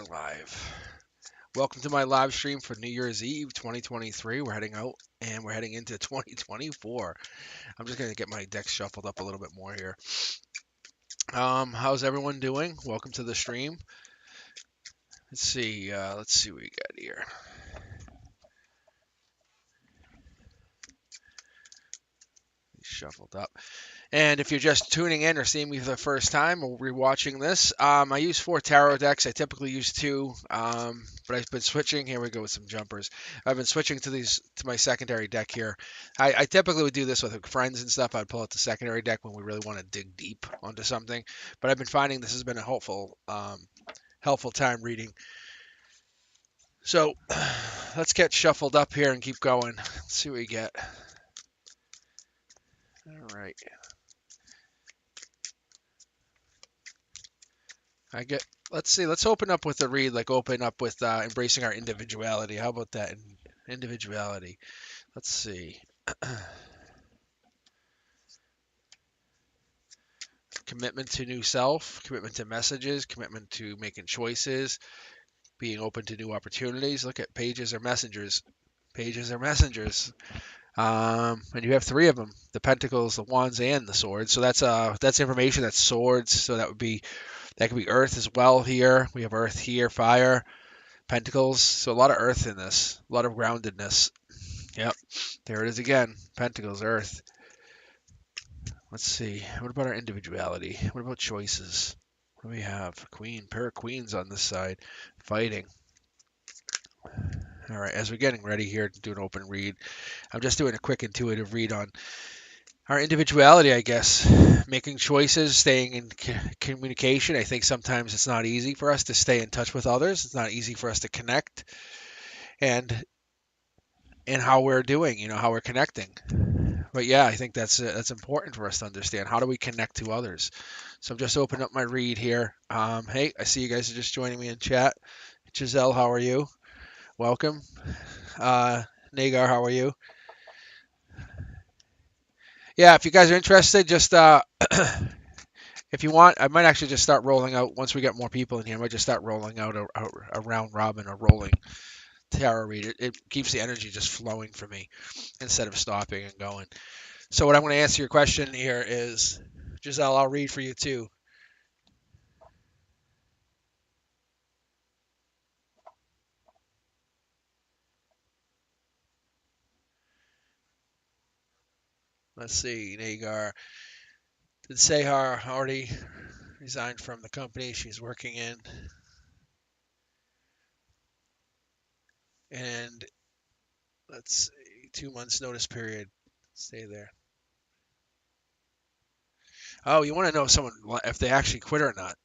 live. Welcome to my live stream for New Year's Eve 2023. We're heading out and we're heading into 2024. I'm just going to get my decks shuffled up a little bit more here. How's everyone doing? Welcome to the stream. Let's see what we got here. Shuffled up. And if you're just tuning in or seeing me for the first time or rewatching this, I use 4 tarot decks. I typically use 2, but I've been switching. Here we go with some jumpers. I've been switching to my secondary deck here. I typically would do this with friends and stuff. I'd pull out the secondary deck when we really want to dig deep onto something. But I've been finding this has been a helpful time reading. So let's get shuffled up here and keep going. Let's see what we get. All right. Let's see, let's open up with a read, like open up with embracing our individuality. How about that? Individuality. Let's see. Commitment to new self, commitment to messages, commitment to making choices, being open to new opportunities. Look at pages are messengers. Pages are messengers. And you have 3 of them: the pentacles, the wands, and the swords. So that's information. That's swords. So that could be earth as well here. We have earth here, fire, pentacles. So a lot of earth in this, a lot of groundedness. Yep, there it is again. Pentacles, earth. Let's see. What about our individuality? What about choices? What do we have? Queen, pair of queens on this side, fighting. All right, as we're getting ready here to do an open read, I'm just doing a quick intuitive read on our individuality, I guess. Making choices, staying in communication. I think sometimes it's not easy for us to stay in touch with others. It's not easy for us to connect, and how we're doing, how we're connecting. But yeah, I think that's important for us to understand. How do we connect to others? So I'm just opening up my read here. Hey, I see you guys are just joining me in chat. Giselle, how are you? Welcome. Nagar, how are you? Yeah, if you guys are interested, just if you want, I might actually just start rolling out once we get more people in here. I might just start rolling out a round robin or rolling tarot read. It keeps the energy just flowing for me instead of stopping and going. So what I'm going to answer your question here is, Giselle, I'll read for you too. Let's see, Nagar. Did Sehar already resigned from the company she's working in? And let's see, 2 months notice period. Stay there. Oh, you want to know if someone if they actually quit or not?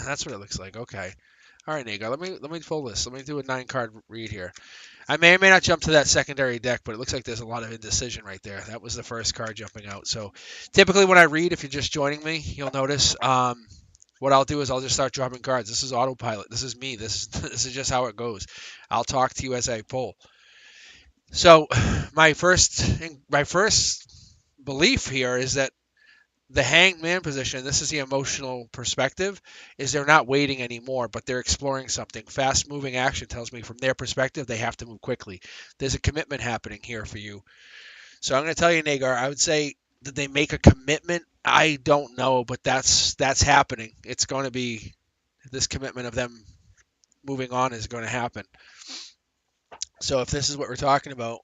That's what it looks like. Okay. All right, Nagar. Let me pull this. Let me do a 9-card read here. I may or may not jump to that secondary deck, but it looks like there's a lot of indecision right there. That was the first card jumping out. So typically when I read, if you're just joining me, you'll notice what I'll do is I'll just start dropping cards. This is autopilot. This is me. This is just how it goes. I'll talk to you as I pull. So my first belief here is that the hanged man position, this is the emotional perspective, is they're not waiting anymore, but they're exploring something. Fast moving action tells me from their perspective, they have to move quickly. There's a commitment happening here for you. So I'm going to tell you, Nagar, I would say, did they make a commitment? I don't know, but that's happening. It's going to be, this commitment of them moving on is going to happen. So if this is what we're talking about,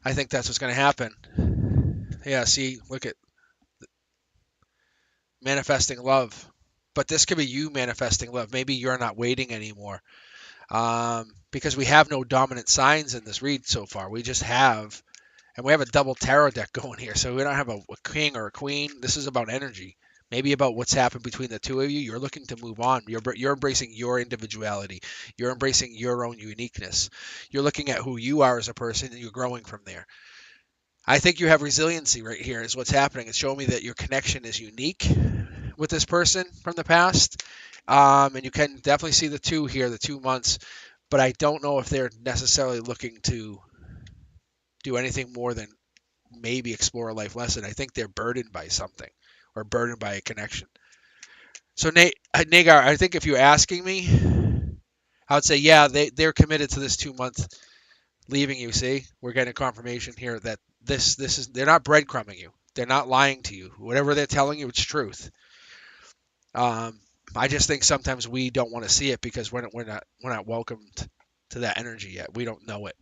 I think that's what's going to happen. Yeah, see, look at manifesting love. But this could be you manifesting love. Maybe you're not waiting anymore. Because we have no dominant signs in this read so far. We just have, and we have a double tarot deck going here. So we don't have a king or a queen. This is about energy. Maybe about what's happened between the 2 of you. You're looking to move on. You're embracing your individuality. You're embracing your own uniqueness. You're looking at who you are as a person, and you're growing from there. I think you have resiliency right here is what's happening. It's showing me that your connection is unique with this person from the past. And you can definitely see the 2 here, the 2 months. But I don't know if they're necessarily looking to do anything more than maybe explore a life lesson. I think they're burdened by something or burdened by a connection. So Nagar, I think if you're asking me, I would say, yeah, they're committed to this 2 month leaving you. See, we're getting a confirmation here that this is, they're not breadcrumbing you. They're not lying to you. Whatever they're telling you, it's truth. Um, I just think sometimes we don't want to see it because we're not welcomed to that energy yet. We don't know it.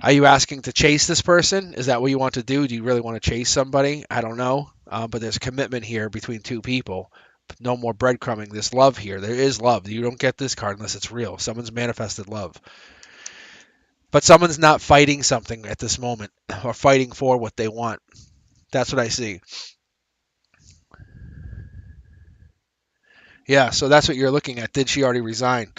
Are you asking to chase this person? Is that what you want to do? Do you really want to chase somebody? I don't know. But there's commitment here between two people. No more breadcrumbing. There's love here. There is love. You don't get this card unless it's real. Someone's manifested love. But someone's not fighting something at this moment or fighting for what they want. That's what I see. Yeah, so that's what you're looking at. Did she already resign?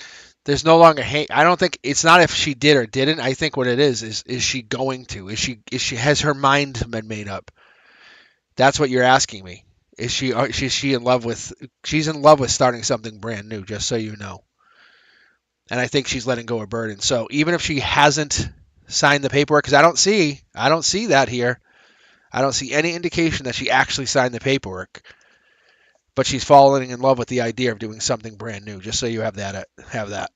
There's no longer hate. I don't think it's not if she did or didn't. I think what it is she going to? Is she has her mind been made up? That's what you're asking me. Is she in love with she's in love with starting something brand new, just so you know. And I think she's letting go of burden. So even if she hasn't signed the paperwork, because I don't see that here. I don't see any indication that she actually signed the paperwork. But she's falling in love with the idea of doing something brand new. Just so you have that.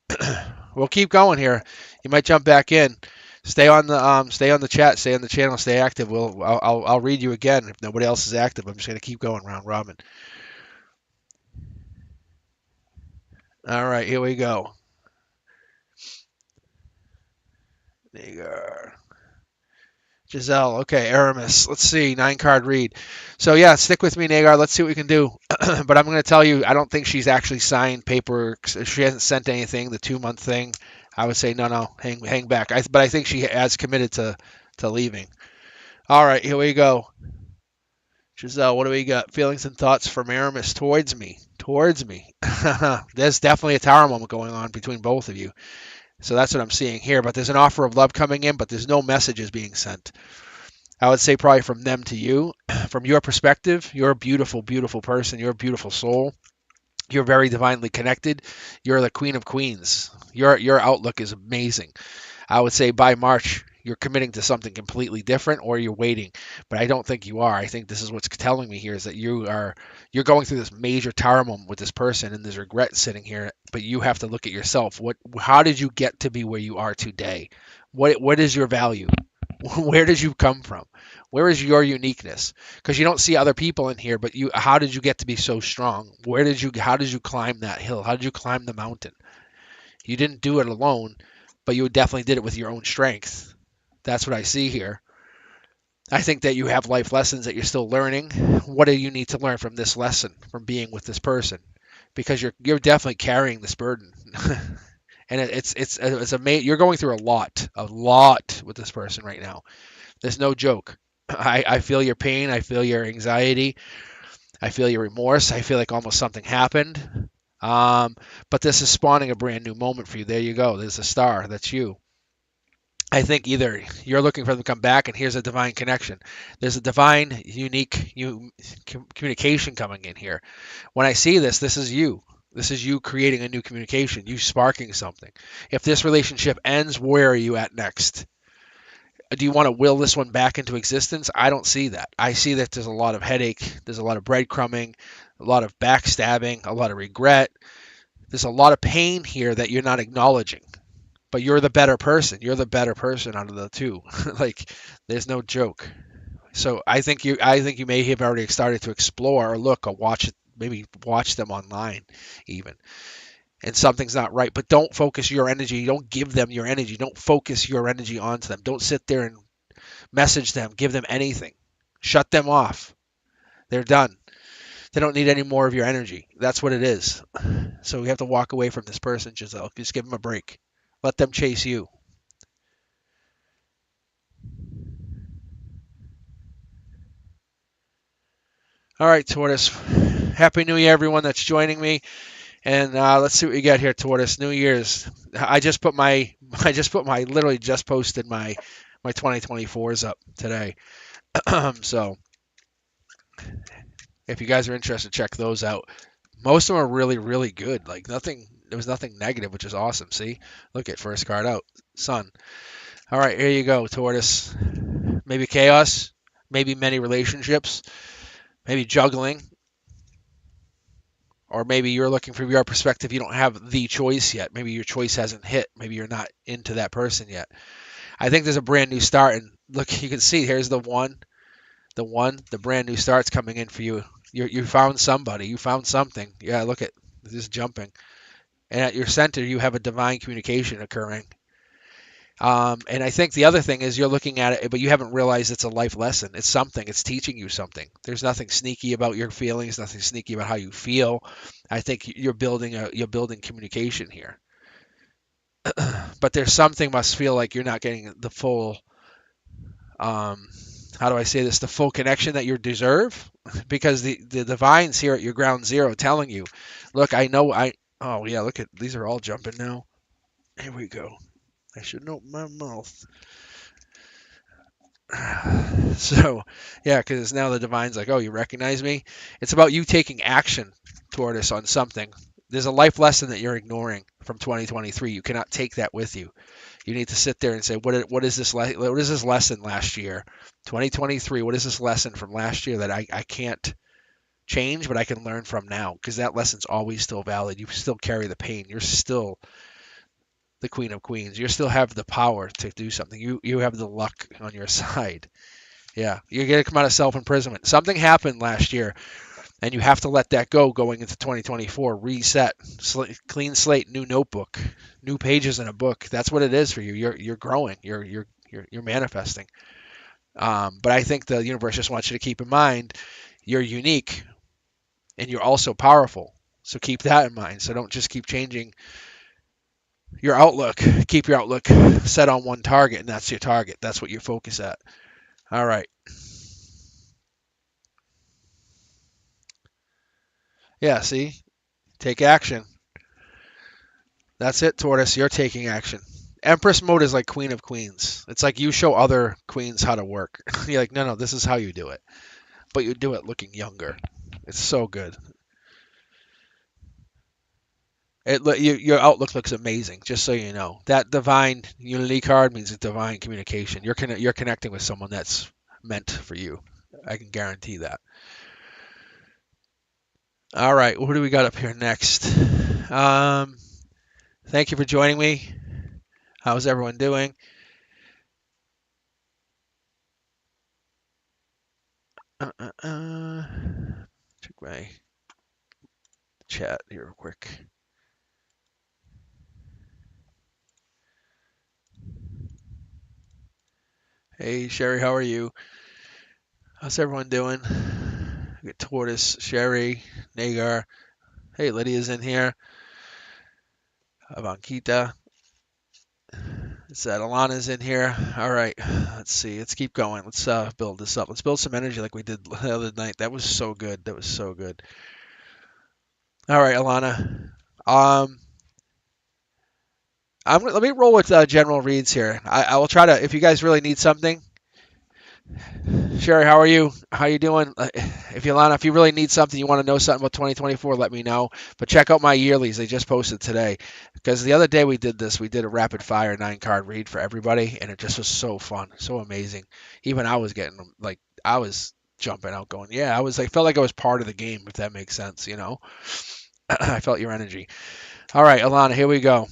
We'll keep going here. You might jump back in. Stay on the chat. Stay on the channel. Stay active. I'll read you again if nobody else is active. I'm just gonna keep going round robin. All right, here we go. There you go. Giselle. Okay, Aramis. Let's see. 9 card read. So yeah, stick with me, Nagar. Let's see what we can do. But I'm going to tell you, I don't think she's actually signed paperwork. She hasn't sent anything. The 2 month thing, I would say no, hang back. But I think she has committed to leaving. All right, here we go. Giselle, what do we got? Feelings and thoughts from Aramis towards me. Towards me. There's definitely a tower moment going on between both of you. So that's what I'm seeing here. But there's an offer of love coming in, but there's no messages being sent. I would say probably from them to you. From your perspective, you're a beautiful, beautiful person. You're a beautiful soul. You're very divinely connected. You're the queen of queens. Your outlook is amazing. I would say by March, you're committing to something completely different or you're waiting. But I don't think you are. I think this is what's telling me here is that you're going through this major tower moment with this person and there's regret sitting here, but you have to look at yourself. How did you get to be where you are today? What is your value? Where did you come from? Where is your uniqueness? Because you don't see other people in here, but how did you get to be so strong? How did you climb that hill? How did you climb the mountain? You didn't do it alone, but you definitely did it with your own strength. That's what I see here. I think that you have life lessons that you're still learning. What do you need to learn from this lesson, from being with this person? Because you're definitely carrying this burden. And you're going through a lot with this person right now. There's no joke. I feel your pain. I feel your anxiety. I feel your remorse. I feel like almost something happened. But this is spawning a brand new moment for you. There you go. There's a star. That's you. I think either you're looking for them to come back, and here's a divine connection. There's a divine, unique communication coming in here. When I see this, this is you. This is you creating a new communication, you sparking something. If this relationship ends, where are you at next? Do you want to will this one back into existence? I don't see that. I see that there's a lot of headache, there's a lot of breadcrumbing, a lot of backstabbing, a lot of regret. There's a lot of pain here that you're not acknowledging. But you're the better person. You're the better person out of the two. Like, there's no joke. So I think you may have already started to explore or look or watch it, maybe watch them online even. And something's not right. But don't focus your energy. Don't give them your energy. Don't focus your energy onto them. Don't sit there and message them, give them anything. Shut them off. They're done. They don't need any more of your energy. That's what it is. So we have to walk away from this person, Giselle. Just give them a break. Let them chase you. All right, Tortoise. Happy New Year, everyone that's joining me. And let's see what we got here, Tortoise. New Year's. Literally just posted my 2024s up today. So if you guys are interested, check those out. Most of them are really, really good. Like there was nothing negative, which is awesome. See, look at first card out, Sun. All right, here you go, Tortoise. Maybe chaos, maybe many relationships, maybe juggling, Or maybe you're looking from your perspective, you don't have the choice yet. Maybe your choice hasn't hit. Maybe you're not into that person yet. I think there's a brand new start, and look, you can see here's the brand new start's coming in for you. You found somebody, you found something. Yeah, look at this jumping, and at your center you have a divine communication occurring. And I think the other thing is you're looking at it, but you haven't realized it's a life lesson. It's something. It's teaching you something. There's nothing sneaky about your feelings. Nothing sneaky about how you feel. I think you're building communication here. But there's something must feel like you're not getting the full um, how do I say this? The full connection that you deserve, because the divines here at your ground zero telling you, look, I know I. Oh yeah, look at these are all jumping now. Here we go. I shouldn't open my mouth. So, yeah, because now the divine's like, oh, you recognize me? It's about you taking action toward us on something. There's a life lesson that you're ignoring from 2023. You cannot take that with you. You need to sit there and say, what is this lesson last year, 2023? What is this lesson from last year that I can't change, but I can learn from now? Because that lesson's always still valid. You still carry the pain. You're still the Queen of Queens. You still have the power to do something. You have the luck on your side. Yeah, you're going to come out of self-imprisonment. Something happened last year, and you have to let that go going into 2024. Reset, clean slate, new notebook, new pages in a book. That's what it is for you. You're growing. You're manifesting. But I think the universe just wants you to keep in mind you're unique, and you're also powerful. So keep that in mind. So don't just keep changing your outlook. Keep your outlook set on one target, and that's your target. That's what you focus at. All right. Yeah, see? Take action. That's it, Tortoise. You're taking action. Empress mode is like Queen of Queens. It's like you show other queens how to work. You're like, no, no, this is how you do it. But you do it looking younger. It's so good. Your outlook looks amazing. Just so you know, that divine unity card means it's divine communication. You're connecting with someone that's meant for you. I can guarantee that. All right, what do we got up here next? Um, Thank you for joining me. How's everyone doing? Uh, uh, uh. Check my chat here real quick. Hey, Sherry, how are you? How's everyone doing? We got Tortoise, Sherry, Nagar. Hey, Lydia's in here. Avankita. It's that Alana's in here. All right, let's see. Let's keep going. Let's build this up. Let's build some energy like we did the other night. That was so good. That was so good. All right, Alana. Um, let me roll with general reads here. I will try to. If you guys really need something, Sherry, how are you? How you doing? If Yolanda, if you really need something, you want to know something about 2024, let me know. But check out my yearlies; they just posted today. Because the other day we did this, we did a rapid fire 9 card read for everybody, and it just was so fun, so amazing. Even I was getting like I was jumping out, going, yeah, I was like felt like I was part of the game, if that makes sense, you know. I felt your energy. All right, Alana, here we go.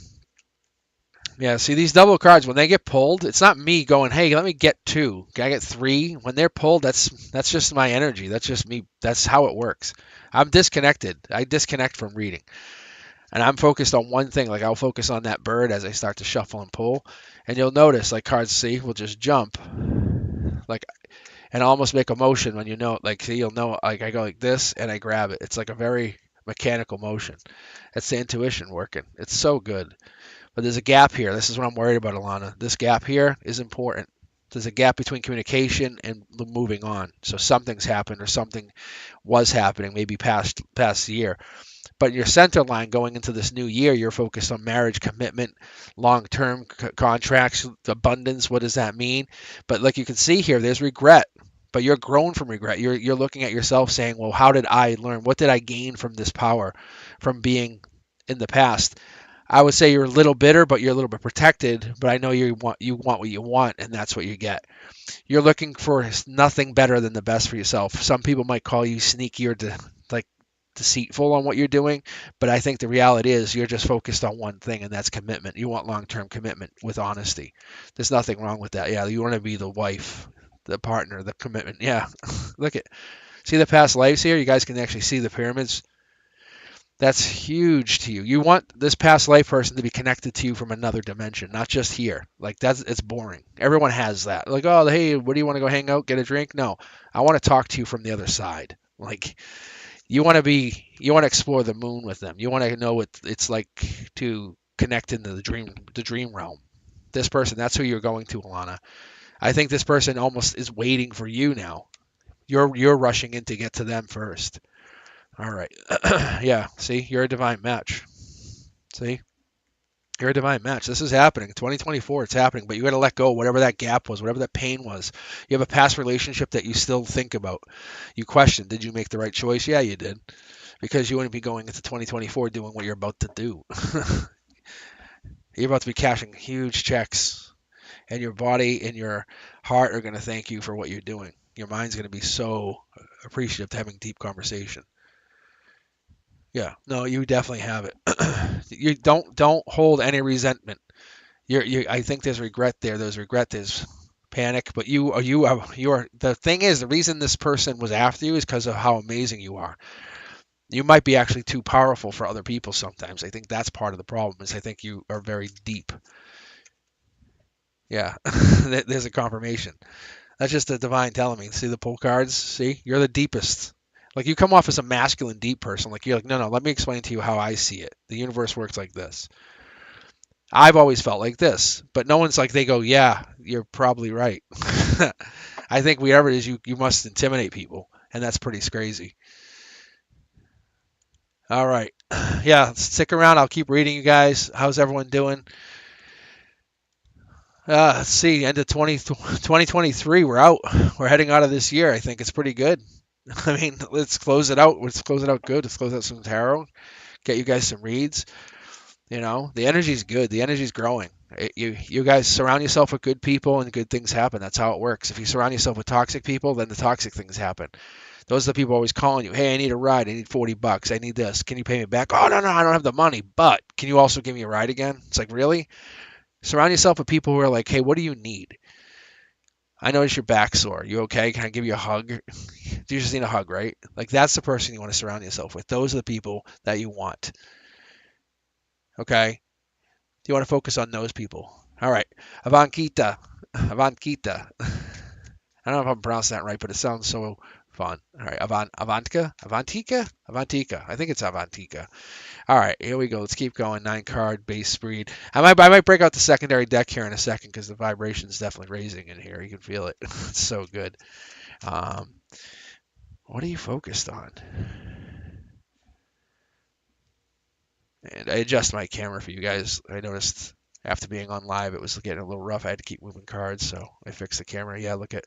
Yeah, see these double cards when they get pulled, it's not me going, "Hey, let me get 2. Can I get 3?" When they're pulled, that's just my energy. That's just me. That's how it works. I'm disconnected. I disconnect from reading. And I'm focused on one thing. Like I'll focus on that bird as I start to shuffle and pull. And you'll notice like cards C will just jump. Like and almost make a motion when you know it. Like see, you'll know like I go like this and I grab it. It's like a very mechanical motion. It's the intuition working. It's so good. But there's a gap here. This is what I'm worried about, Alana. This gap here is important. There's a gap between communication and moving on. So something's happened or something was happening, maybe past year. But your center line going into this new year, you're focused on marriage, commitment, long-term contracts, abundance. What does that mean? But like you can see here, there's regret. But you're grown from regret. You're looking at yourself saying, well, how did I learn? What did I gain from this power, from being in the past? I would say you're a little bitter, but you're a little bit protected. But I know you want what you want, and that's what you get. You're looking for nothing better than the best for yourself. Some people might call you sneaky or like deceitful on what you're doing, but I think the reality is you're just focused on one thing, and that's commitment. You want long-term commitment with honesty. There's nothing wrong with that. Yeah, you want to be the wife, the partner, the commitment. Yeah. Look at see the past lives here. You guys can actually see the pyramids. That's huge to you. You want this past life person to be connected to you from another dimension, not just here. Like that's it's boring. Everyone has that. Like, oh, hey, where do you want to go hang out, get a drink? No, I want to talk to you from the other side. Like you want to explore the moon with them. You want to know what it's like to connect into the dream realm. This person, that's who you're going to, Alana. I think this person almost is waiting for you now. You're rushing in to get to them first. All right. Yeah, see, you're a divine match. See? You're a divine match. This is happening. 2024, it's happening, but you got to let go whatever that gap was, whatever that pain was. You have a past relationship that you still think about. You question, did you make the right choice? Yeah, you did. Because you wouldn't be going into 2024 doing what you're about to do. You're about to be cashing huge checks, and your body and your heart are going to thank you for what you're doing. Your mind's going to be so appreciative to having deep conversation. Yeah, no, you definitely have it. You don't hold any resentment. I think there's regret there. There's regret. There's panic. But you are. The thing is, the reason this person was after you is because of how amazing you are. You might be actually too powerful for other people sometimes. I think that's part of the problem. Is I think you are very deep. Yeah, there's a confirmation. That's just the divine telling me. See the pull cards? See, you're the deepest. Like you come off as a masculine, deep person. Like you're like, no, let me explain to you how I see it. The universe works like this. I've always felt like this, but no one's like they go, yeah, you're probably right. I think whatever it is, you must intimidate people, and that's pretty crazy. All right, yeah, stick around. I'll keep reading you guys. How's everyone doing? Let's see, end of 2023, we're out. We're heading out of this year. I think it's pretty good. I mean, let's close it out. Let's close it out good. Let's close out some tarot. Get you guys some reads. You know, the energy's good. The energy's growing. You guys surround yourself with good people and good things happen. That's how it works. If you surround yourself with toxic people, then the toxic things happen. Those are the people always calling you. Hey, I need a ride. I need $40. I need this. Can you pay me back? Oh, no, I don't have the money. But can you also give me a ride again? It's like, really? Surround yourself with people who are like, hey, what do you need? I notice your back sore. You okay? Can I give you a hug? You just need a hug, right? Like that's the person you want to surround yourself with. Those are the people that you want. Okay? You want to focus on those people. All right. Avankita. Avankita. I don't know if I'm pronouncing that right, but it sounds so fun. All right. Avantika? Avantika? Avantika. I think it's Avantika. All right. Here we go. Let's keep going. 9-card base breed. I might break out the secondary deck here in a second because the vibration is definitely raising in here. You can feel it. It's so good. What are you focused on? And I adjust my camera for you guys. I noticed after being on live, it was getting a little rough. I had to keep moving cards, so I fixed the camera. Yeah, look at.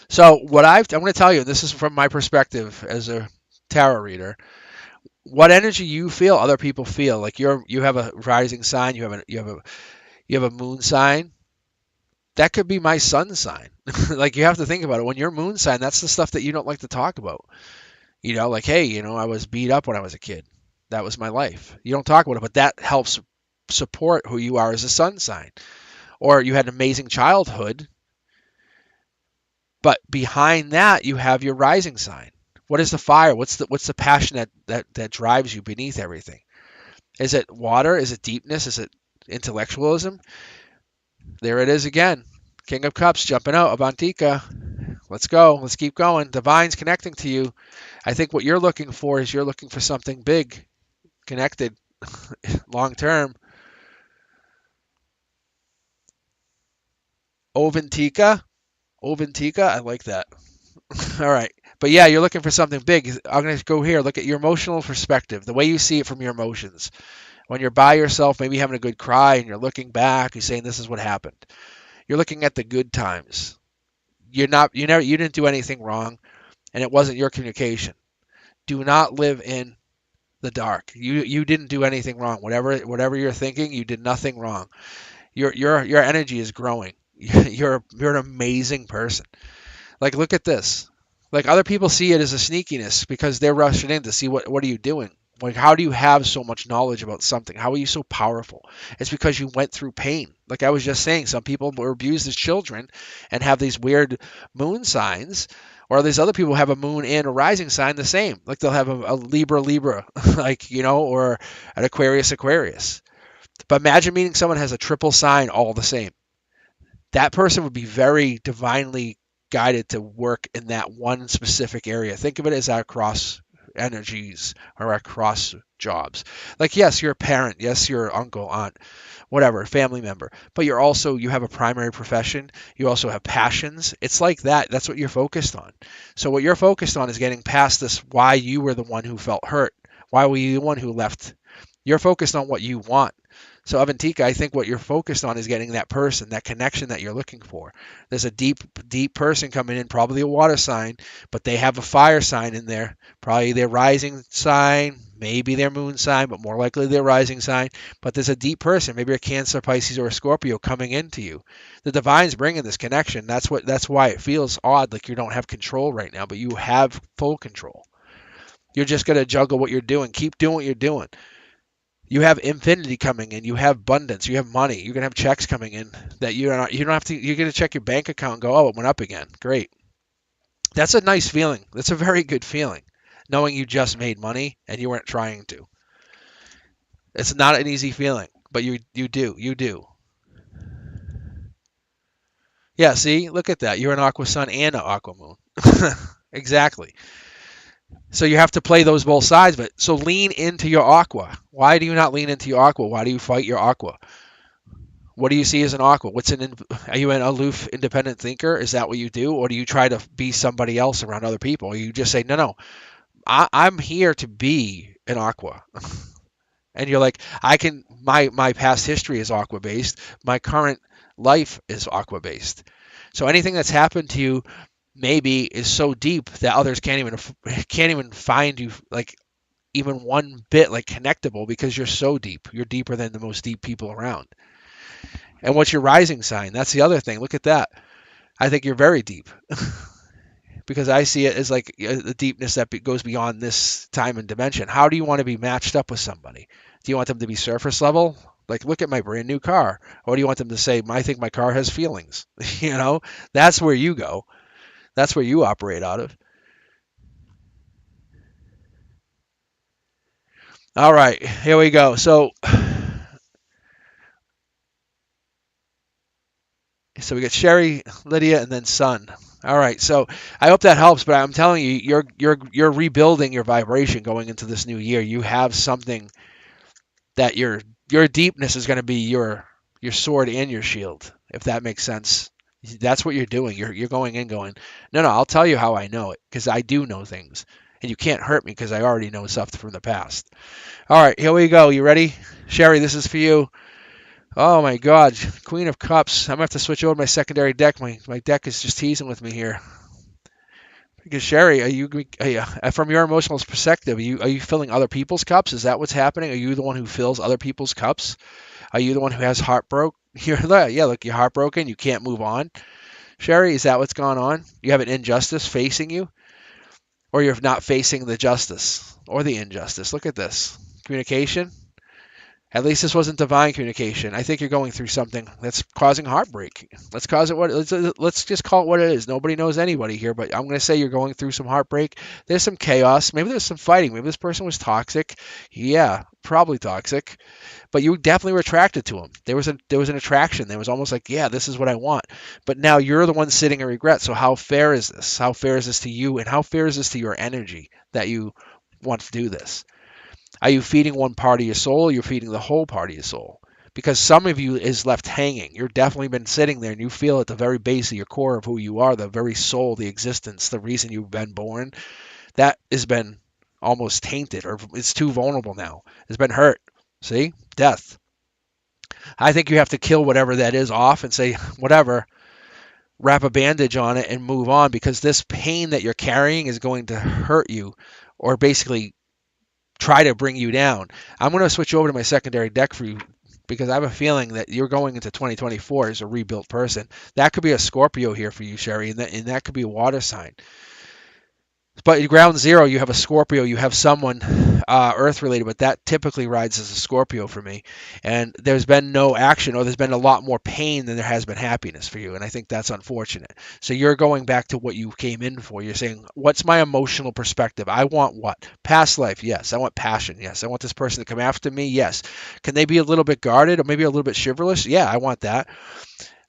So what I'm going to tell you, this is from my perspective as a tarot reader. What energy you feel, other people feel. Like you have a rising sign, you have a moon sign. That could be my sun sign. Like you have to think about it. When you're moon sign, that's the stuff that you don't like to talk about. You know, like, hey, you know, I was beat up when I was a kid. That was my life. You don't talk about it, but that helps support who you are as a sun sign. Or you had an amazing childhood, but behind that you have your rising sign. What is the fire? What's the passion that drives you beneath everything? Is it water? Is it deepness? Is it intellectualism? There it is again. King of Cups jumping out. Avantika. Let's go. Let's keep going. Divine's connecting to you. I think what you're looking for is you're looking for something big, connected, long term. Oventika. I like that. All right. But yeah, you're looking for something big. I'm going to go here. Look at your emotional perspective, the way you see it from your emotions. When you're by yourself, maybe having a good cry and you're looking back, you're saying this is what happened. You're looking at the good times. You didn't do anything wrong, and it wasn't your communication. Do not live in the dark. You didn't do anything wrong. Whatever you're thinking, you did nothing wrong. Your energy is growing. You're an amazing person. Like look at this. Like other people see it as a sneakiness because they're rushing in to see what are you doing? Like how do you have so much knowledge about something? How are you so powerful? It's because you went through pain. Like I was just saying, some people were abused as children and have these weird moon signs, or these other people have a moon and a rising sign the same. Like they'll have a Libra Libra, like or an Aquarius Aquarius. But imagine meeting someone who has a triple sign all the same. That person would be very divinely guided to work in that one specific area. Think of it as our cross energies or our cross jobs. Like, yes, you're a parent. Yes, you're uncle, aunt, whatever, family member. But you have a primary profession. You also have passions. It's like that. That's what you're focused on. So what you're focused on is getting past this why you were the one who felt hurt. Why were you the one who left? You're focused on what you want. So Avantika, I think what you're focused on is getting that person, that connection that you're looking for. There's a deep, deep person coming in, probably a water sign, but they have a fire sign in there. Probably their rising sign, maybe their moon sign, but more likely their rising sign. But there's a deep person, maybe a Cancer, Pisces, or a Scorpio coming into you. The divine's bringing this connection. That's why it feels odd, like you don't have control right now, but you have full control. You're just gonna juggle what you're doing. Keep doing what you're doing. You have infinity coming in. You have abundance. You have money. You're gonna have checks coming in that you don't have to. You're gonna check your bank account and go, oh, it went up again. Great. That's a nice feeling. That's a very good feeling, knowing you just made money and you weren't trying to. It's not an easy feeling, but you do. Yeah. See, look at that. You're an Aqua Sun and an Aqua Moon. Exactly. So you have to play those both sides of it. So lean into your Aqua. Why do you not lean into your Aqua? Why do you fight your Aqua? What do you see as an aqua? Are you an aloof, independent thinker? Is that what you do, or do you try to be somebody else around other people? Or you just say, no, I'm here to be an aqua, and you're like, I can. My past history is aqua based. My current life is aqua based. So anything that's happened to you maybe is so deep that others can't even find you like even one bit like connectable because you're so deep. You're deeper than the most deep people around. And what's your rising sign? That's the other thing. Look at that. I think you're very deep because I see it as like the deepness that goes beyond this time and dimension. How do you want to be matched up with somebody? Do you want them to be surface level? Like, look at my brand new car. Or do you want them to say, I think my car has feelings? That's where you go. That's where you operate out of. All right, here we go. So we got Sherry, Lydia, and then Sun. All right, so I hope that helps. But I'm telling you, you're rebuilding your vibration going into this new year. You have something that your deepness is going to be your sword and your shield, if that makes sense. That's what you're doing. You're going in, going, no. I'll tell you how I know it because I do know things, and you can't hurt me because I already know stuff from the past. All right, here we go. You ready, Sherry? This is for you. Oh my God, Queen of Cups. I'm gonna have to switch over to my secondary deck. My deck is just teasing with me here. Because Sherry, from your emotional perspective, are you filling other people's cups? Is that what's happening? Are you the one who fills other people's cups? Are you the one who has heartbroken? Look, you're heartbroken. You can't move on. Sherry, is that what's going on? You have an injustice facing you, or you're not facing the justice or the injustice. Look at this communication. At least this wasn't divine communication. I think you're going through something that's causing heartbreak. Let's just call it what it is. Nobody knows anybody here, but I'm going to say you're going through some heartbreak. There's some chaos. Maybe there's some fighting. Maybe this person was toxic. Yeah, probably toxic. But you definitely were attracted to him. There was an attraction. There was almost like, yeah, this is what I want. But now you're the one sitting in regret. So how fair is this? How fair is this to you? And how fair is this to your energy that you want to do this? Are you feeding one part of your soul or you're feeding the whole part of your soul? Because some of you is left hanging. You're definitely been sitting there and you feel at the very base of your core of who you are, the very soul, the existence, the reason you've been born, that has been almost tainted or it's too vulnerable now. It's been hurt. See? Death. I think you have to kill whatever that is off and say, whatever, wrap a bandage on it and move on because this pain that you're carrying is going to hurt you or basically try to bring you down. I'm going to switch over to my secondary deck for you because I have a feeling that you're going into 2024 as a rebuilt person. That could be a Scorpio here for you, Sherry, and that could be a water sign. But in ground zero, you have a Scorpio, you have someone Earth related, but that typically rides as a Scorpio for me. And there's been no action, or there's been a lot more pain than there has been happiness for you. And I think that's unfortunate. So you're going back to what you came in for. You're saying, what's my emotional perspective? I want what? Past life, yes. I want passion, yes. I want this person to come after me, yes. Can they be a little bit guarded or maybe a little bit chivalrous? Yeah, I want that.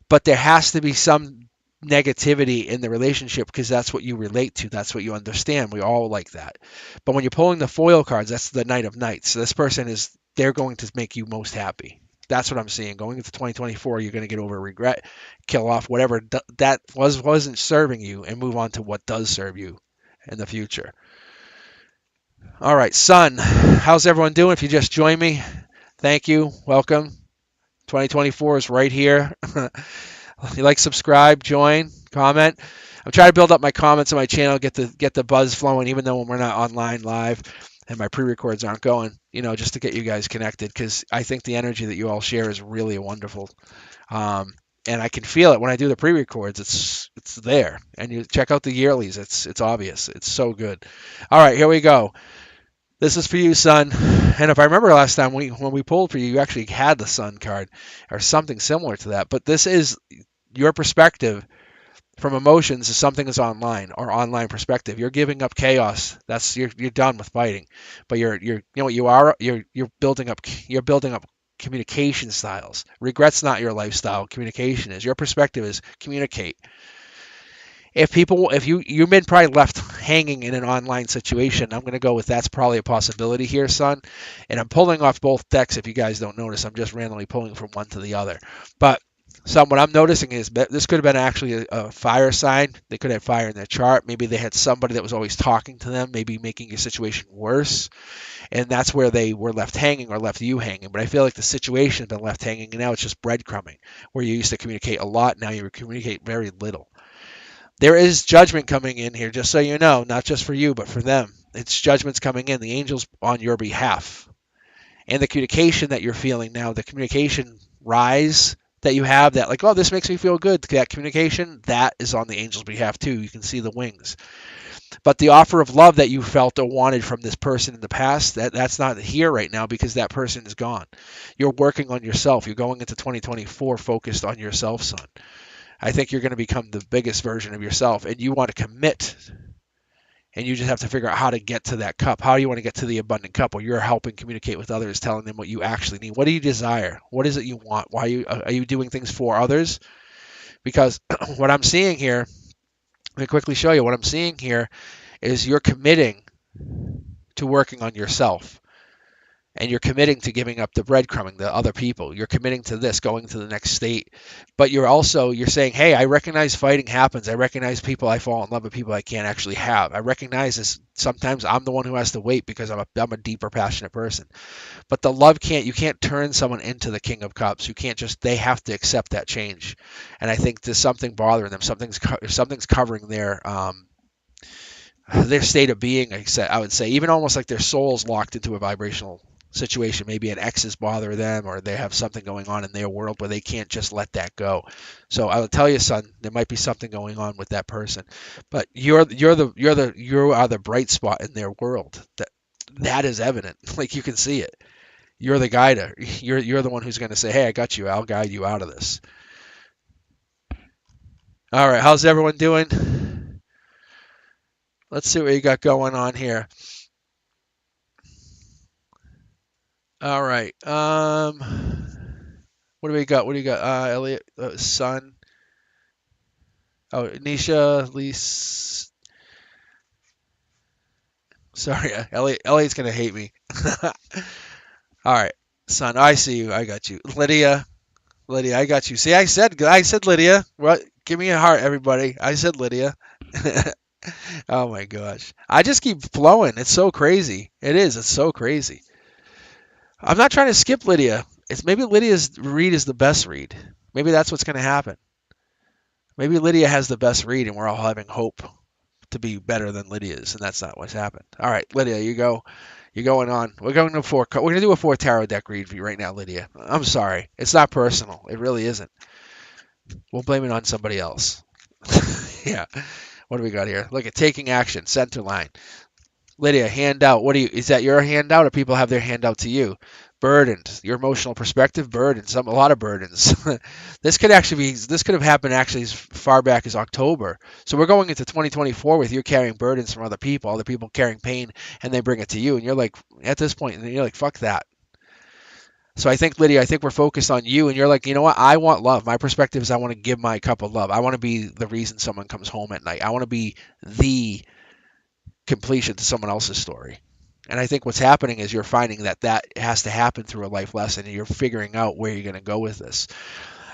But there has to be some negativity in the relationship because that's what you relate to. That's what you understand. We all like that. But when you're pulling the foil cards, that's the Knight of Knights. So this person is, they're going to make you most happy. That's what I'm seeing. Going into 2024, you're going to get over regret, kill off whatever that wasn't serving you, and move on to what does serve you in the future. All right, Sun, how's everyone doing? If you just joined me, thank you. Welcome. 2024 is right here. You like, subscribe, join, comment. I'm trying to build up my comments on my channel, get the buzz flowing, even though when we're not online live and my pre-records aren't going, just to get you guys connected, because I think the energy that you all share is really wonderful. And I can feel it when I do the pre-records. It's there. And you check out the yearlies. It's obvious. It's so good. All right, here we go. This is for you, Sun. And if I remember last time when we pulled for you, you actually had the Sun card or something similar to that. But this is your perspective from emotions is something that's online or online perspective. You're giving up chaos. That's you're done with fighting. But you're what you are. You're building up communication styles. Regret's not your lifestyle. Communication is. Your perspective is communicate. If you've been probably left hanging in an online situation, I'm going to go with that's probably a possibility here, Sun. And I'm pulling off both decks. If you guys don't notice, I'm just randomly pulling from one to the other. But what I'm noticing is this could have been actually a fire sign. They could have fire in their chart. Maybe they had somebody that was always talking to them, maybe making your situation worse. And that's where they were left hanging or left you hanging. But I feel like the situation has been left hanging, and now it's just breadcrumbing, where you used to communicate a lot. Now you communicate very little. There is judgment coming in here, just so you know, not just for you, but for them. It's judgment's coming in, the angels on your behalf. And the communication that you're feeling now, the communication rise that you have, that like, oh, this makes me feel good, that communication, that is on the angels' behalf too. You can see the wings. But the offer of love that you felt or wanted from this person in the past, that's not here right now because that person is gone. You're working on yourself. You're going into 2024 focused on yourself, Sun. I think you're going to become the biggest version of yourself, and you want to commit, and you just have to figure out how to get to that cup. How do you want to get to the abundant cup where you're helping communicate with others, telling them what you actually need? What do you desire? What is it you want? Why are you doing things for others? Because what I'm seeing here, let me quickly show you what I'm seeing here, is you're committing to working on yourself. And you're committing to giving up the breadcrumbing, the other people. You're committing to this, going to the next state. But you're saying, hey, I recognize fighting happens. I recognize I fall in love with people I can't actually have. I recognize this. Sometimes I'm the one who has to wait because I'm a deeper, passionate person. But the love you can't turn someone into the King of Cups. You can't they have to accept that change. And I think there's something bothering them. Something's covering their state of being, I would say, even almost like their soul's locked into a vibrational situation. Maybe an ex is bothering them, or they have something going on in their world where they can't just let that go. So I will tell you, Sun, there might be something going on with that person, but you are the bright spot in their world. That is evident. Like, you can see it. You're the guider. You're the one who's going to say, hey, I got you. I'll guide you out of this. All right, how's everyone doing? Let's see what you got going on here. All right. What do we got? Elliot, Sun. Oh, Nisha, Lise. Sorry, Elliot's gonna hate me. All right, Sun. I see you. I got you. Lydia, I got you. See, I said Lydia. What? Give me a heart, everybody. I said Lydia. Oh my gosh. I just keep flowing. It's so crazy. It is. It's so crazy. I'm not trying to skip Lydia. Maybe Lydia's read is the best read. Maybe that's what's going to happen. Maybe Lydia has the best read, and we're all having hope to be better than Lydia's, and that's not what's happened. All right, Lydia, you go. You're going on. We're going to We're going to do a 4 tarot deck read for you right now, Lydia. I'm sorry. It's not personal. It really isn't. We'll blame it on somebody else. Yeah. What do we got here? Look at taking action, center line. Lydia, handout. Is that your handout or people have their handout to you? Burdened. Your emotional perspective, burdened. A lot of burdens. This could have happened actually as far back as October. So we're going into 2024 with you carrying burdens from other people carrying pain, and they bring it to you. And you're like, at this point, you're like, fuck that. So I think, Lydia, we're focused on you, and you're like, you know what? I want love. My perspective is I want to give my cup of love. I want to be the reason someone comes home at night. I want to be the completion to someone else's story. And I think what's happening is you're finding that has to happen through a life lesson, and you're figuring out where you're going to go with this.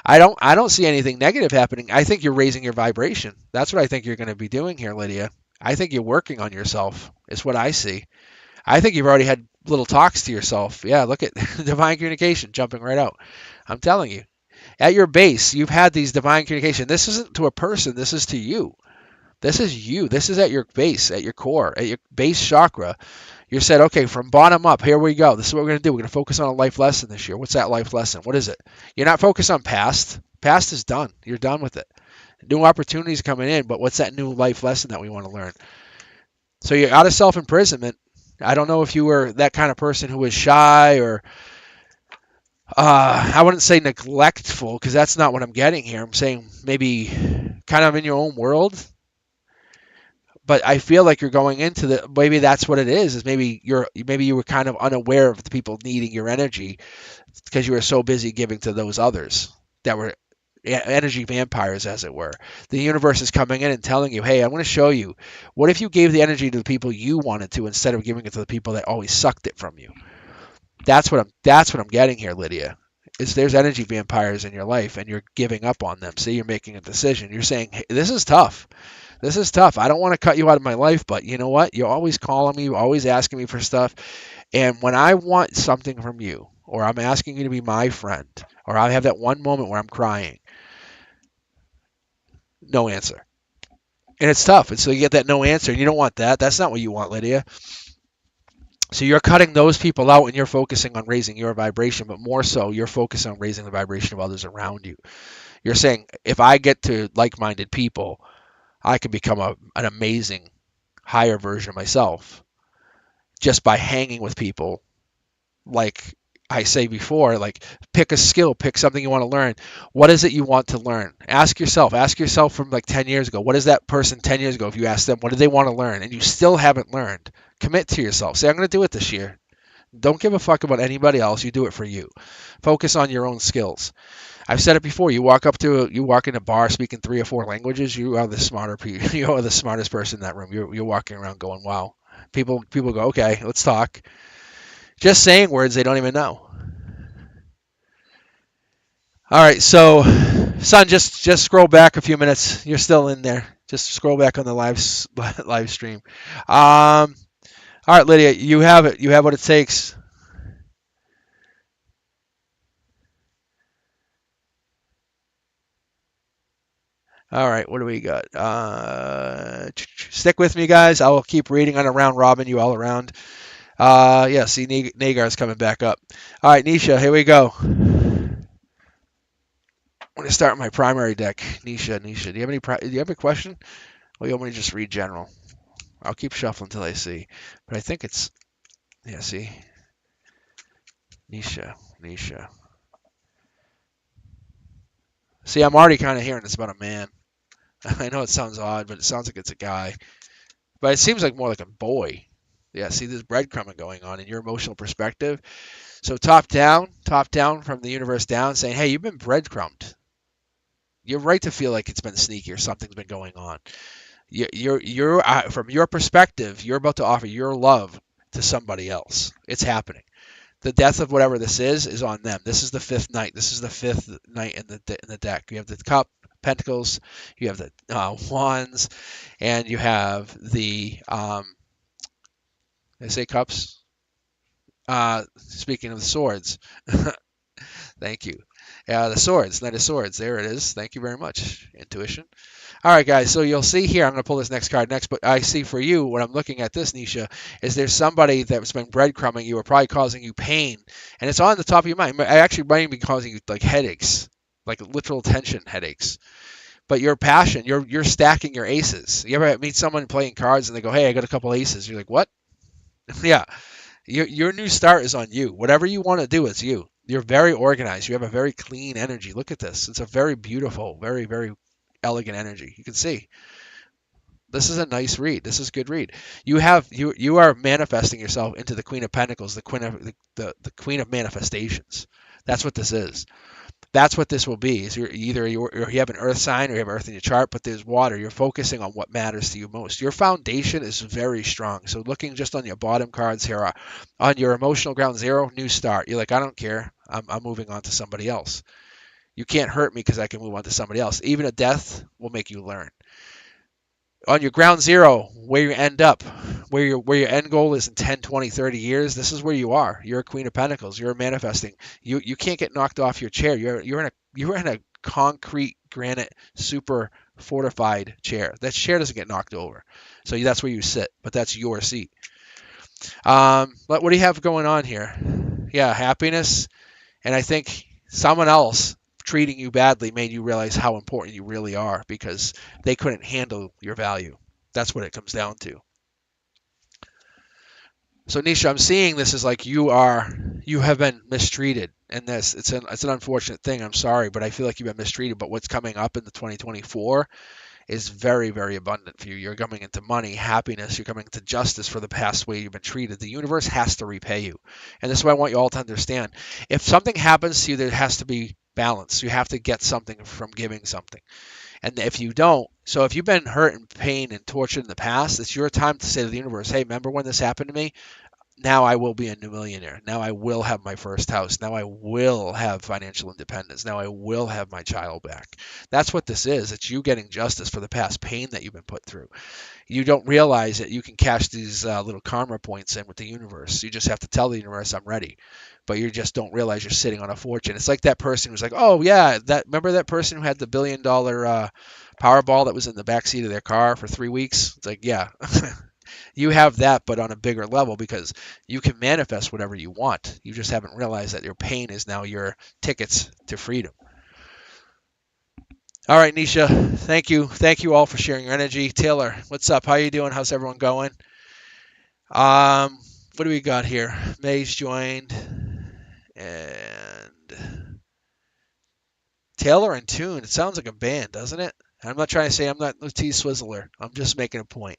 I don't see anything negative happening. I think you're raising your vibration. That's what I think you're going to be doing here, Lydia. I think you're working on yourself. Is what I see. I think you've already had little talks to yourself. Yeah, look at divine communication jumping right out. I'm telling you. At your base, you've had these divine communication. This isn't to a person. This is to you. This is you. This is at your base, at your core, at your base chakra. You said, okay, from bottom up, here we go. This is what we're going to do. We're going to focus on a life lesson this year. What's that life lesson? What is it? You're not focused on past. Past is done. You're done with it. New opportunities coming in, but what's that new life lesson that we want to learn? So you're out of self-imprisonment. I don't know if you were that kind of person who was shy or I wouldn't say neglectful, because that's not what I'm getting here. I'm saying maybe kind of in your own world. But I feel like you're going into maybe that's what it is maybe you were kind of unaware of the people needing your energy because you were so busy giving to those others that were energy vampires, as it were. The universe is coming in and telling you, hey, I want to show you, what if you gave the energy to the people you wanted to instead of giving it to the people that always sucked it from you? That's what I'm getting here, Lydia. Is there's energy vampires in your life and you're giving up on them. See, you're making a decision. You're saying, hey, this is tough. This is tough. I don't want to cut you out of my life, but you know what? You're always calling me, you're always asking me for stuff. And when I want something from you, or I'm asking you to be my friend, or I have that one moment where I'm crying, no answer. And it's tough. And so you get that no answer, and you don't want that. That's not what you want, Lydia. So you're cutting those people out and you're focusing on raising your vibration, but more so, you're focused on raising the vibration of others around you. You're saying, if I get to like-minded people, I can become an amazing, higher version of myself just by hanging with people. Like I say before, like pick a skill, pick something you want to learn. What is it you want to learn? Ask yourself from like 10 years ago. What is that person 10 years ago? If you ask them, what do they want to learn? And you still haven't learned. Commit to yourself. Say, I'm going to do it this year. Don't give a fuck about anybody else. You do it for you. Focus on your own skills. I've said it before. You walk in a bar speaking 3 or 4 languages. You are the smartest person in that room. You're walking around going, wow. People go, okay, let's talk. Just saying words they don't even know. All right, so son, just scroll back a few minutes. You're still in there. Just scroll back on the live stream. All right, Lydia, you have it. You have what it takes. All right, what do we got? Stick with me, guys. I will keep reading on a round robin you all around. Yeah, see, Nagar's coming back up. All right, Nisha, here we go. I'm going to start my primary deck. Nisha, do you have a question? Or you want me to just read general? I'll keep shuffling until I see. But I think it's, yeah, see? Nisha. See, I'm already kind of hearing it's about a man. I know it sounds odd, but it sounds like it's a guy. But it seems like more like a boy. Yeah, see, there's breadcrumbing going on in your emotional perspective. So top down from the universe down, saying, hey, you've been breadcrumbed. You're right to feel like it's been sneaky or something's been going on. You're from your perspective, you're about to offer your love to somebody else. It's happening. The death of whatever this is on them. This is the 5th night. This is the 5th night in the deck. You have the cup, pentacles, you have the wands, and you have the I say cups. Speaking of the swords, thank you. The swords, Knight of Swords. There it is. Thank you very much, intuition. All right, guys. So you'll see here. I'm going to pull this next card next, but I see for you when I'm looking at this, Nisha, is there's somebody that's been breadcrumbing you or probably causing you pain, and it's on the top of your mind. It actually might be causing you like headaches, like literal tension headaches. But your passion, you're stacking your aces. You ever meet someone playing cards and they go, "Hey, I got a couple aces." You're like, "What?" Yeah, your new start is on you. Whatever you want to do, it's you. You're very organized. You have a very clean energy. Look at this. It's a very beautiful, very, very elegant energy. You can see. This is a nice read. This is a good read. You are manifesting yourself into the Queen of Pentacles, the Queen of the Queen of Manifestations. That's what this is. That's what this will be. Is you have an earth sign or you have earth in your chart, but there's water. You're focusing on what matters to you most. Your foundation is very strong. So looking just on your bottom cards here, on your emotional ground zero, new start. You're like, I don't care. I'm moving on to somebody else. You can't hurt me because I can move on to somebody else. Even a death will make you learn. On your ground zero, where you end up, where your end goal is in 10, 20, 30 years, this is where you are. You're a Queen of Pentacles. You're manifesting. You can't get knocked off your chair. You're in a concrete granite super fortified chair. That chair doesn't get knocked over. So that's where you sit, but that's your seat. But what do you have going on here? Yeah, happiness, and I think someone else treating you badly made you realize how important you really are because they couldn't handle your value. That's what it comes down to. So Nisha, I'm seeing this as like you have been mistreated in this. It's an unfortunate thing. I'm sorry, but I feel like you've been mistreated. But what's coming up in the 2024 is very, very abundant for you. You're coming into money, happiness. You're coming into justice for the past way you've been treated. The universe has to repay you. And this is what I want you all to understand. If something happens to you, there has to be balance. You have to get something from giving something. And if you don't, so if you've been hurt and pain and tortured in the past, it's your time to say to the universe, hey, remember when this happened to me? Now I will be a new millionaire. Now I will have my first house. Now I will have financial independence. Now I will have my child back. That's what this is. It's you getting justice for the past pain that you've been put through. You don't realize that you can cash these little karma points in with the universe. You just have to tell the universe, I'm ready. But you just don't realize you're sitting on a fortune. It's like that person who's like, oh, yeah, remember that person who had the $1 billion Powerball that was in the backseat of their car for 3 weeks? It's like, yeah. You have that, but on a bigger level because you can manifest whatever you want. You just haven't realized that your pain is now your tickets to freedom. All right, Nisha, thank you. Thank you all for sharing your energy. Taylor, what's up? How are you doing? How's everyone going? What do we got here? May's joined. And Taylor and Tune. It sounds like a band, doesn't it? I'm not trying to say I'm not T Swizzler. I'm just making a point.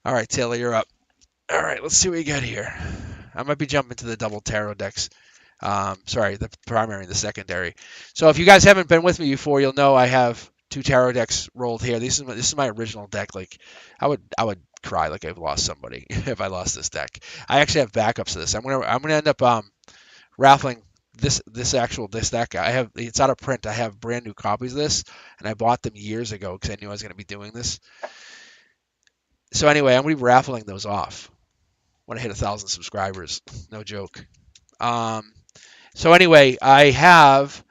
All right, Taylor, you're up. All right, let's see what we got here. I might be jumping to the double tarot decks. Sorry, the primary and the secondary. So if you guys haven't been with me before, you'll know I have 2 tarot decks rolled here. This is my original deck. Like I would cry like I've lost somebody if I lost this deck. I actually have backups to this. I'm gonna end up raffling this deck. It's out of print. I have brand new copies of this, and I bought them years ago because I knew I was gonna be doing this. So anyway, I'm gonna be raffling those off when I hit 1,000 subscribers. No joke. So anyway, I have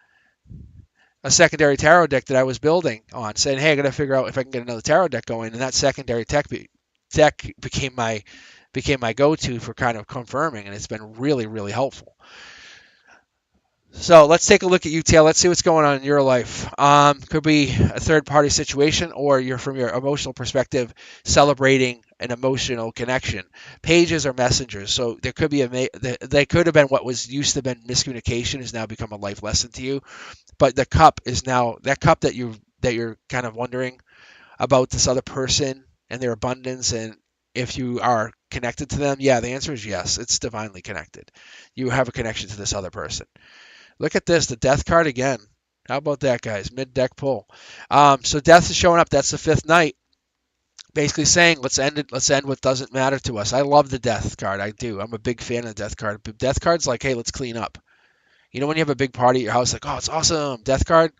a secondary tarot deck that I was building on, saying, hey, I got to figure out if I can get another tarot deck going. And that secondary deck became my go-to for kind of confirming, and it's been really, really helpful. So let's take a look at you, Tail. Let's see what's going on in your life. Could be a third-party situation, or you're from your emotional perspective celebrating an emotional connection. Pages are messengers, so there could be they could have been what was used to have been miscommunication has now become a life lesson to you. But the cup is now that cup that you're kind of wondering about this other person and their abundance, and if you are connected to them. Yeah, the answer is yes. It's divinely connected. You have a connection to this other person. Look at this, the death card again. How about that, guys? Mid-deck pull. So death is showing up. That's the 5th night. Basically saying, let's end it. Let's end what doesn't matter to us. I love the death card. I do. I'm a big fan of the death card. But death card's like, hey, let's clean up. You know when you have a big party at your house, like, oh, it's awesome. Death card,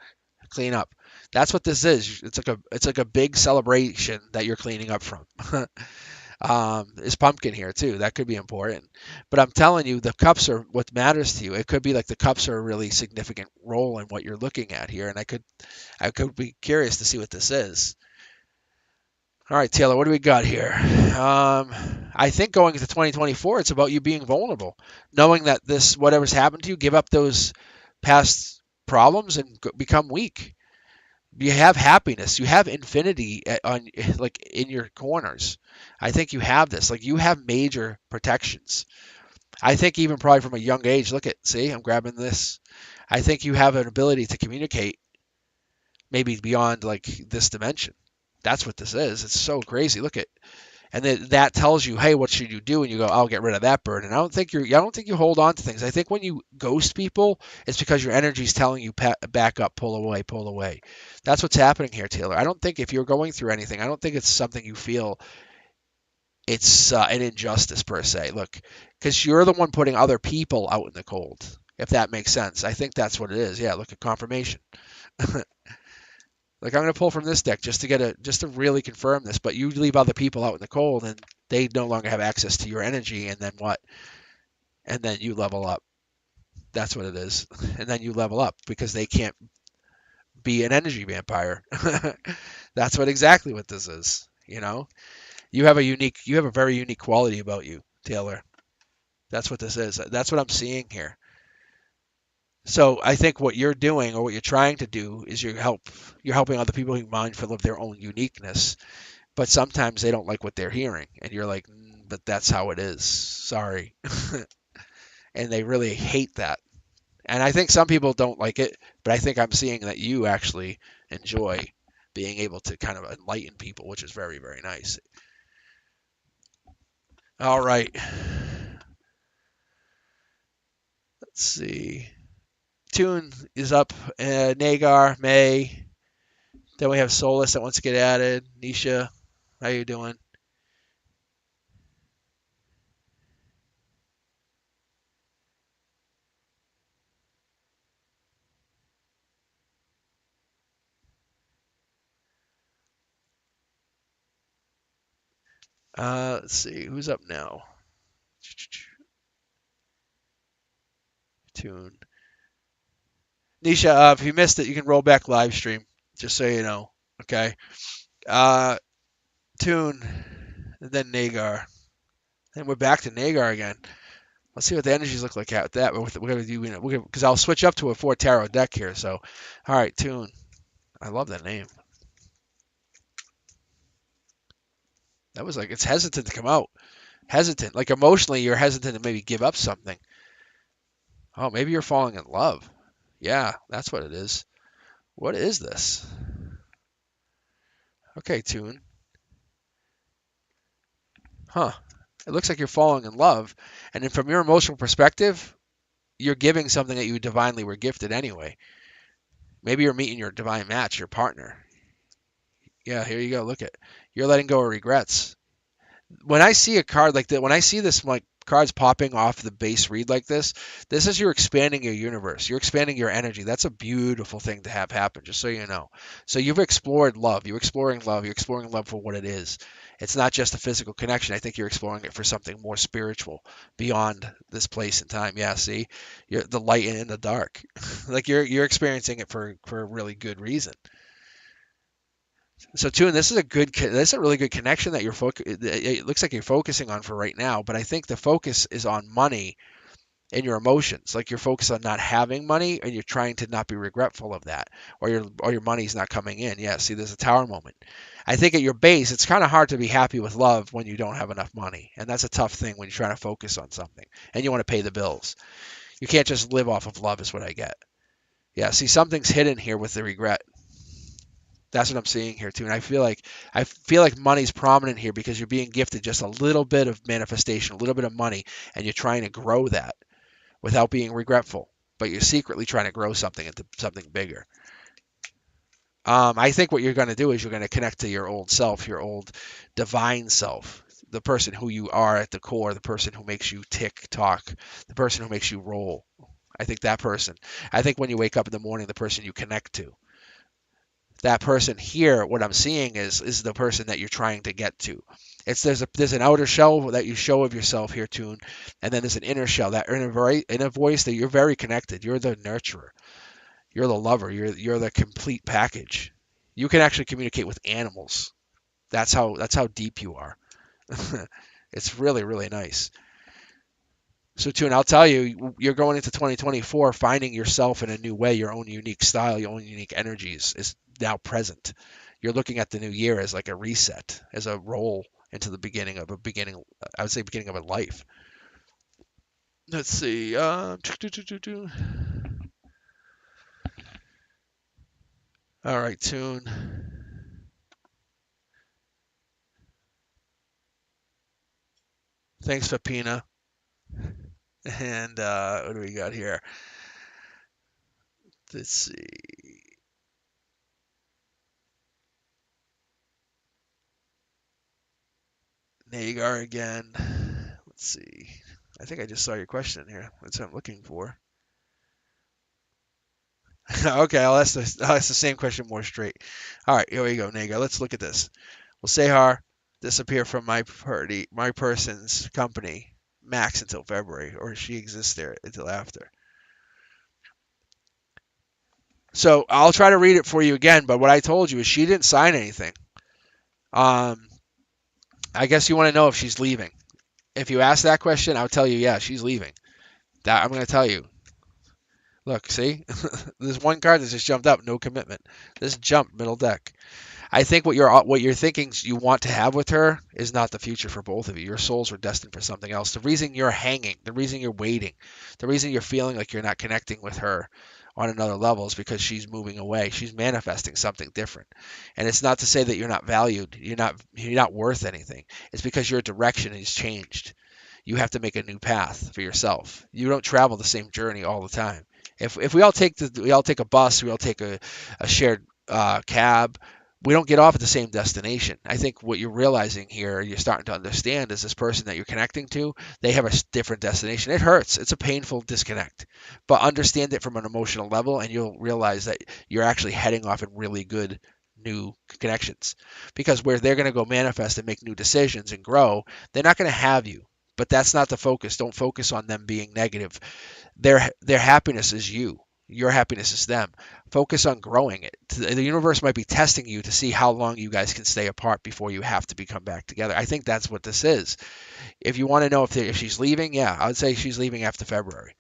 clean up. That's what this is. It's like a big celebration that you're cleaning up from. Is pumpkin here too? That could be important. But I'm telling you, the cups are what matters to you. It could be like the cups are a really significant role in what you're looking at here, and I could be curious to see what this is. All right, Taylor, what do we got here? I think going into 2024, it's about you being vulnerable, knowing that this whatever's happened to you, give up those past problems and become weak. You have happiness. You have infinity on like in your corners. I think you have this. Like you have major protections. I think even probably from a young age. Look at, see, I'm grabbing this. I think you have an ability to communicate maybe beyond like this dimension. That's what this is. It's so crazy. Look at, and then that tells you, hey, what should you do? And you go, I'll get rid of that bird. And I don't think you hold on to things. I think when you ghost people, it's because your energy is telling you back up, pull away, pull away. That's what's happening here, Taylor. I don't think if you're going through anything, I don't think it's something you feel it's an injustice per se. Look, because you're the one putting other people out in the cold. If that makes sense, I think that's what it is. Yeah, look at confirmation. Like I'm gonna pull from this deck just to really confirm this, but you leave other people out in the cold and they no longer have access to your energy, and then what? And then you level up. That's what it is. And then you level up because they can't be an energy vampire. That's exactly what this is. You have a very unique quality about you, Taylor. That's what this is. That's what I'm seeing here. So I think what you're doing or what you're trying to do is you're helping other people be mindful of their own uniqueness, but sometimes they don't like what they're hearing and you're like, but that's how it is, sorry. And they really hate that, and I think some people don't like it, but I think I'm seeing that you actually enjoy being able to kind of enlighten people, which is very, very nice. All right, let's see. Tune is up. Nagar, May, then we have Solus that wants to get added. Nisha, how you doing? Let's see who's up now. Tune. Nisha, if you missed it, you can roll back live stream, just so you know. Okay. Uh, Tune, and then Nagar. And we're back to Nagar again. Let's see what the energies look like at that. We're gonna do, because I'll switch up to a 4 tarot deck here. So, all right, Tune. I love that name. That was like, it's hesitant to come out. Hesitant, like emotionally, you're hesitant to maybe give up something. Oh, maybe you're falling in love. Yeah, that's what it is. What is this? Okay, Tune. Huh. It looks like you're falling in love. And then from your emotional perspective, you're giving something that you divinely were gifted anyway. Maybe you're meeting your divine match, your partner. Yeah, here you go. Look at, you're letting go of regrets. When I see a card like that, when I see this like cards popping off the base read like this is you're expanding your universe. You're expanding your energy. That's a beautiful thing to have happen, just so you know. So you've explored love. You're exploring love. You're exploring love for what it is. It's not just a physical connection. I think you're exploring it for something more spiritual beyond this place and time. Yeah, see, you're the light and the dark. Like you're experiencing it for a really good reason. So too, and this is a really good connection that it looks like you're focusing on for right now. But I think the focus is on money and your emotions. Like you're focused on not having money, and you're trying to not be regretful of that, or your money's not coming in. Yeah, see, there's a tower moment. I think at your base, it's kind of hard to be happy with love when you don't have enough money, and that's a tough thing when you're trying to focus on something and you want to pay the bills. You can't just live off of love, is what I get. Yeah, see, something's hidden here with the regret. That's what I'm seeing here too. And I feel like money's prominent here because you're being gifted just a little bit of manifestation, a little bit of money, and you're trying to grow that without being regretful. But you're secretly trying to grow something into something bigger. I think what you're going to do is you're going to connect to your old self, your old divine self, the person who you are at the core, the person who makes you tick tock, the person who makes you roll. I think that person. I think when you wake up in the morning, the person you connect to, that person here, what I'm seeing is the person that you're trying to get to. There's an outer shell that you show of yourself here, Tune, and then there's an inner shell, that inner voice that you're very connected. You're the nurturer, you're the lover, you're the complete package. You can actually communicate with animals. That's how deep you are. It's really, really nice. So, Tune, I'll tell you, you're going into 2024 finding yourself in a new way, your own unique style, your own unique energies is now present. You're looking at the new year as like a reset, as a roll into the beginning, I would say beginning of a life. Let's see. All right, tune. Thanks, Fapina. And what do we got here? Let's see. Nagar again. Let's see. I think I just saw your question here. That's what I'm looking for. Okay, I'll ask the same question more straight. All right, here we go, Nagar. Let's look at this. Will Sehar disappear from my person's company, max until February, or she exists there until after? So I'll try to read it for you again, but what I told you is she didn't sign anything. Um, I guess you want to know if she's leaving. If you ask that question, I'll tell you, yeah, she's leaving. That I'm going to tell you. Look, see? There's one card that just jumped up, no commitment. This jumped middle deck. I think what you're thinking you want to have with her is not the future for both of you. Your souls were destined for something else. The reason you're hanging, the reason you're waiting, the reason you're feeling like you're not connecting with her on another level is because she's moving away. She's manifesting something different. And it's not to say that you're not valued, you're not worth anything. It's because your direction has changed. You have to make a new path for yourself. You don't travel the same journey all the time. If we all take a bus, we all take a shared cab, we don't get off at the same destination. I think what you're realizing here, you're starting to understand, is this person that you're connecting to, they have a different destination. It hurts. It's a painful disconnect. But understand it from an emotional level, and you'll realize that you're actually heading off in really good new connections. Because where they're going to go manifest and make new decisions and grow, they're not going to have you. But that's not the focus. Don't focus on them being negative. Their happiness is you. Your happiness is them. Focus on growing it. The universe might be testing you to see how long you guys can stay apart before you have to become back together. I think that's what this is. If you want to know if she's leaving, yeah, I would say she's leaving after February.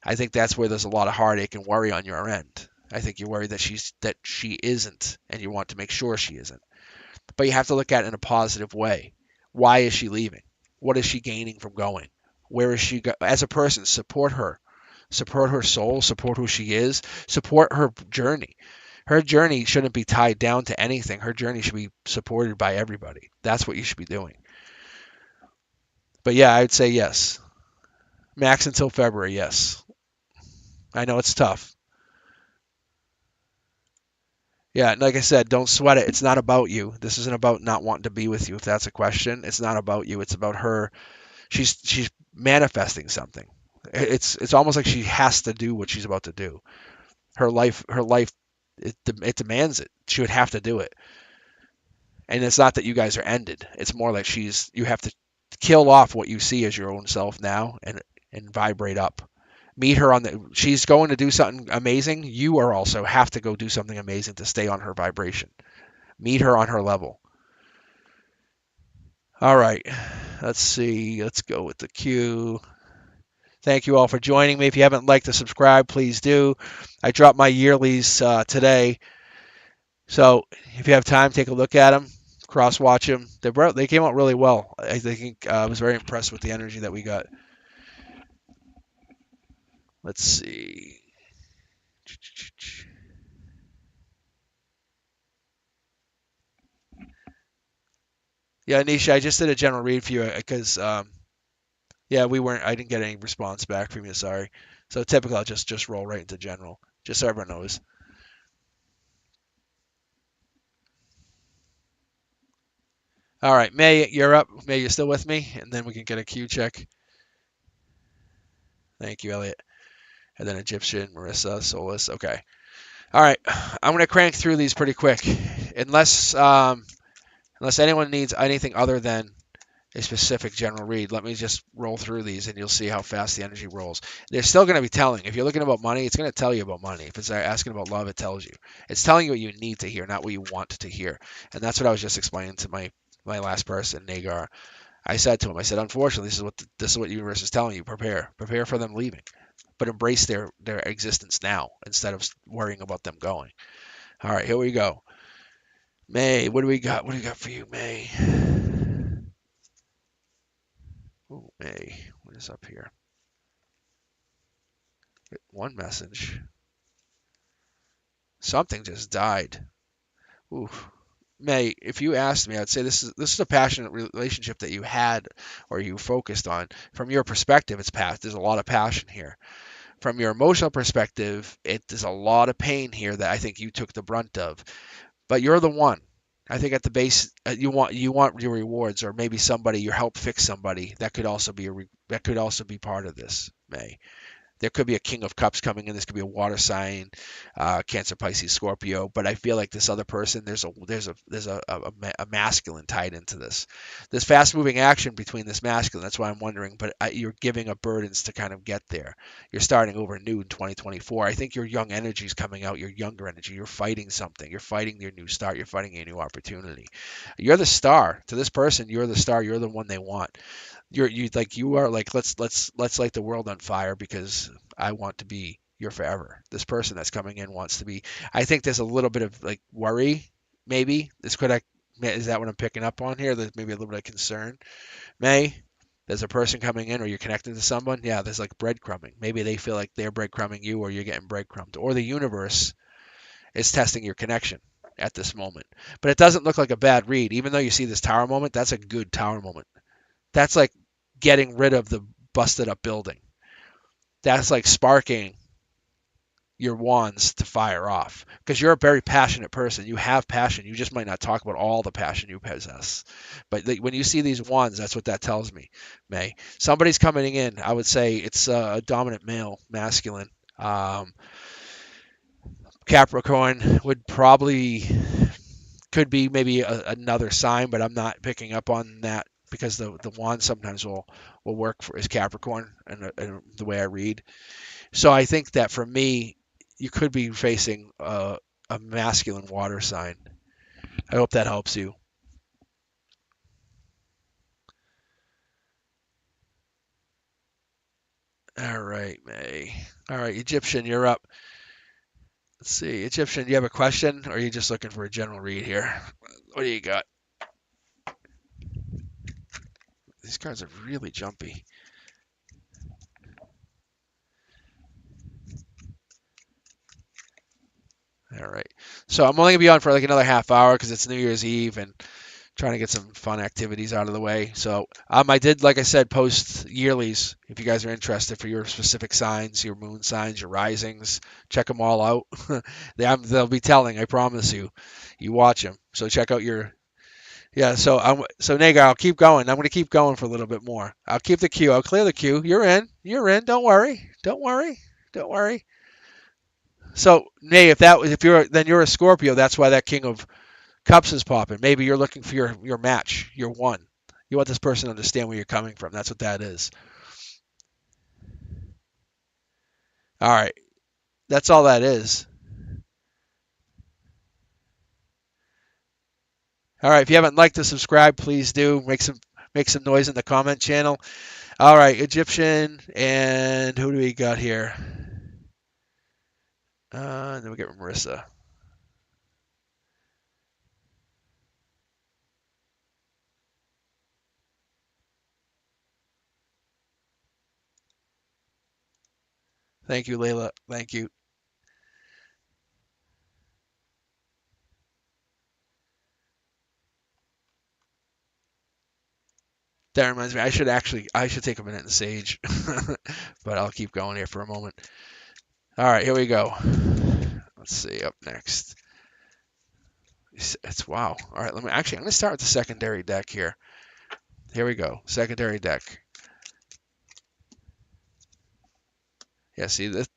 I think that's where there's a lot of heartache and worry on your end. I think you're worried that she isn't, and you want to make sure she isn't. But you have to look at it in a positive way. Why is she leaving? What is she gaining from going? Where is she as a person? Support her. Support her soul, support who she is, support her journey. Her journey shouldn't be tied down to anything. Her journey should be supported by everybody. That's what you should be doing. But yeah, I'd say yes. Max until February, yes. I know it's tough. Yeah, like I said, don't sweat it. It's not about you. This isn't about not wanting to be with you. If that's a question, it's not about you. It's about her. She's manifesting something. It's almost like she has to do what she's about to do. Her life it demands it. She would have to do it. And it's not that you guys are ended. It's more like you have to kill off what you see as your own self now and vibrate up. Meet her she's going to do something amazing. You are also have to go do something amazing to stay on her vibration. Meet her on her level. All right. Let's see. Let's go with the queue. Thank you all for joining me. If you haven't liked or subscribed, please do. I dropped my yearlies today. So if you have time, take a look at them, cross watch them. They came out really well. I think I was very impressed with the energy that we got. Let's see. Yeah, Nisha, I just did a general read for you because yeah, I didn't get any response back from you. Sorry. So typically I'll just roll right into general, just so everyone knows. All right, May, you're up. May, you're still with me, and then we can get a Q check. Thank you, Elliot. And then Egyptian, Marissa, Solus. Okay. All right, I'm gonna crank through these pretty quick, unless anyone needs anything other than a specific general read. Let me just roll through these, and you'll see how fast the energy rolls. They're still gonna be telling. If you're looking about money, it's gonna tell you about money. If it's asking about love, it tells you. It's telling you what you need to hear, not what you want to hear. And that's what I was just explaining to my last person, Nagar. I said to him, I said, unfortunately, this is what the universe is telling you. Prepare for them leaving, but embrace their existence now instead of worrying about them going. All right, here we go. May, what do we got? What do we got for you, May? Oh, May, what is up here? One message. Something just died. Ooh. May, if you asked me, I'd say this is a passionate relationship that you had or you focused on. From your perspective, it's past. There's a lot of passion here. From your emotional perspective, there's a lot of pain here that I think you took the brunt of. But you're the one. I think at the base, you want your rewards, or maybe somebody you help fix somebody that could also be that could also be part of this, May. There could be a King of Cups coming in. This could be a water sign, Cancer, Pisces, Scorpio. But I feel like this other person, there's a masculine tied into this. This fast moving action between this masculine. That's why I'm wondering. But you're giving up burdens to kind of get there. You're starting over new in 2024. I think your young energy is coming out. Your younger energy. You're fighting something. You're fighting your new start. You're fighting a new opportunity. You're the star to this person. You're the star. You're the one they want. You are like let's light the world on fire because I want to be your forever. This person that's coming in wants to be. I think there's a little bit of like worry, maybe. Is that what I'm picking up on here? There's maybe a little bit of concern. May there's a person coming in or you're connected to someone. Yeah, there's like breadcrumbing. Maybe they feel like they're breadcrumbing you or you're getting breadcrumbed. Or the universe is testing your connection at this moment. But it doesn't look like a bad read. Even though you see this tower moment, that's a good tower moment. That's like getting rid of the busted up building. That's like sparking your wands to fire off because you're a very passionate person. You have passion. You just might not talk about all the passion you possess. But when you see these wands, that's what that tells me, May. Somebody's coming in. I would say it's a dominant male, masculine. Capricorn could be maybe another sign, but I'm not picking up on that because the wand sometimes will work for as Capricorn and the way I read. So I think that for me, you could be facing a masculine water sign. I hope that helps you. All right, May. All right, Egyptian, you're up. Let's see, Egyptian, do you have a question, or are you just looking for a general read here? What do you got? These cards are really jumpy. All right. So I'm only gonna be on for like another half hour because it's New Year's Eve and trying to get some fun activities out of the way. So I did, like I said, post yearlies if you guys are interested for your specific signs, your moon signs, your risings. Check them all out. They'll be telling. I promise you. You watch them. So check out your. Yeah. So Nagar, I'll keep going. I'm gonna keep going for a little bit more. I'll keep the queue. I'll clear the queue. You're in. You're in. Don't worry. Don't worry. Don't worry. So, Nay, if you're a Scorpio, that's why that King of Cups is popping. Maybe you're looking for your match, your one. You want this person to understand where you're coming from. That's what that is. All right, that's all that is. All right, if you haven't liked or subscribed, please do make some noise in the comment channel. All right, Egyptian, and who do we got here? Then we get Marissa. Thank you, Layla. Thank you. That reminds me, I should take a minute and sage, but I'll keep going here for a moment. All right, here we go. Let's see, up next. It's wow. All right, I'm going to start with the secondary deck here. Here we go. Secondary deck. Yeah, see this.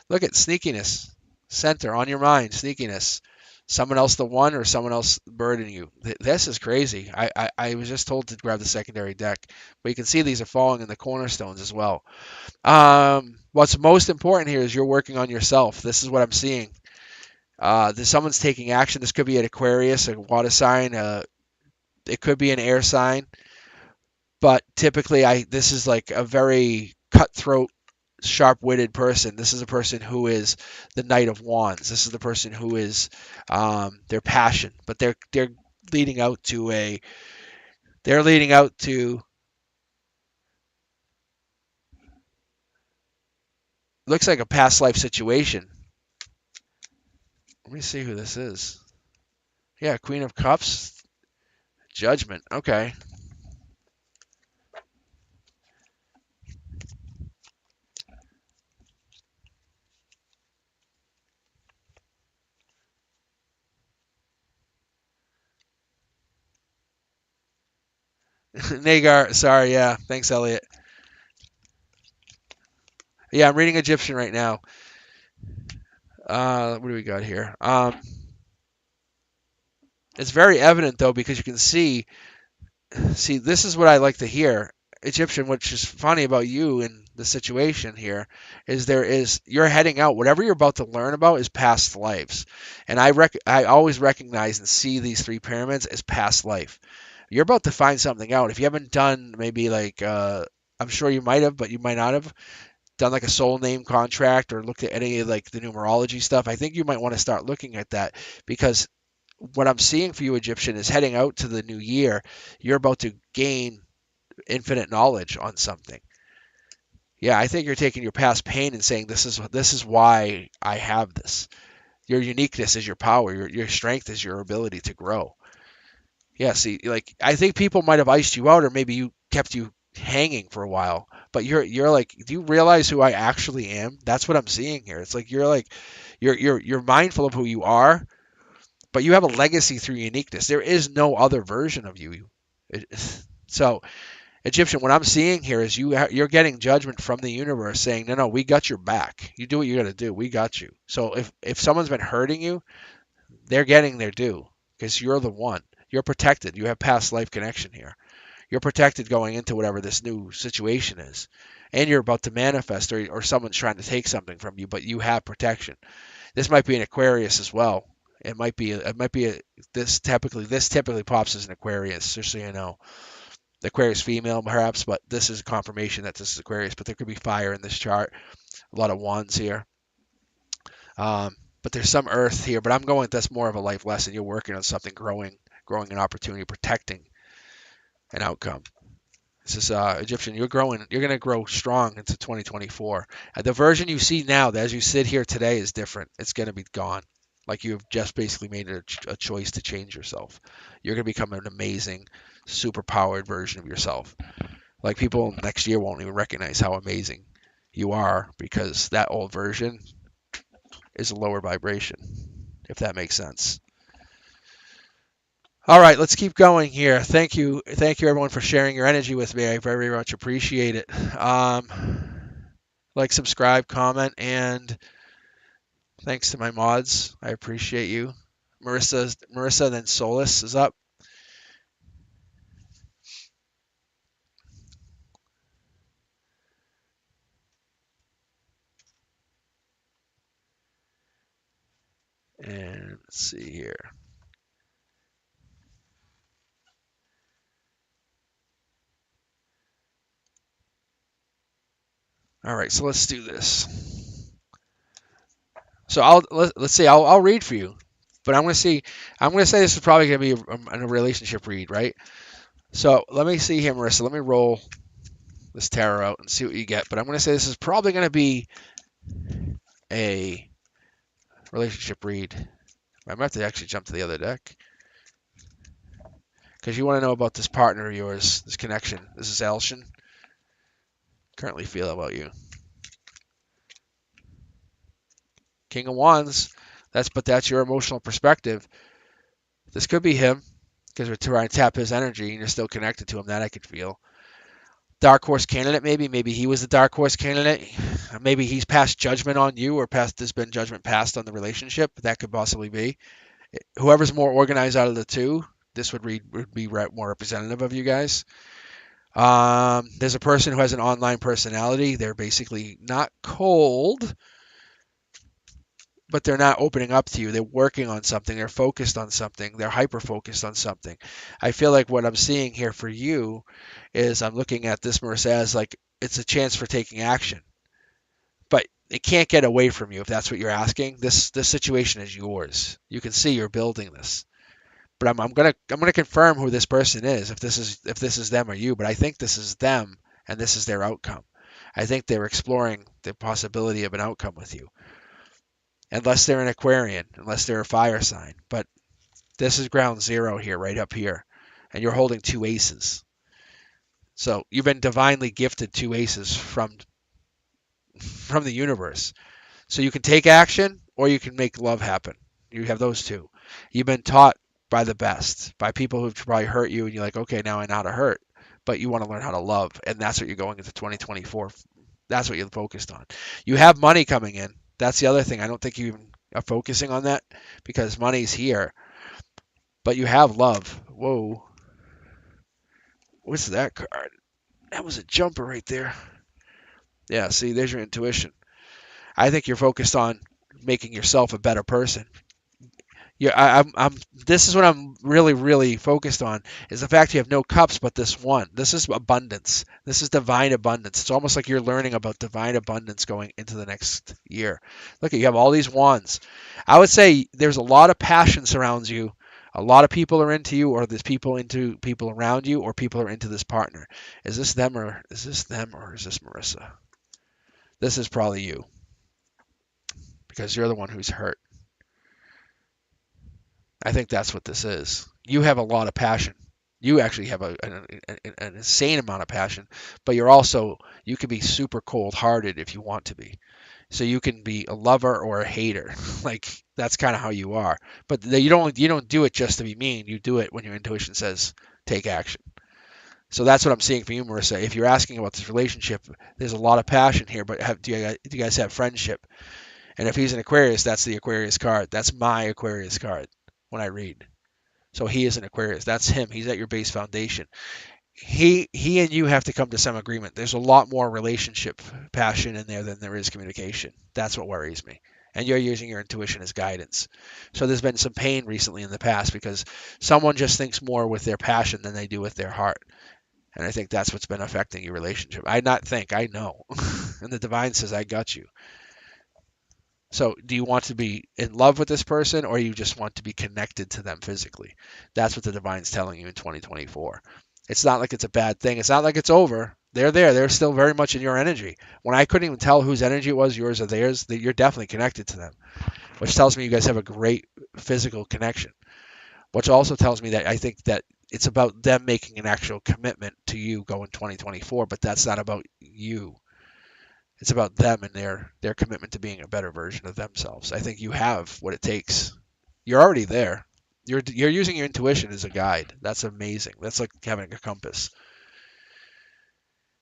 Look at sneakiness. Center on your mind, sneakiness. Someone else the one or someone else burdening you. This is crazy. I was just told to grab the secondary deck, but you can see these are falling in the cornerstones as well. What's most important here is you're working on yourself. This is what I'm seeing. Someone's taking action. This could be an Aquarius, a water sign. It could be an air sign. But typically, this is like a very cutthroat sharp-witted person. This is a person who is the Knight of Wands. This is the person who is their passion, but they're leading out to a they're leading out to looks like a past life situation. Let me see who this is. Yeah, Queen of Cups, Judgment. Okay. Nagar, sorry, yeah. Thanks, Elliot. Yeah, I'm reading Egyptian right now. What do we got here? It's very evident though because you can see this is what I like to hear. Egyptian, which is funny about you in the situation here, is you're heading out. Whatever you're about to learn about is past lives, and I always recognize and see these three pyramids as past life. You're about to find something out. If you haven't done maybe like I'm sure you might have, but you might not have done like a soul name contract or looked at any of like the numerology stuff. I think you might want to start looking at that because what I'm seeing for you, Egyptian, is heading out to the new year. You're about to gain infinite knowledge on something. Yeah, I think you're taking your past pain and saying this is why I have this. Your uniqueness is your power. Your strength is your ability to grow. Yeah, see, like I think people might have iced you out, or maybe you kept you hanging for a while. But you're like, do you realize who I actually am? That's what I'm seeing here. It's like you're mindful of who you are, but you have a legacy through uniqueness. There is no other version of you. It, so Egyptian, what I'm seeing here is you're getting judgment from the universe saying, no, no, we got your back. You do what you got to do. We got you. So if someone's been hurting you, they're getting their due because you're the one. You're protected. You have past life connection here. You're protected going into whatever this new situation is. And you're about to manifest or someone's trying to take something from you, but you have protection. This might be an Aquarius as well. This typically pops as an Aquarius, just so you know. The Aquarius female perhaps, but this is a confirmation that this is Aquarius, but there could be fire in this chart. A lot of wands here. But there's some earth here, but I'm going that's more of a life lesson. You're working on something growing an opportunity, protecting an outcome. This is Egyptian. You're growing. You're going to grow strong into 2024. The version you see now, as you sit here today, is different. It's going to be gone. Like you've just basically made a choice to change yourself. You're going to become an amazing, super powered version of yourself. Like people next year won't even recognize how amazing you are because that old version is a lower vibration, if that makes sense. All right, let's keep going here. Thank you everyone for sharing your energy with me. I very much appreciate it. Like, subscribe, comment, and thanks to my mods. I appreciate you. Marissa, then Solus is up. And let's see here. All right, so let's do this. So let's see. I'll read for you, but I'm gonna see. I'm gonna say this is probably gonna be a relationship read, right? So let me see here, Marissa. Let me roll this tarot out and see what you get. But I'm gonna say this is probably gonna be a relationship read. I might have to actually jump to the other deck because you want to know about this partner of yours, this connection. This is Elshin. Currently feel about you. King of Wands. That's your emotional perspective. This could be him because we're trying to tap his energy and you're still connected to him. That I could feel. Dark horse candidate, maybe he was the dark horse candidate. Maybe he's passed judgment on you, or there's been judgment passed on the relationship. That could possibly be. Whoever's more organized out of the two, this would be more representative of you guys. There's a person who has an online personality. They're basically not cold, but they're not opening up to you. They're working on something. They're focused on something. They're hyper focused on something. I feel like what I'm seeing here for you is I'm looking at this, Marissa, as like it's a chance for taking action. it can't get away from you if that's what you're asking. This situation is yours. You can see you're building this. But I'm gonna confirm who this person is, if this is them or you. But I think this is them, and this is their outcome. I think they're exploring the possibility of an outcome with you, unless they're an Aquarian, unless they're a fire sign. But this is ground zero here, right up here, and you're holding two aces. So you've been divinely gifted two aces from the universe. So you can take action or you can make love happen. You have those two. You've been taught by the best, by people who've probably hurt you, and you're like, okay, now I know how to hurt, but you want to learn how to love, and that's what you're going into 2024. That's what you're focused on. You have money coming in. That's the other thing. I don't think you even are focusing on that because money's here, but you have love. Whoa. What's that card? That was a jumper right there. Yeah, see, there's your intuition. I think you're focused on making yourself a better person. Yeah, This is what I'm really, really focused on is the fact you have no cups, but this one. This is abundance. This is divine abundance. It's almost like you're learning about divine abundance going into the next year. Look, you have all these wands. I would say there's a lot of passion surrounds you. A lot of people are into you, or there's people into people around you, or people are into this partner. Is this them, or is this them, or is this Marissa? This is probably you because you're the one who's hurt. I think that's what this is. You have a lot of passion. You actually have an insane amount of passion, but you can be super cold-hearted if you want to be. So you can be a lover or a hater. Like that's kind of how you are. But you don't do it just to be mean. You do it when your intuition says take action. So that's what I'm seeing for you, Marissa. If you're asking about this relationship, there's a lot of passion here. But do you guys have friendship? And if he's an Aquarius, that's the Aquarius card. That's my Aquarius card when I read. So he is an Aquarius. That's him. He's at your base foundation. He and you have to come to some agreement. There's a lot more relationship passion in there than there is communication. That's what worries me. And you're using your intuition as guidance. So there's been some pain recently in the past because someone just thinks more with their passion than they do with their heart. And I think that's what's been affecting your relationship. I know. And the divine says, I got you. So, do you want to be in love with this person or you just want to be connected to them physically? That's what the divine's telling you in 2024. It's not like it's a bad thing. It's not like it's over. They're there. They're still very much in your energy. When I couldn't even tell whose energy it was, yours or theirs, that you're definitely connected to them, which tells me you guys have a great physical connection. Which also tells me that I think that it's about them making an actual commitment to you going 2024, but that's not about you. It's about them and their commitment to being a better version of themselves. I think you have what it takes. You're already there. You're using your intuition as a guide. That's amazing. That's like having a compass.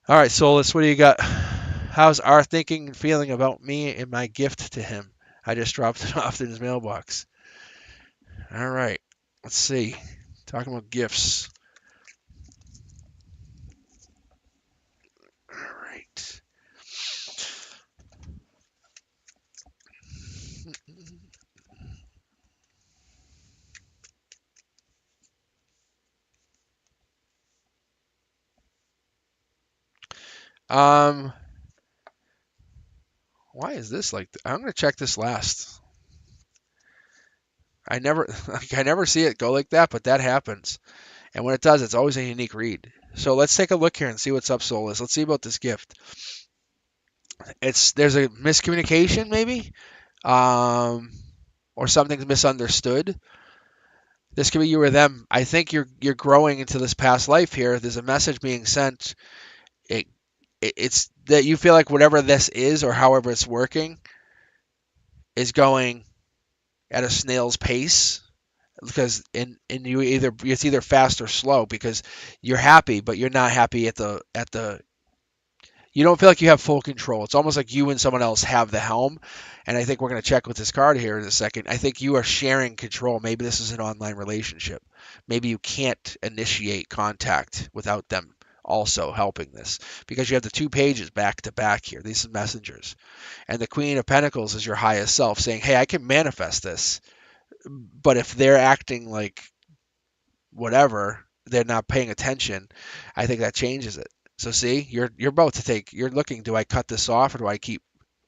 All right, Solus, what do you got? How's our thinking and feeling about me and my gift to him? I just dropped it off in his mailbox. All right, let's see. Talking about gifts. All right. Um, why is this like? I'm gonna check this last. I never, like, I never see it go like that, but that happens. And when it does, it's always a unique read. So let's take a look here and see what's up, Solus. Let's see about this gift. There's a miscommunication maybe, um, or something's misunderstood. This could be you or them. I think you're growing into this past life here. There's a message being sent. It, it's that you feel like whatever this is or however it's working is going at a snail's pace because in you either it's either fast or slow because you're happy but you're not happy at the you don't feel like you have full control. It's almost like you and someone else have the helm. And I think we're going to check with this card here in a second. I think you are sharing control. Maybe this is an online relationship. Maybe you can't initiate contact without them also helping this because you have the two pages back to back here. These are messengers. And the Queen of Pentacles is your highest self saying, hey, I can manifest this. But if they're acting like whatever, they're not paying attention, I think that changes it. So see, you're about to take. You're looking. Do I cut this off or do I keep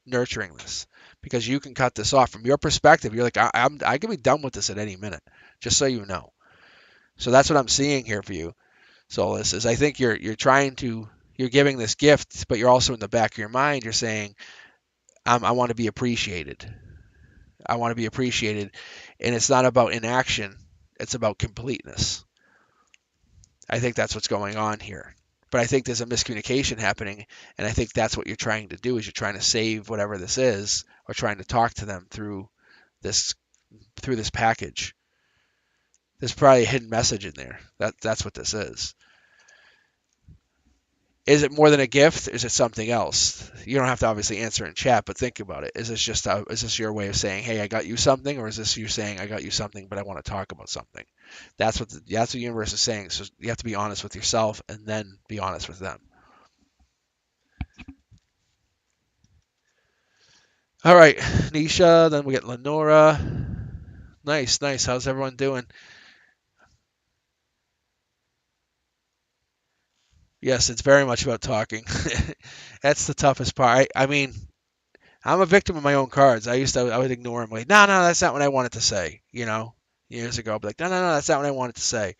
nurturing this, because you can cut this off from your perspective. You're like, I can be done with this at any minute, just so you know. So that's what I'm seeing here for you, Soulless, is I think you're giving this gift, but you're also in the back of your mind, you're saying, I want to be appreciated. I want to be appreciated. And it's not about inaction, it's about completeness. I think that's what's going on here. But I think there's a miscommunication happening, and I think that's what you're trying to do, is you're trying to save whatever this is, or trying to talk to them this through this package. There's probably a hidden message in there. That's what this is. Is it more than a gift? Is it something else? You don't have to obviously answer in chat, but think about it. Is this your way of saying, "Hey, I got you something," or is this you saying, "I got you something, but I want to talk about something"? That's what the universe is saying. So you have to be honest with yourself and then be honest with them. All right, Nisha. Then we get Lenora. Nice, nice. How's everyone doing? Yes, it's very much about talking. That's the toughest part. I mean, I'm a victim of my own cards. I would ignore them. Like, no, no, that's not what I wanted to say. Years ago, I'd be like, no, no, no, that's not what I wanted to say.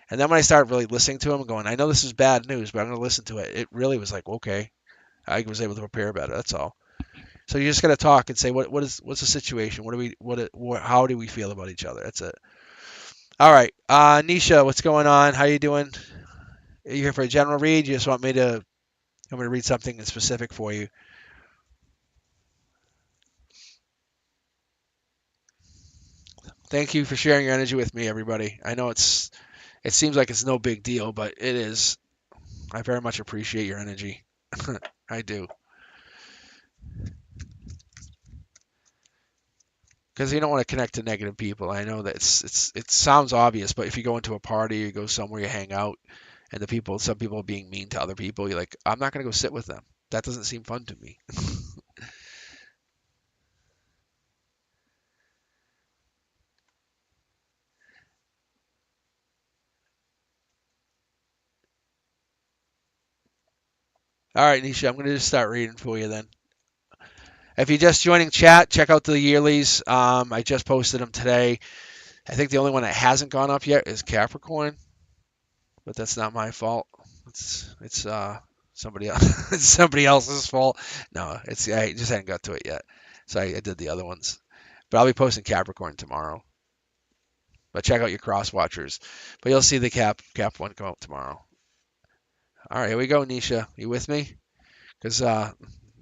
And then when I started really listening to him and going, I know this is bad news, but I'm going to listen to it. It really was like, okay, I was able to prepare better. That's all. So you just got to talk and say, what's the situation? How do we feel about each other? That's it. All right, Nisha, what's going on? How you doing? Are you here for a general read? You just want me to read something in specific for you? Thank you for sharing your energy with me, everybody. I know it seems like it's no big deal, but it is. I very much appreciate your energy. I do. Because you don't want to connect to negative people. I know that it sounds obvious, but if you go into a party, you go somewhere, you hang out, and some people are being mean to other people, you're like, I'm not going to go sit with them. That doesn't seem fun to me. All right, Nisha, I'm going to just start reading for you then. If you're just joining chat, check out the yearlies. I just posted them today. I think the only one that hasn't gone up yet is Capricorn, but that's not my fault. It's somebody else. It's somebody else's fault. No, I just hadn't got to it yet, so I did the other ones. But I'll be posting Capricorn tomorrow. But check out your cross watchers. But you'll see the Cap one come out tomorrow. All right, here we go, Nisha. You with me? Because the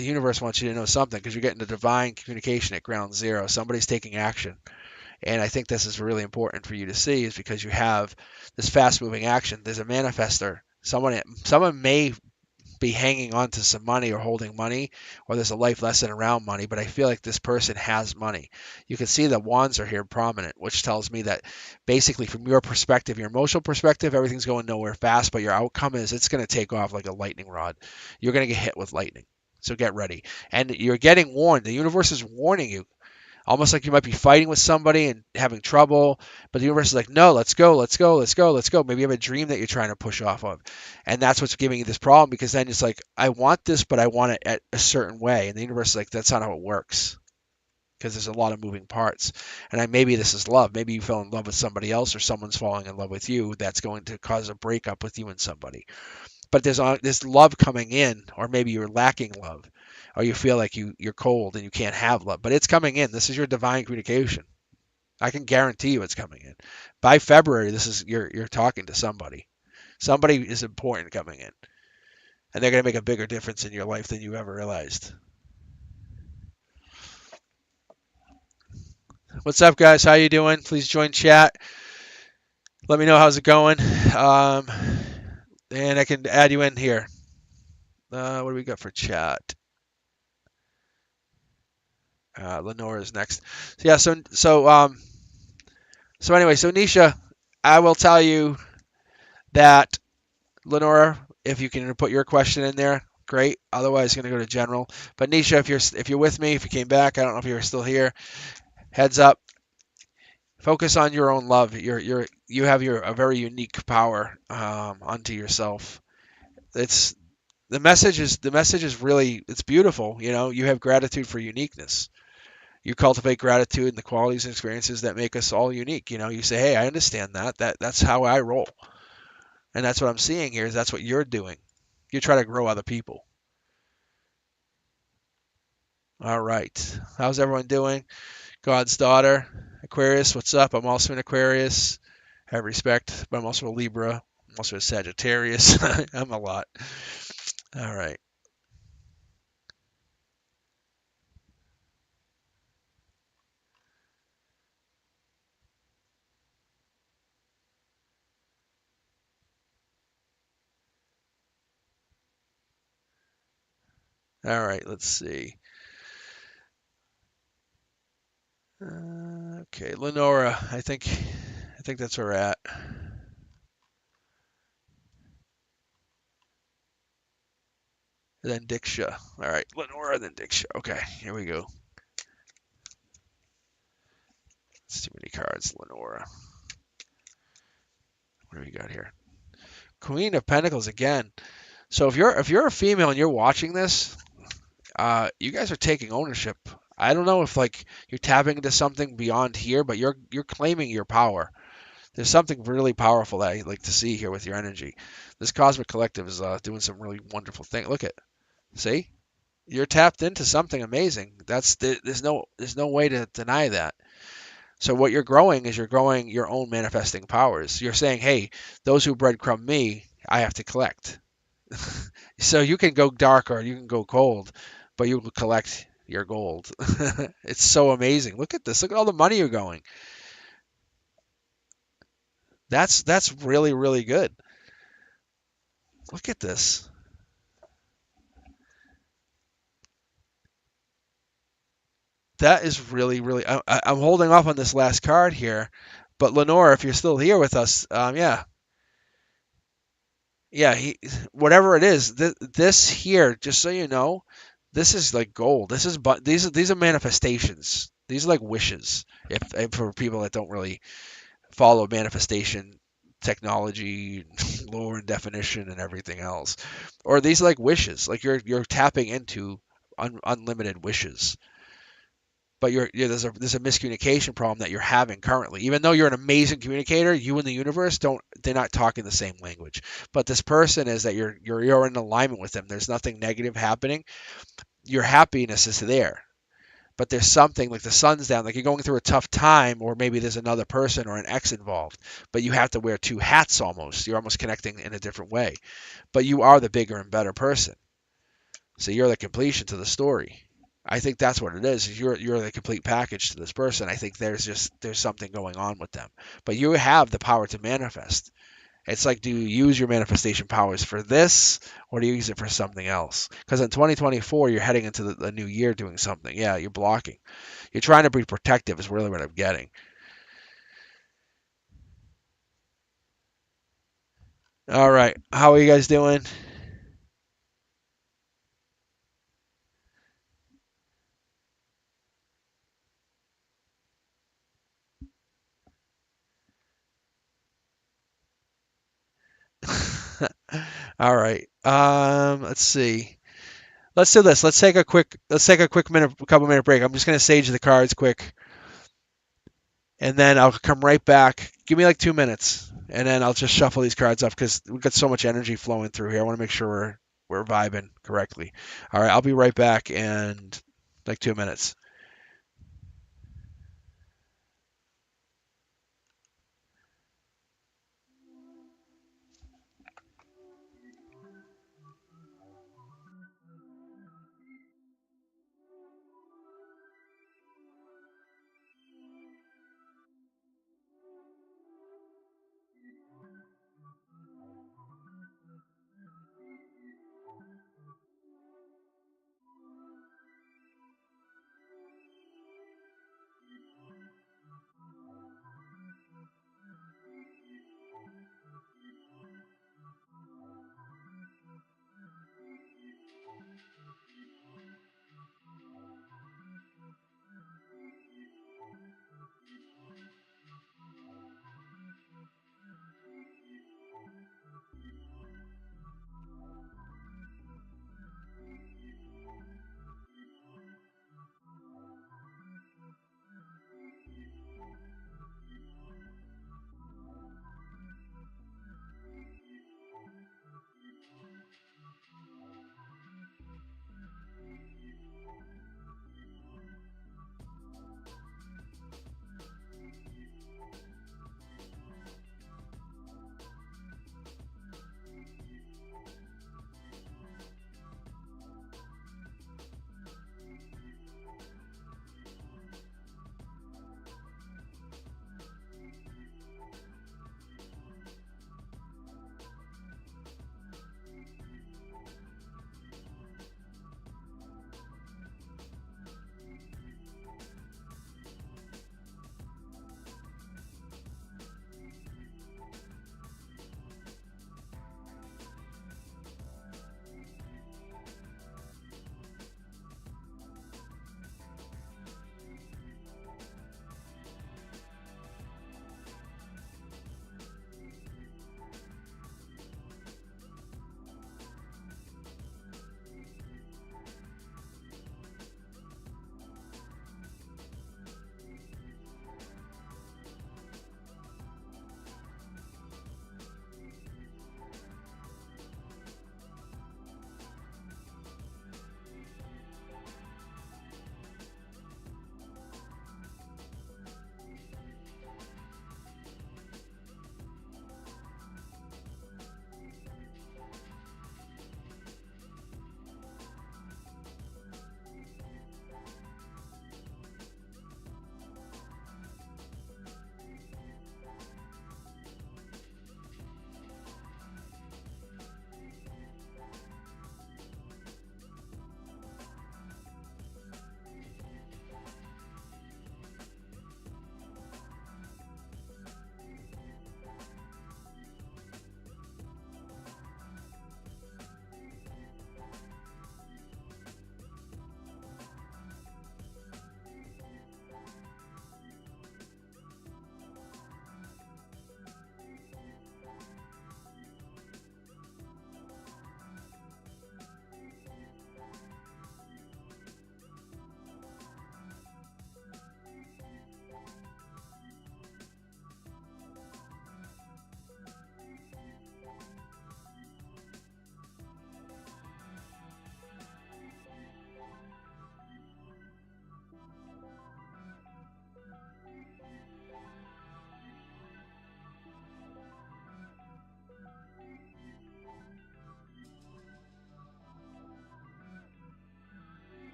universe wants you to know something. Because you're getting the divine communication at ground zero. Somebody's taking action. And I think this is really important for you to see, is because you have this fast moving action. There's a manifester. Someone may be hanging on to some money or holding money, or there's a life lesson around money, but I feel like this person has money. You can see the wands are here prominent, which tells me that basically from your perspective, your emotional perspective, everything's going nowhere fast, but your outcome is it's going to take off like a lightning rod. You're going to get hit with lightning. So get ready. And you're getting warned. The universe is warning you, almost like you might be fighting with somebody and having trouble, but the universe is like, no, let's go, let's go, let's go, let's go. Maybe you have a dream that you're trying to push off of, and that's what's giving you this problem, because then it's like, I want this, but I want it at a certain way, and the universe is like, that's not how it works, because there's a lot of moving parts. And maybe this is love. Maybe you fell in love with somebody else, or someone's falling in love with you. That's going to cause a breakup with you and somebody. But there's love coming in, or maybe you're lacking love, or you feel like you're cold and you can't have love, but it's coming in. This is your divine communication. I can guarantee you it's coming in. By February, this is you're talking to somebody. Somebody is important coming in, and they're going to make a bigger difference in your life than you ever realized. What's up, guys? How you doing? Please join chat. Let me know how's it going, and I can add you in here. What do we got for chat? Lenore is next. So yeah, so anyway, so Nisha, I will tell you that Lenora, if you can put your question in there, great. Otherwise, going to go to general. But Nisha, if you're with me, if you came back, I don't know if you're still here. Heads up. Focus on your own love. You have a very unique power unto yourself. It's The message is really, it's beautiful. You have gratitude for uniqueness. You cultivate gratitude and the qualities and experiences that make us all unique. You say, hey, I understand that. That's how I roll. And that's what I'm seeing here is that's what you're doing. You try to grow other people. All right. How's everyone doing? God's daughter, Aquarius, what's up? I'm also an Aquarius. I have respect, but I'm also a Libra. I'm also a Sagittarius. I'm a lot. All right. All right, let's see. Okay, Lenora, I think that's where we're at. Then Diksha. All right, Lenora, then Diksha. Okay, here we go. It's too many cards. Lenora. What do we got here? Queen of Pentacles again. So if you're a female and you're watching this, you guys are taking ownership. I don't know if like you're tapping into something beyond here, but you're claiming your power. There's something really powerful that I like to see here with your energy. This cosmic collective is doing some really wonderful thing. Look at, see, you're tapped into something amazing. There's no way to deny that. So what you're growing is you're growing your own manifesting powers. You're saying, hey, those who breadcrumb me, I have to collect. So you can go dark or you can go cold, but you will collect your gold. It's so amazing. Look at this. Look at all the money you're going. That's really, really good. Look at this. That is really, really. I'm holding off on this last card here, but Lenore, if you're still here with us, yeah, yeah, whatever it is, this here, just so you know, this is like gold. This is but these are manifestations. These are like wishes. If for people that don't really follow manifestation technology, lore and definition and everything else, or these are like wishes. Like you're tapping into unlimited wishes. But there's a miscommunication problem that you're having currently. Even though you're an amazing communicator, you and the universe don't they're not talking the same language. But this person is that you're in alignment with them. There's nothing negative happening. Your happiness is there. But there's something like the sun's down, like you're going through a tough time, or maybe there's another person or an ex involved. But you have to wear two hats almost. You're almost connecting in a different way. But you are the bigger and better person. So you're the completion to the story. I think that's what it is. You're the complete package to this person. I think there's something going on with them. But you have the power to manifest. It's like, do you use your manifestation powers for this, or do you use it for something else? Because in 2024, you're heading into the new year doing something. Yeah, you're blocking. You're trying to be protective. Is really what I'm getting. All right, how are you guys doing? All right. Let's see. Let's do this. Let's take a quick minute, a couple minute break. I'm just gonna sage the cards quick, and then I'll come right back. Give me like 2 minutes, and then I'll just shuffle these cards up because we've got so much energy flowing through here. I want to make sure we're vibing correctly. All right, I'll be right back in like 2 minutes.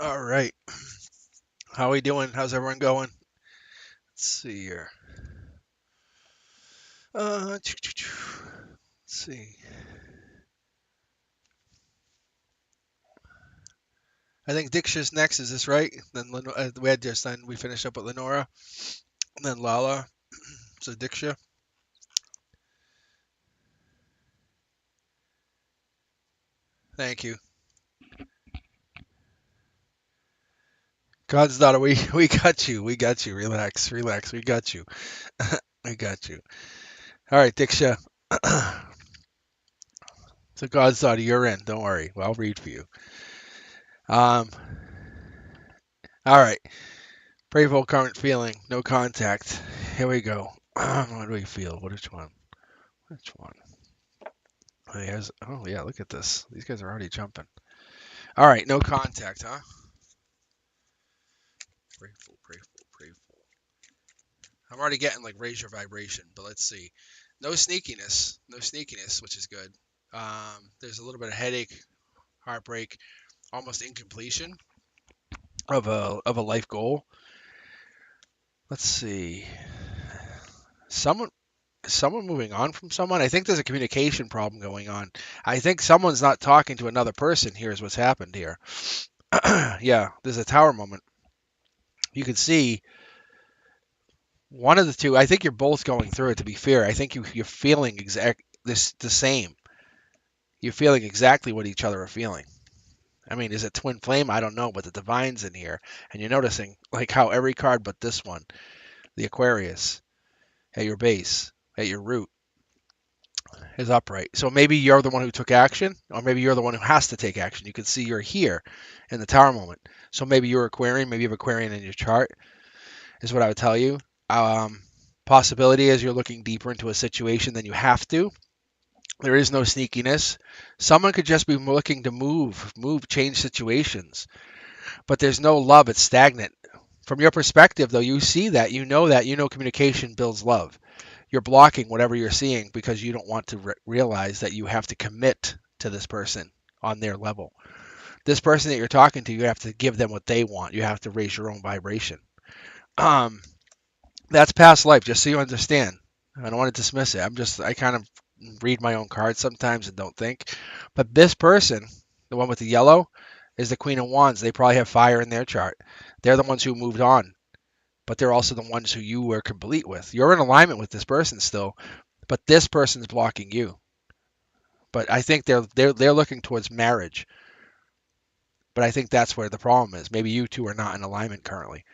All right. How we doing? How's everyone going? Let's see here. Let's see. I think Diksha's next. Is this right? Then we had just then we finished up with Lenora, and then Lala. So Diksha. Thank you. God's daughter, we got you. We got you. Relax, relax. We got you. We got you. All right, Diksha. So God's daughter, you're in. Don't worry. Well, I'll read for you. Um. All right. Playful current feeling. No contact. Here we go. What do we feel? Which one? Which one? Oh yeah, look at this. These guys are already jumping. All right, no contact, huh? Playful, playful, playful. I'm already getting like raise your vibration, but let's see. No sneakiness. No sneakiness, which is good. There's a little bit of headache, heartbreak, almost incompletion of a life goal. Let's see. Someone moving on from someone. I think there's a communication problem going on. I think someone's not talking to another person. Here's what's happened here. Yeah, there's a tower moment. You can see one of the two. I think you're both going through it. To be fair, I think you're feeling the same. You're feeling exactly what each other are feeling. I mean, is it twin flame? I don't know, but the divine's in here, and you're noticing like how every card but this one, the Aquarius, at your base, at your root, is upright. So maybe you're the one who took action, or maybe you're the one who has to take action. You can see you're here in the tower moment. So maybe you're Aquarian, maybe you have Aquarian in your chart, is what I would tell you. Possibility is you're looking deeper into a situation than you have to. There is no sneakiness. Someone could just be looking to move, change situations, but there's no love. It's stagnant. From your perspective, though, you see that, you know communication builds love. You're blocking whatever you're seeing because you don't want to realize that you have to commit to this person on their level. This person that you're talking to, you have to give them what they want. You have to raise your own vibration. That's past life, just so you understand. I don't want to dismiss it. I kind of read my own cards sometimes and don't think. But this person, the one with the yellow, is the Queen of Wands. They probably have fire in their chart. They're the ones who moved on, but they're also the ones who you were complete with. You're in alignment with this person still, but this person's blocking you. But I think they're looking towards marriage. But I think that's where the problem is. Maybe you two are not in alignment currently.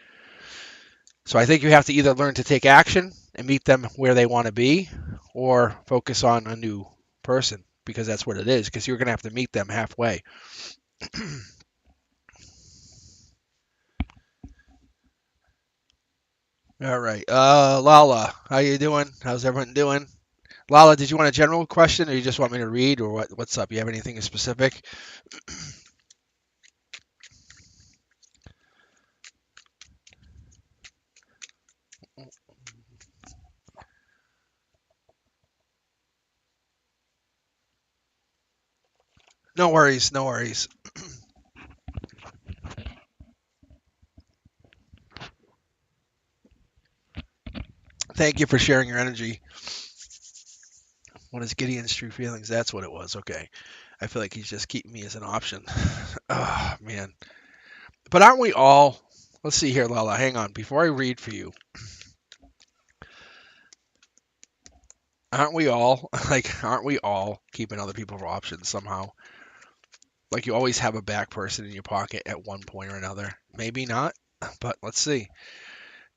So I think you have to either learn to take action and meet them where they want to be, or focus on a new person, because that's what it is, because you're going to have to meet them halfway. All right. Lala, how you doing? How's everyone doing? Lala, did you want a general question, or you just want me to read, or what's up? You have anything specific? No worries, no worries. Thank you for sharing your energy. What is Gideon's true feelings? That's what it was. Okay. I feel like he's just keeping me as an option. Oh, man. But aren't we all? Let's see here, Lala. Hang on. Before I read for you, aren't we all aren't we all keeping other people for options somehow? Like you always have a back person in your pocket at one point or another. Maybe not, but let's see.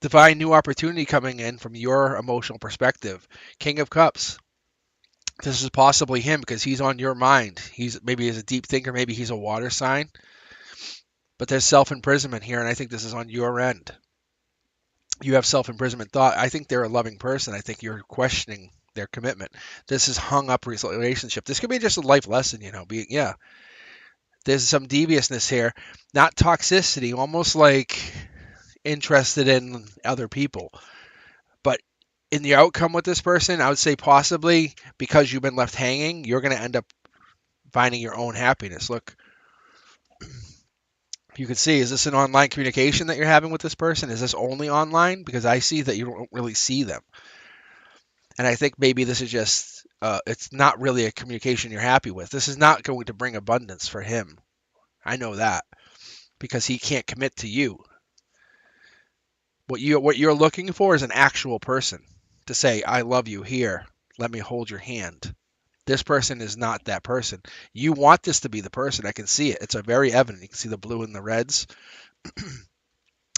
Divine new opportunity coming in from your emotional perspective. King of Cups. This is possibly him because he's on your mind. He's a deep thinker, maybe he's a water sign. But there's self-imprisonment here, and I think this is on your end. You have self-imprisonment thought. I think they're a loving person. I think you're questioning their commitment. This is hung up relationship. This could be just a life lesson, yeah. There's some deviousness here, not toxicity, almost like interested in other people. But in the outcome with this person, I would say possibly because you've been left hanging, you're going to end up finding your own happiness. Look, You can see, is this an online communication that you're having with this person? Is this only online? Because I see that you don't really see them. And I think maybe this is just, it's not really a communication you're happy with. This is not going to bring abundance for him. I know that because he can't commit to you. What you're looking for is an actual person to say, I love you here. Let me hold your hand. This person is not that person. You want this to be the person. I can see it. It's a very evident. You can see the blue and the reds.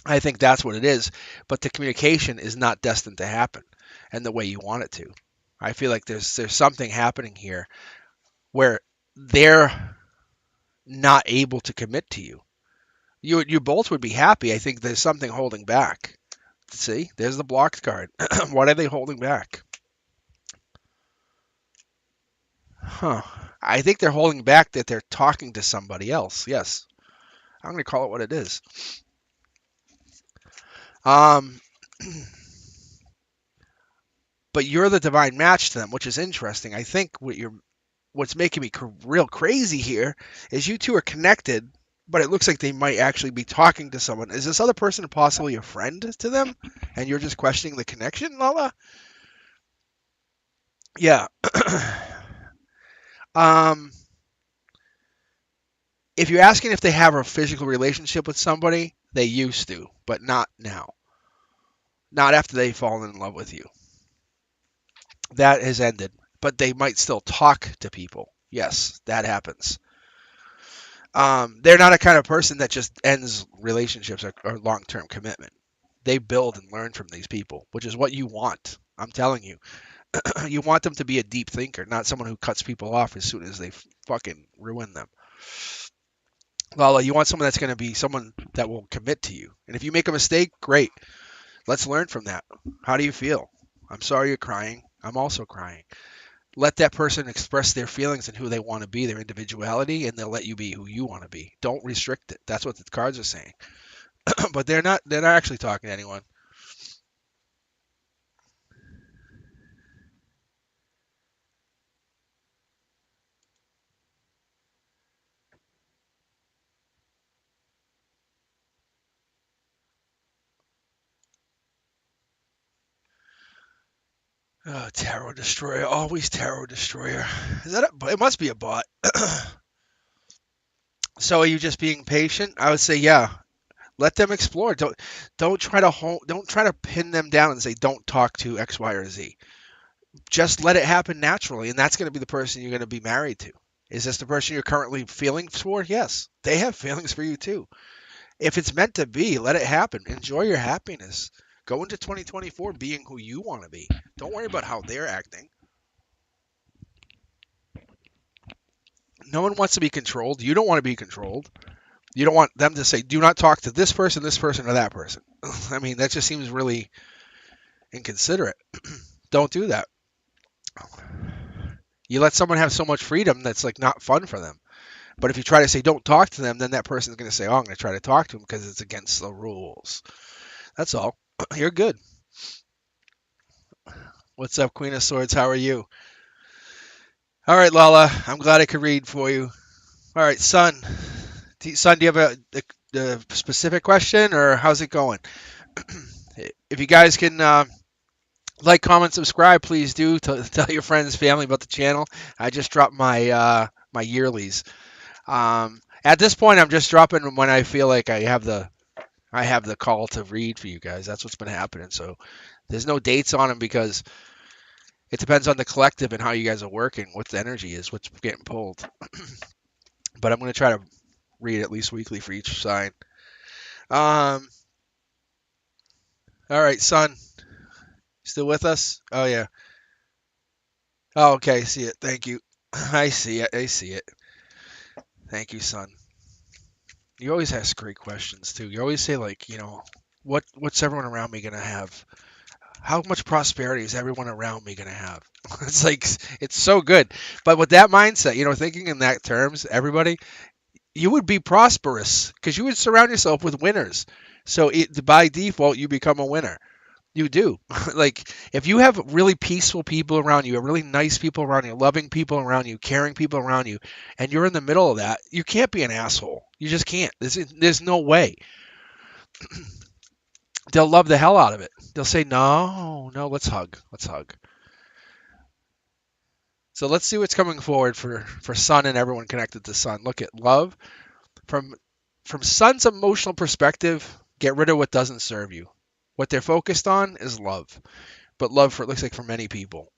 I think that's what it is. But the communication is not destined to happen and the way you want it to. I feel like there's something happening here where they're not able to commit to you. You both would be happy. I think there's something holding back. See, there's the blocked card. What are they holding back? Huh. I think they're holding back that they're talking to somebody else. Yes. I'm going to call it what it is. But you're the divine match to them, which is interesting. I think what's making me real crazy here is you two are connected, but it looks like they might actually be talking to someone. Is this other person possibly a friend to them, and you're just questioning the connection, Lala? Yeah. If you're asking if they have a physical relationship with somebody, they used to, but not now. Not after they've fallen in love with you. That has ended. But they might still talk to people. Yes, that happens. They're not a kind of person that just ends relationships or long-term commitment. They build and learn from these people, which is what you want. I'm telling you. You want them to be a deep thinker, not someone who cuts people off as soon as they fucking ruin them. Lala, you want someone that's going to be someone that will commit to you. And if you make a mistake, great. Let's learn from that. How do you feel? I'm sorry you're crying. I'm also crying. Let that person express their feelings and who they want to be, their individuality, and they'll let you be who you want to be. Don't restrict it. That's what the cards are saying. But they're not actually talking to anyone. Oh, Tarot Destroyer. Always Tarot Destroyer. Is that it must be a bot. So are you just being patient? I would say yeah. Let them explore. Don't try to pin them down and say don't talk to X, Y, or Z. Just let it happen naturally, and that's going to be the person you're going to be married to. Is this the person you're currently feeling for? Yes. They have feelings for you too. If it's meant to be, let it happen. Enjoy your happiness. Go into 2024 being who you want to be. Don't worry about how they're acting. No one wants to be controlled. You don't want to be controlled. You don't want them to say, do not talk to this person, or that person. I mean, that just seems really inconsiderate. Don't do that. You let someone have so much freedom that's like not fun for them. But if you try to say don't talk to them, then that person's going to say, oh, I'm going to try to talk to them because it's against the rules. That's all. You're good. What's up, Queen of Swords? How are you? All right, Lala. I'm glad I could read for you. All right, Sun. Sun, do you have a specific question, or how's it going? If you guys can like, comment, subscribe, please do. Tell your friends, family about the channel. I just dropped my my yearlies. At this point, I'm just dropping when I feel like I have the call to read for you guys. That's what's been happening. So there's no dates on them because it depends on the collective and how you guys are working, what the energy is, what's getting pulled. But I'm going to try to read at least weekly for each sign. All right, Sun. Still with us? Oh, yeah. Oh, okay. I see it. Thank you. I see it. I see it. Thank you, Sun. You always ask great questions, too. You always say, like, what's everyone around me going to have? How much prosperity is everyone around me going to have? It's like, it's so good. But with that mindset, thinking in that terms, everybody, you would be prosperous because you would surround yourself with winners. So by default, you become a winner. You do. Like, if you have really peaceful people around you, really nice people around you, loving people around you, caring people around you, and you're in the middle of that, you can't be an asshole. You just can't. There's no way. They'll love the hell out of it. They'll say, no, no, let's hug. Let's hug. So let's see what's coming forward for Sun and everyone connected to Sun. Look at love. From Sun's emotional perspective, get rid of what doesn't serve you. What they're focused on is love. But love, for it looks like, for many people.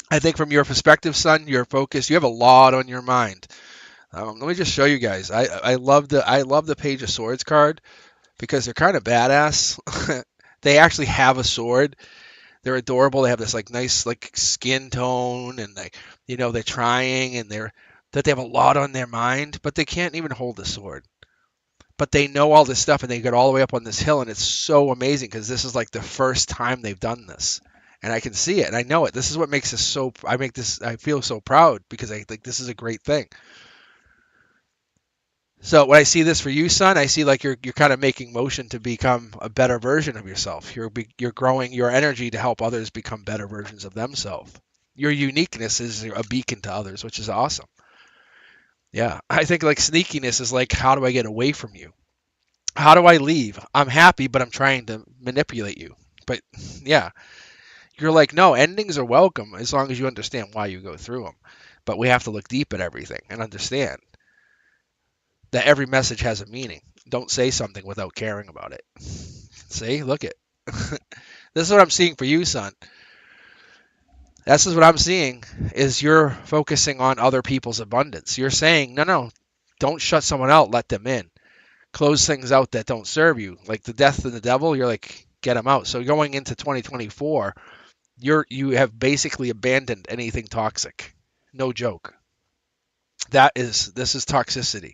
I think from your perspective, Sun, your focus, you have a lot on your mind. Let me just show you guys. I love the Page of Swords card because they're kind of badass. They actually have a sword. They're adorable. They have this like nice like skin tone, and they're trying, and they have a lot on their mind, but they can't even hold the sword. But they know all this stuff, and they get all the way up on this hill, and it's so amazing because this is like the first time they've done this, and I can see it, and I know it. This is what makes this so. I feel so proud because I think this is a great thing. So when I see this for you, Sun, I see like you're kind of making motion to become a better version of yourself. You're growing your energy to help others become better versions of themselves. Your uniqueness is a beacon to others, which is awesome. Yeah, I think like sneakiness is like, how do I get away from you? How do I leave? I'm happy, but I'm trying to manipulate you. But yeah, you're like, no, endings are welcome as long as you understand why you go through them. But we have to look deep at everything and understand that every message has a meaning. Don't say something without caring about it. See, look it. This is what I'm seeing for you, Sun. This is what I'm seeing is you're focusing on other people's abundance. You're saying, no, no, don't shut someone out, let them in. Close things out that don't serve you. Like the death and the devil, you're like, get them out. So going into 2024, you have basically abandoned anything toxic. No joke. This is toxicity.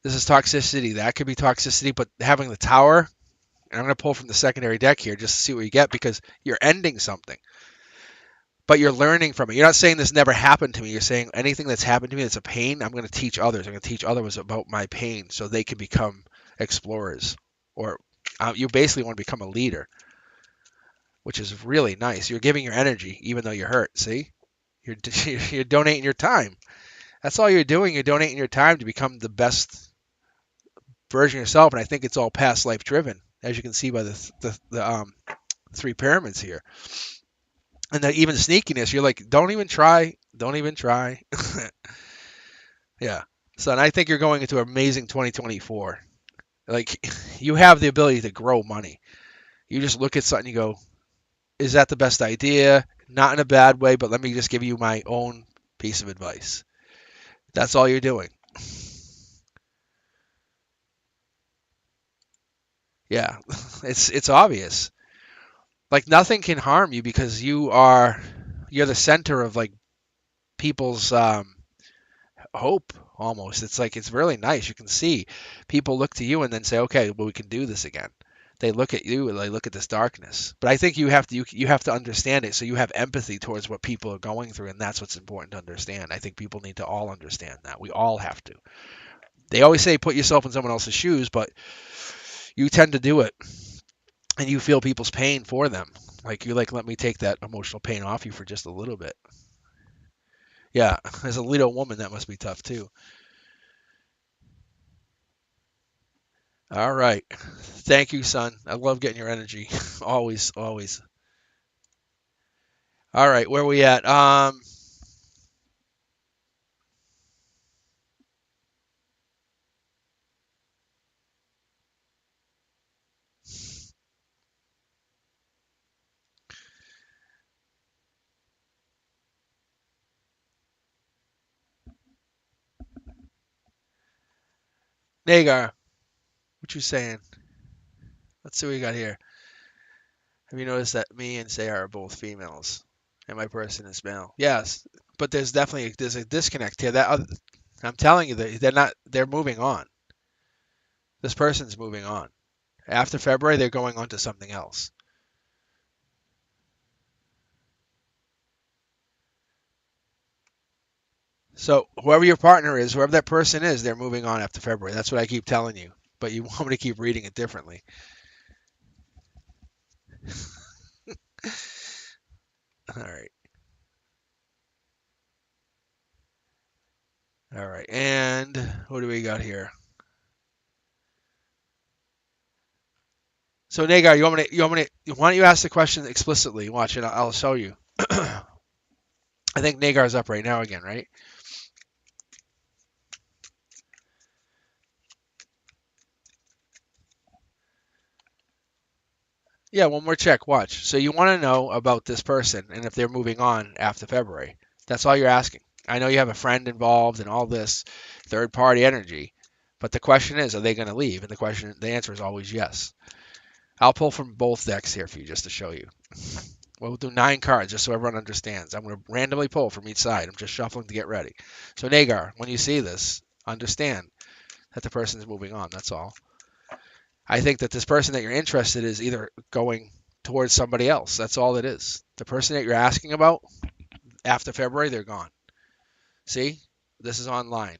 This is toxicity. That could be toxicity, but having the tower, and I'm going to pull from the secondary deck here just to see what you get because you're ending something. But you're learning from it. You're not saying this never happened to me. You're saying anything that's happened to me that's a pain, I'm going to teach others. I'm going to teach others about my pain so they can become explorers. Or you basically want to become a leader, which is really nice. You're giving your energy even though you're hurt. See? You're donating your time. That's all you're doing. You're donating your time to become the best version of yourself. And I think it's all past life driven, as you can see by the three pyramids here. And then even sneakiness, you're like, don't even try. Don't even try. Yeah. So, and I think you're going into an amazing 2024. Like, you have the ability to grow money. You just look at something, you go, is that the best idea? Not in a bad way, but let me just give you my own piece of advice. That's all you're doing. Yeah, it's obvious. Like nothing can harm you because you're the center of like people's hope almost. It's like it's really nice. You can see people look to you and then say, okay, well we can do this again. They look at you and they look at this darkness. But I think you have to understand it so you have empathy towards what people are going through, and that's what's important to understand. I think people need to all understand that. We all have to. They always say put yourself in someone else's shoes, but you tend to do it and you feel people's pain for them. Like you're like, let me take that emotional pain off you for just a little bit. Yeah, as a Lido woman, that must be tough too. All right. Thank you, son. I love getting your energy. Always, always. All right, where we at? Nagar, what you saying? Let's see what we got here. Have you noticed that me and Sayar are both females, and my person is male? Yes, but there's a disconnect here. I'm telling you, they're not. They're moving on. This person's moving on. After February, they're going on to something else. So whoever your partner is, whoever that person is, they're moving on after February. That's what I keep telling you. But you want me to keep reading it differently. All right. All right. And what do we got here? So Nagar, why don't you ask the question explicitly? Watch it. I'll show you. I think Nagar's up right now again, right? Yeah, one more check. Watch. So you want to know about this person and if they're moving on after February. That's all you're asking. I know you have a friend involved and all this third party energy, but the question is, are they going to leave? And the answer is always yes. I'll pull from both decks here for you just to show you. We'll do 9 cards just so everyone understands. I'm going to randomly pull from each side. I'm just shuffling to get ready. So Nagar, when you see this, understand that the person is moving on. That's all. I think that this person that you're interested in is either going towards somebody else. That's all it is. The person that you're asking about after February, they're gone. See, this is online.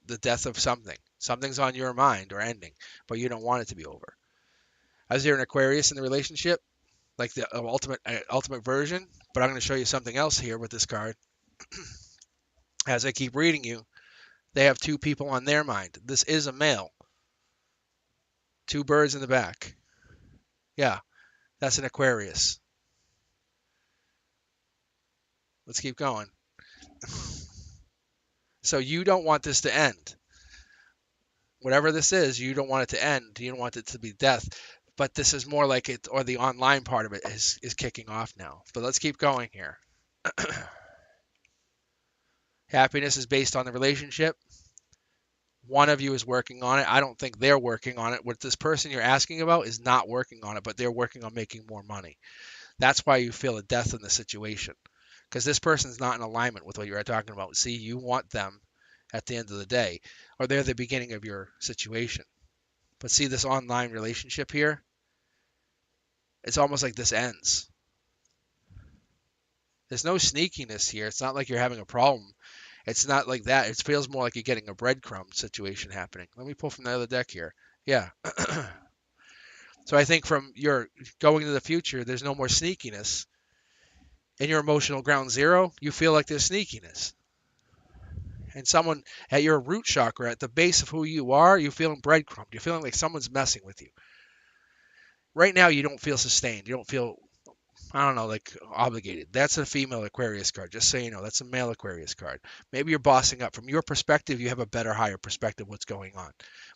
The death of something. Something's on your mind or ending, but you don't want it to be over. Is there an Aquarius in the relationship, like the ultimate version? But I'm going to show you something else here with this card. As I keep reading you, they have 2 people on their mind. This is a male. 2 birds in the back. Yeah, that's an Aquarius. Let's keep going. So you don't want this to end. Whatever this is, you don't want it to end. You don't want it to be death. But this is more like it, or the online part of it is kicking off now. But let's keep going here. Happiness is based on the relationship. One of you is working on it. I don't think they're working on it. What this person you're asking about is not working on it, but they're working on making more money. That's why you feel a death in the situation. Because this person's not in alignment with what you're talking about. See, you want them at the end of the day, or they're the beginning of your situation. But see this online relationship here? It's almost like this ends. There's no sneakiness here. It's not like you're having a problem. It's not like that. It feels more like you're getting a breadcrumb situation happening. Let me pull from the other deck here. Yeah. So I think from your going into the future, there's no more sneakiness. In your emotional ground zero, you feel like there's sneakiness. And someone at your root chakra, at the base of who you are, you're feeling breadcrumbed. You're feeling like someone's messing with you. Right now, you don't feel sustained. You don't feel, I don't know, like obligated. That's a female Aquarius card. Just so you know, that's a male Aquarius card. Maybe you're bossing up. From your perspective, you have a better, higher perspective of what's going on.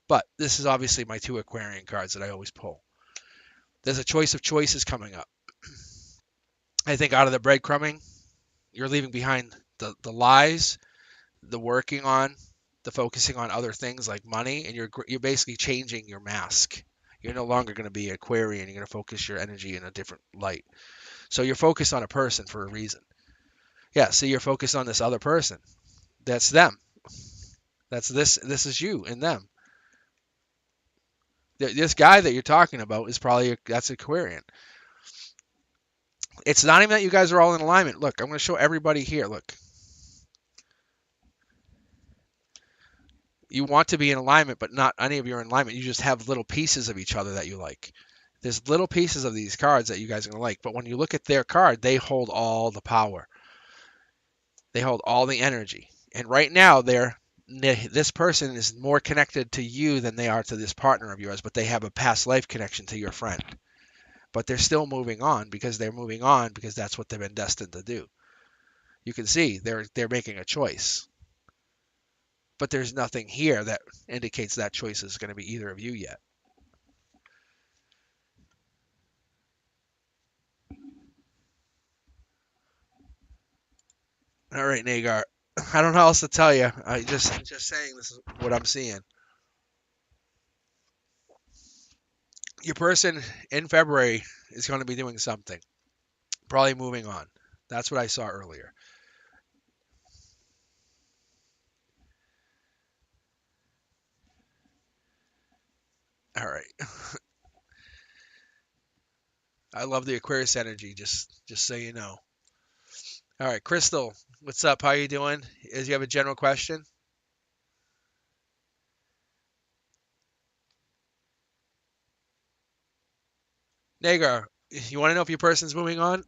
But this is obviously my 2 Aquarian cards that I always pull. There's a choice of choices coming up. I think out of the breadcrumbing, you're leaving behind the lies, the working on, the focusing on other things like money, and you're basically changing your mask. You're no longer going to be Aquarian. You're going to focus your energy in a different light. So you're focused on a person for a reason. Yeah, see, you're focused on this other person. That's them. That's this. This is you and them. This guy that you're talking about is probably that's Aquarian. It's not even that you guys are all in alignment. Look, I'm going to show everybody here. Look, you want to be in alignment, but not any of you are in alignment. You just have little pieces of each other that you like. There's little pieces of these cards that you guys are going to like, but when you look at their card, they hold all the power. They hold all the energy. And right now, this person is more connected to you than they are to this partner of yours, but they have a past life connection to your friend. But they're still moving on because that's what they've been destined to do. You can see they're making a choice. But there's nothing here that indicates that choice is going to be either of you yet. All right, Nagar. I don't know how else to tell you. I'm just saying this is what I'm seeing. Your person in February is going to be doing something, probably moving on. That's what I saw earlier. All right. I love the Aquarius energy. Just so you know. All right, Crystal, what's up? How you doing? Is you have a general question? Nagar, you want to know if your person's moving on?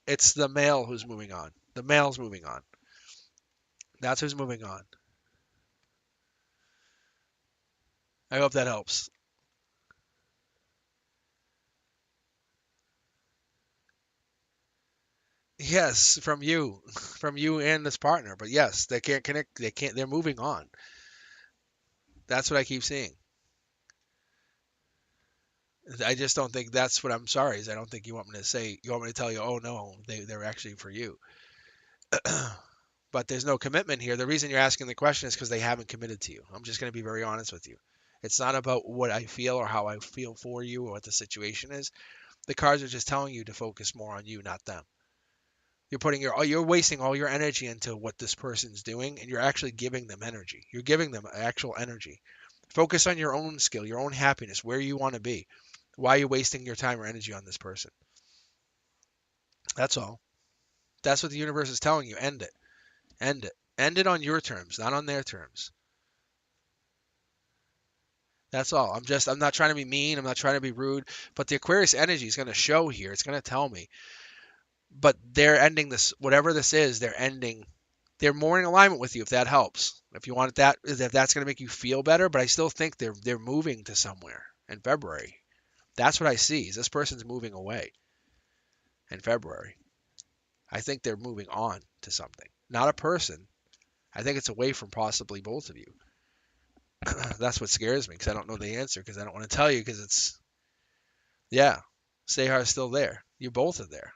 It's the male who's moving on. The male's moving on. That's who's moving on. I hope that helps. Yes, from you, from you and this partner. But yes, they can't connect. They can't. They're moving on. That's what I keep seeing. I just don't think that's what I'm sorry is I don't think you want me to say. You want me to tell you, oh no, they're actually for you. But there's no commitment here. The reason you're asking the question is because they haven't committed to you. I'm just going to be very honest with you. It's not about what I feel or how I feel for you or what the situation is. The cards are just telling you to focus more on you, not them. You're wasting all your energy into what this person's doing, and you're actually giving them energy. You're giving them actual energy. Focus on your own skill, your own happiness, where you want to be. Why are you wasting your time or energy on this person? That's all. That's what the universe is telling you. End it. End it. End it on your terms, not on their terms. That's all. I'm not trying to be mean. I'm not trying to be rude. But the Aquarius energy is going to show here. It's going to tell me. But they're ending this, whatever this is, they're ending. They're more in alignment with you if that helps. If you want that, if that's going to make you feel better. But I still think they're moving to somewhere in February. That's what I see. Is this person's moving away in February. I think they're moving on to something. Not a person. I think it's away from possibly both of you. That's what scares me because I don't know the answer because I don't want to tell you because it's yeah. Sehar is still there. You both are there.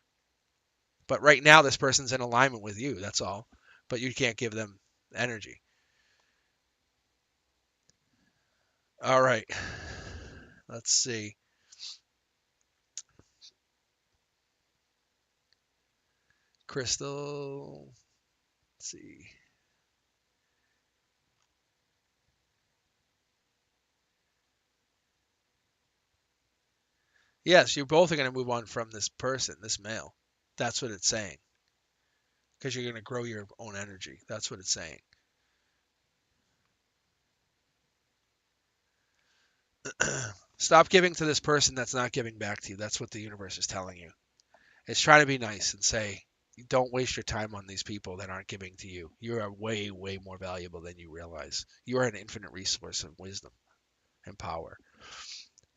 But right now this person's in alignment with you, that's all. But you can't give them energy. All right. Let's see. Crystal. Let's see. Yes, you both are going to move on from this person, this male. That's what it's saying. Because you're going to grow your own energy. That's what it's saying. Stop giving to this person that's not giving back to you. That's what the universe is telling you. It's trying to be nice and say, don't waste your time on these people that aren't giving to you. You are way, way more valuable than you realize. You are an infinite resource of wisdom and power.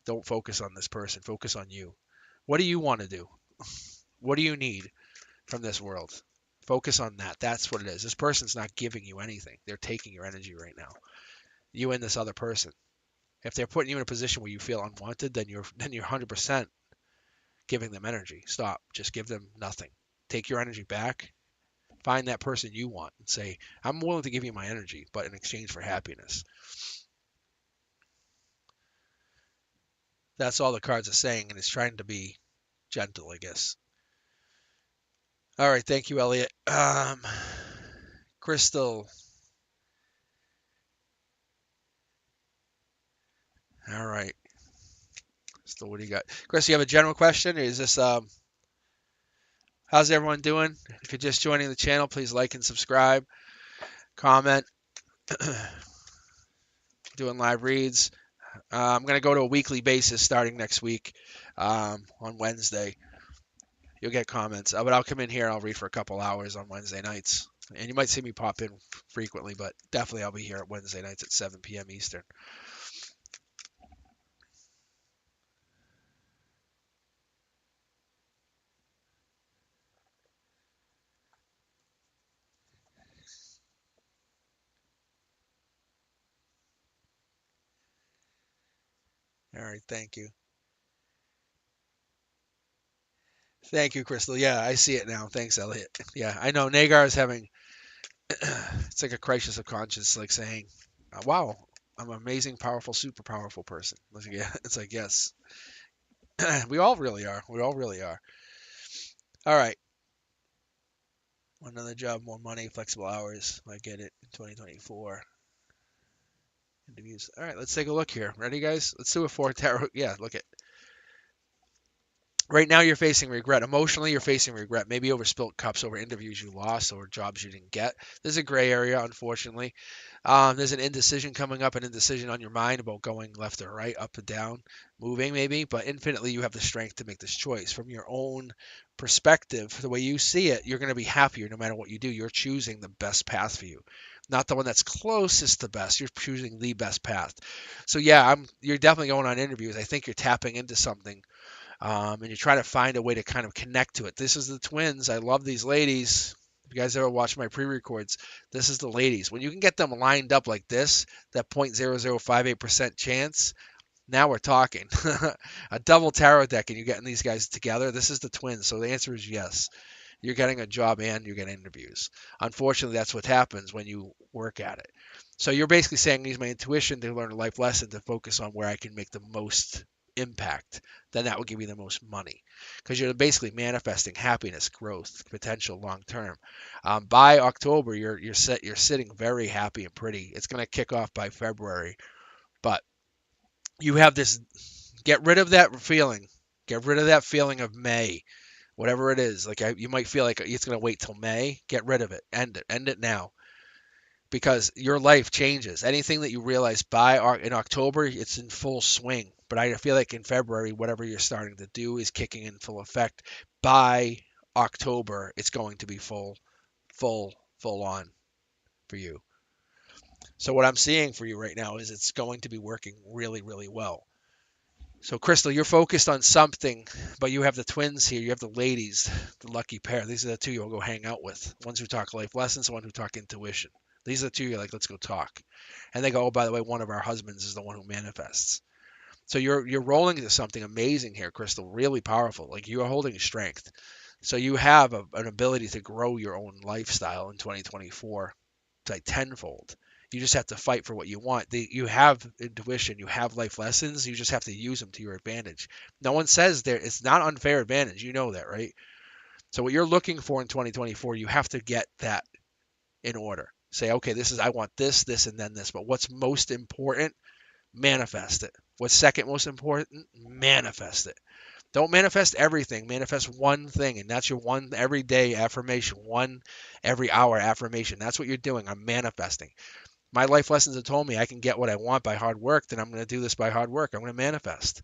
Don't focus on this person. Focus on you. What do you want to do? What do you need from this world? Focus on that. That's what it is. This person's not giving you anything. They're taking your energy right now. You and this other person. If they're putting you in a position where you feel unwanted, then you're 100% giving them energy. Stop. Just give them nothing. Take your energy back. Find that person you want and say, I'm willing to give you my energy, but in exchange for happiness. That's all the cards are saying, and it's trying to be gentle, I guess. All right, thank you, Elliot. Crystal. All right. So what do you got? Chris, you have a general question? Or is this how's everyone doing? If you're just joining the channel, please like and subscribe, comment, doing live reads. I'm gonna go to a weekly basis starting next week on Wednesday. You'll get comments, but I'll come in here. I'll read for a couple hours on Wednesday nights, and you might see me pop in frequently, but definitely I'll be here at Wednesday nights at 7 p.m. Eastern. All right, thank you. Thank you, Crystal. Yeah, I see it now. Thanks, Elliot. Yeah, I know Nagar is having it's like a crisis of conscience, like saying, "Wow, I'm an amazing, powerful, super powerful person." Yeah, it's like yes, we all really are. We all really are. All right, another job, more money, flexible hours. I get it. 2024 interviews. All right, let's take a look here. Ready, guys? Let's do a four tarot. Yeah, look at Right now, you're facing regret. Emotionally, you're facing regret. Maybe over spilt cups, over interviews you lost, or jobs you didn't get. There's a gray area, unfortunately. There's an indecision coming up, an indecision on your mind about going left or right, up or down, moving maybe. But infinitely, you have the strength to make this choice. From your own perspective, the way you see it, you're going to be happier no matter what you do. You're choosing the best path for you, not the one that's closest to best. You're choosing the best path. So yeah, you're definitely going on interviews. I think you're tapping into something, and you try to find a way to kind of connect to it. This is the twins. I love these ladies. If you guys ever watch my pre-records, this is the ladies. When you can get them lined up like this, that 0.0058% chance, now we're talking. A double tarot deck and you're getting these guys together. This is the twins. So the answer is yes. You're getting a job and you're getting interviews. Unfortunately, that's what happens when you work at it. So you're basically saying use my intuition to learn a life lesson to focus on where I can make the most impact. Then that will give you the most money because you're basically manifesting happiness, growth, potential long term. By October, you're sitting very happy and pretty. It's going to kick off by February, but you have this. Get rid of that feeling. Get rid of that feeling of May, whatever it is. Like you might feel like it's going to wait till May. Get rid of it. End it. End it now because your life changes. Anything that you realize in October, it's in full swing. But I feel like in February, whatever you're starting to do is kicking in full effect. By October, it's going to be full on for you. So what I'm seeing for you right now is it's going to be working really, really well. So Crystal, you're focused on something, but you have the twins here. You have the ladies, the lucky pair. These are the two you'll go hang out with. Ones who talk life lessons, one who talk intuition. These are the two you're like, let's go talk. And they go, oh, by the way, one of our husbands is the one who manifests. So you're rolling into something amazing here, Crystal. Really powerful. Like you are holding strength. So you have an ability to grow your own lifestyle in 2024 like tenfold. You just have to fight for what you want. You have intuition, you have life lessons. You just have to use them to your advantage. No one says there it's not unfair advantage. You know that, right? So what you're looking for in 2024, you have to get that in order. Say, okay, I want this, this, and then this. But what's most important? Manifest it. What's second most important? Manifest it. Don't manifest everything. Manifest one thing, and that's your one everyday affirmation, one every hour affirmation. That's what you're doing. I'm manifesting. My life lessons have told me I can get what I want by hard work. Then I'm going to do this by hard work. I'm going to manifest.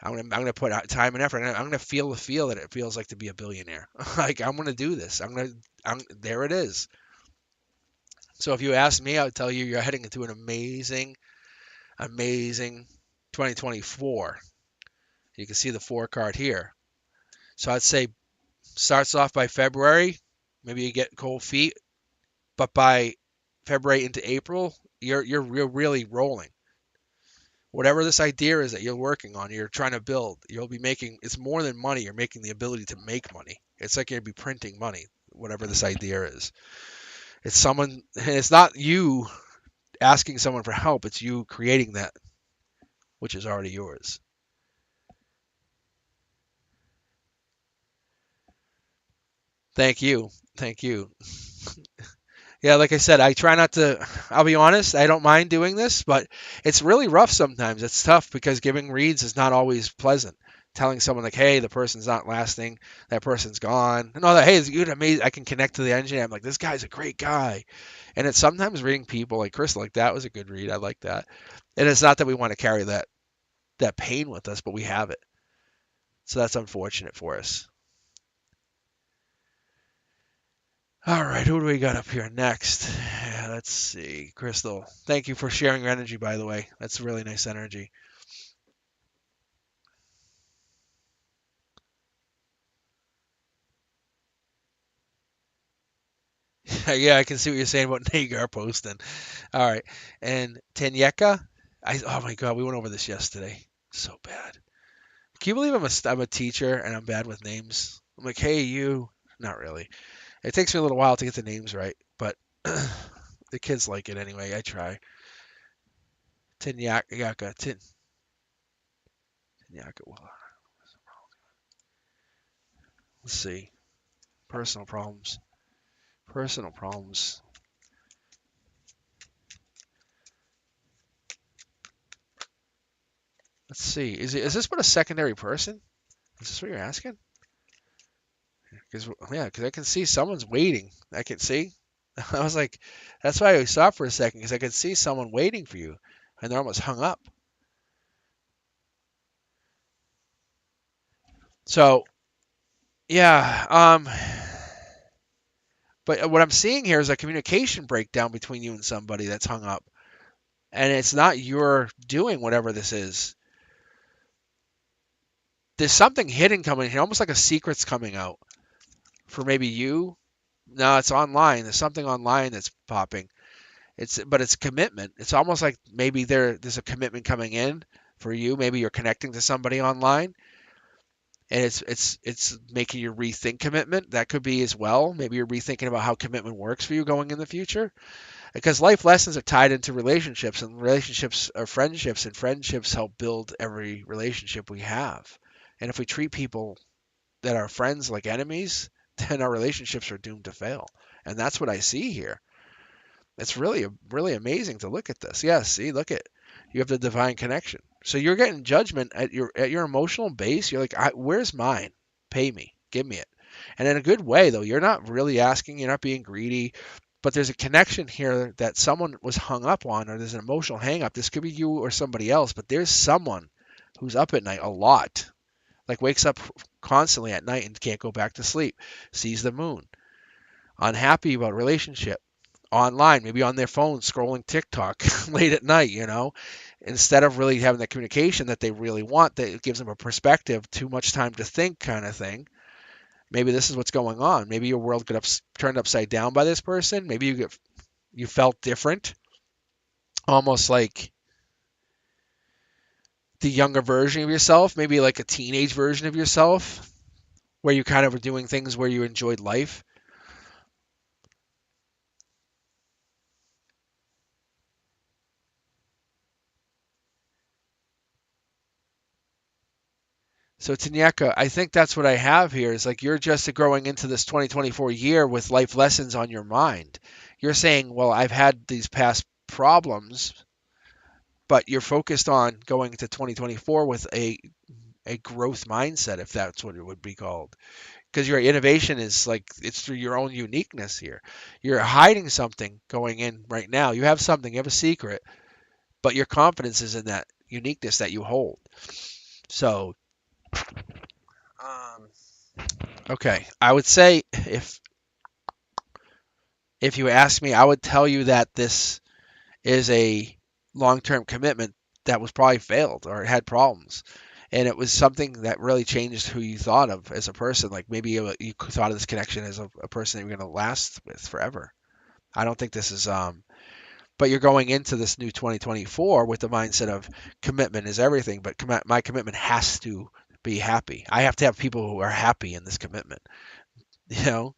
I'm going to put out time and effort. I'm going to feel the feel that it feels like to be a billionaire. Like I'm going to do this. There it is. So if you ask me, I would tell you you're heading into an amazing 2024. You can see the 4 card here. So I'd say starts off by February, maybe you get cold feet, but by February into April, you're really rolling. Whatever this idea is that you're working on, you're trying to build, you'll be making. It's more than money. You're making the ability to make money. It's like you'll be printing money. Whatever this idea is, it's someone. It's not you asking someone for help. It's you creating that, which is already yours. Thank you. Thank you. Yeah, like I said, I try not to. I'll be honest, I don't mind doing this, but it's really rough sometimes. It's tough because giving reads is not always pleasant. Telling someone like, "Hey, the person's not lasting. That person's gone," and all that. Hey, it's good, amazing. I can connect to the engineer. I'm like, this guy's a great guy, and it's sometimes reading people like Chris. Like that was a good read. I like that. And it's not that we want to carry that pain with us, but we have it. So that's unfortunate for us. All right, who do we got up here next? Yeah, let's see. Crystal, thank you for sharing your energy, by the way. That's really nice energy. Yeah, I can see what you're saying about Nagar posting. All right, and Tanyeka, oh my God, we went over this yesterday. So bad. Can you believe I'm a teacher and I'm bad with names? I'm like, hey, you. Not really. It takes me a little while to get the names right, but the kids like it anyway. I try. Tanyaka, Tanyaka. Well, let's see. Personal problems. Personal problems. Let's see. Is this but a secondary person? Is this what you're asking? Because yeah, because I can see someone's waiting. I can see. I was like, that's why I stopped for a second because I could see someone waiting for you, and they're almost hung up. So yeah, but what I'm seeing here is a communication breakdown between you and somebody that's hung up, and it's not your doing whatever this is. There's something hidden coming here, almost like a secret's coming out for maybe you. No, it's online. There's something online that's popping. It's commitment. It's almost like maybe there's a commitment coming in for you. Maybe you're connecting to somebody online, and it's making you rethink commitment. That could be as well. Maybe you're rethinking about how commitment works for you going in the future. Because life lessons are tied into relationships, and relationships are friendships, and friendships help build every relationship we have. And if we treat people that are friends like enemies, then our relationships are doomed to fail. And that's what I see here. It's really amazing to look at this. Yes, see, look at you have the divine connection. So you're getting judgment at your emotional base. You're like, where's mine? Pay me, give me it. And in a good way though. You're not really asking. You're not being greedy. But there's a connection here that someone was hung up on, or there's an emotional hang up. This could be you or somebody else, but there's someone who's up at night a lot, like wakes up constantly at night and can't go back to sleep, sees the moon, unhappy about relationship, online, maybe on their phone scrolling TikTok late at night, instead of really having that communication that they really want, that it gives them a perspective, too much time to think kind of thing. Maybe this is what's going on. Maybe your world got turned upside down by this person. Maybe you felt different, almost like the younger version of yourself, maybe like a teenage version of yourself, where you kind of were doing things where you enjoyed life. So Tanyeka, I think that's what I have here is like you're just growing into this 2024 year with life lessons on your mind. You're saying, well, I've had these past problems, but you're focused on going to 2024 with a growth mindset, if that's what it would be called. Because your innovation is like it's through your own uniqueness here. You're hiding something going in right now. You have something, you have a secret, but your confidence is in that uniqueness that you hold. So, um, okay, I would say if you ask me, I would tell you that this is a long-term commitment that was probably failed or had problems. And it was something that really changed who you thought of as a person. Like maybe you thought of this connection as a person that you're going to last with forever. I don't think this is, but you're going into this new 2024 with the mindset of commitment is everything, but my commitment has to be happy. I have to have people who are happy in this commitment. You know,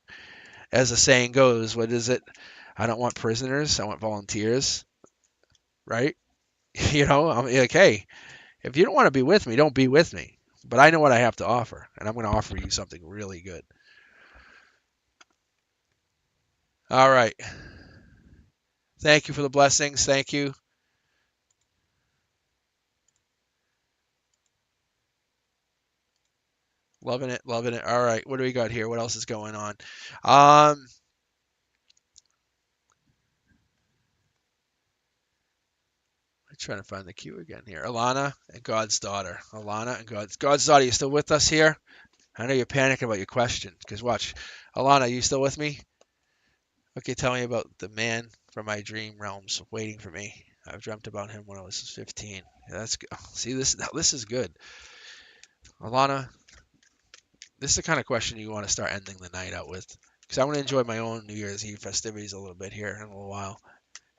as the saying goes, what is it? I don't want prisoners, I want volunteers, right? I'm like, hey, if you don't want to be with me, don't be with me. But I know what I have to offer, and I'm going to offer you something really good. All right. Thank you for the blessings. Thank you. Loving it, loving it. All right. What do we got here? What else is going on? Um, I'm trying to find the queue again here. Alana and God's daughter. Alana and God's daughter. You still with us here? I know you're panicking about your question because watch, Alana, you still with me? Okay, tell me about the man from my dream realms waiting for me. I've dreamt about him when I was 15. Yeah, that's good. See, this is good. Alana, this is the kind of question you want to start ending the night out with. Because I want to enjoy my own New Year's Eve festivities a little bit here in a little while.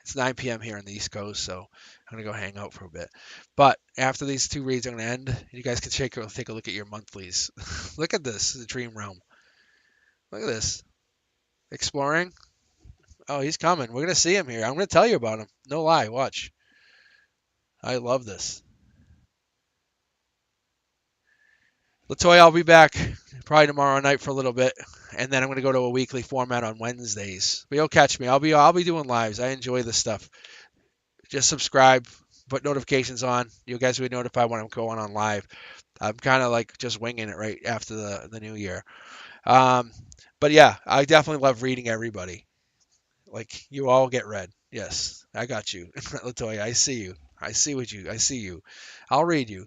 It's 9 p.m. here on the East Coast, so I'm going to go hang out for a bit. But after these two reads are going to end, you guys can take a look at your monthlies. Look at this, the Dream Realm. Look at this. Exploring. Oh, he's coming. We're going to see him here. I'm going to tell you about him. No lie. Watch. I love this. Latoya, I'll be back probably tomorrow night for a little bit, and then I'm going to go to a weekly format on Wednesdays. But you'll catch me. I'll be doing lives. I enjoy this stuff. Just subscribe, put notifications on. You guys will be notified when I'm going on live. I'm kind of like just winging it right after the new year. Um, but yeah, I definitely love reading everybody. Like you all get read. Yes, I got you, Latoya. I see you. I see what you. I see you. I'll read you.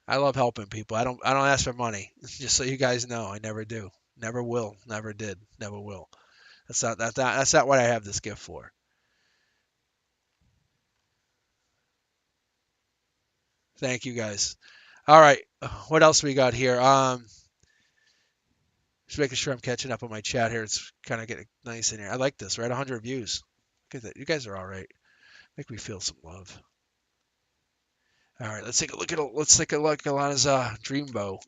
I love helping people. I don't ask for money. Just so you guys know, I never do. Never will. Never did. Never will. That's not what I have this gift for. Thank you guys. All right. What else we got here? Just making sure I'm catching up on my chat here. It's kind of getting nice in here. I like this. We're at 100 views. Look at that. You guys are all right. Make me feel some love. All right, let's take a look at Alana's Dreambow.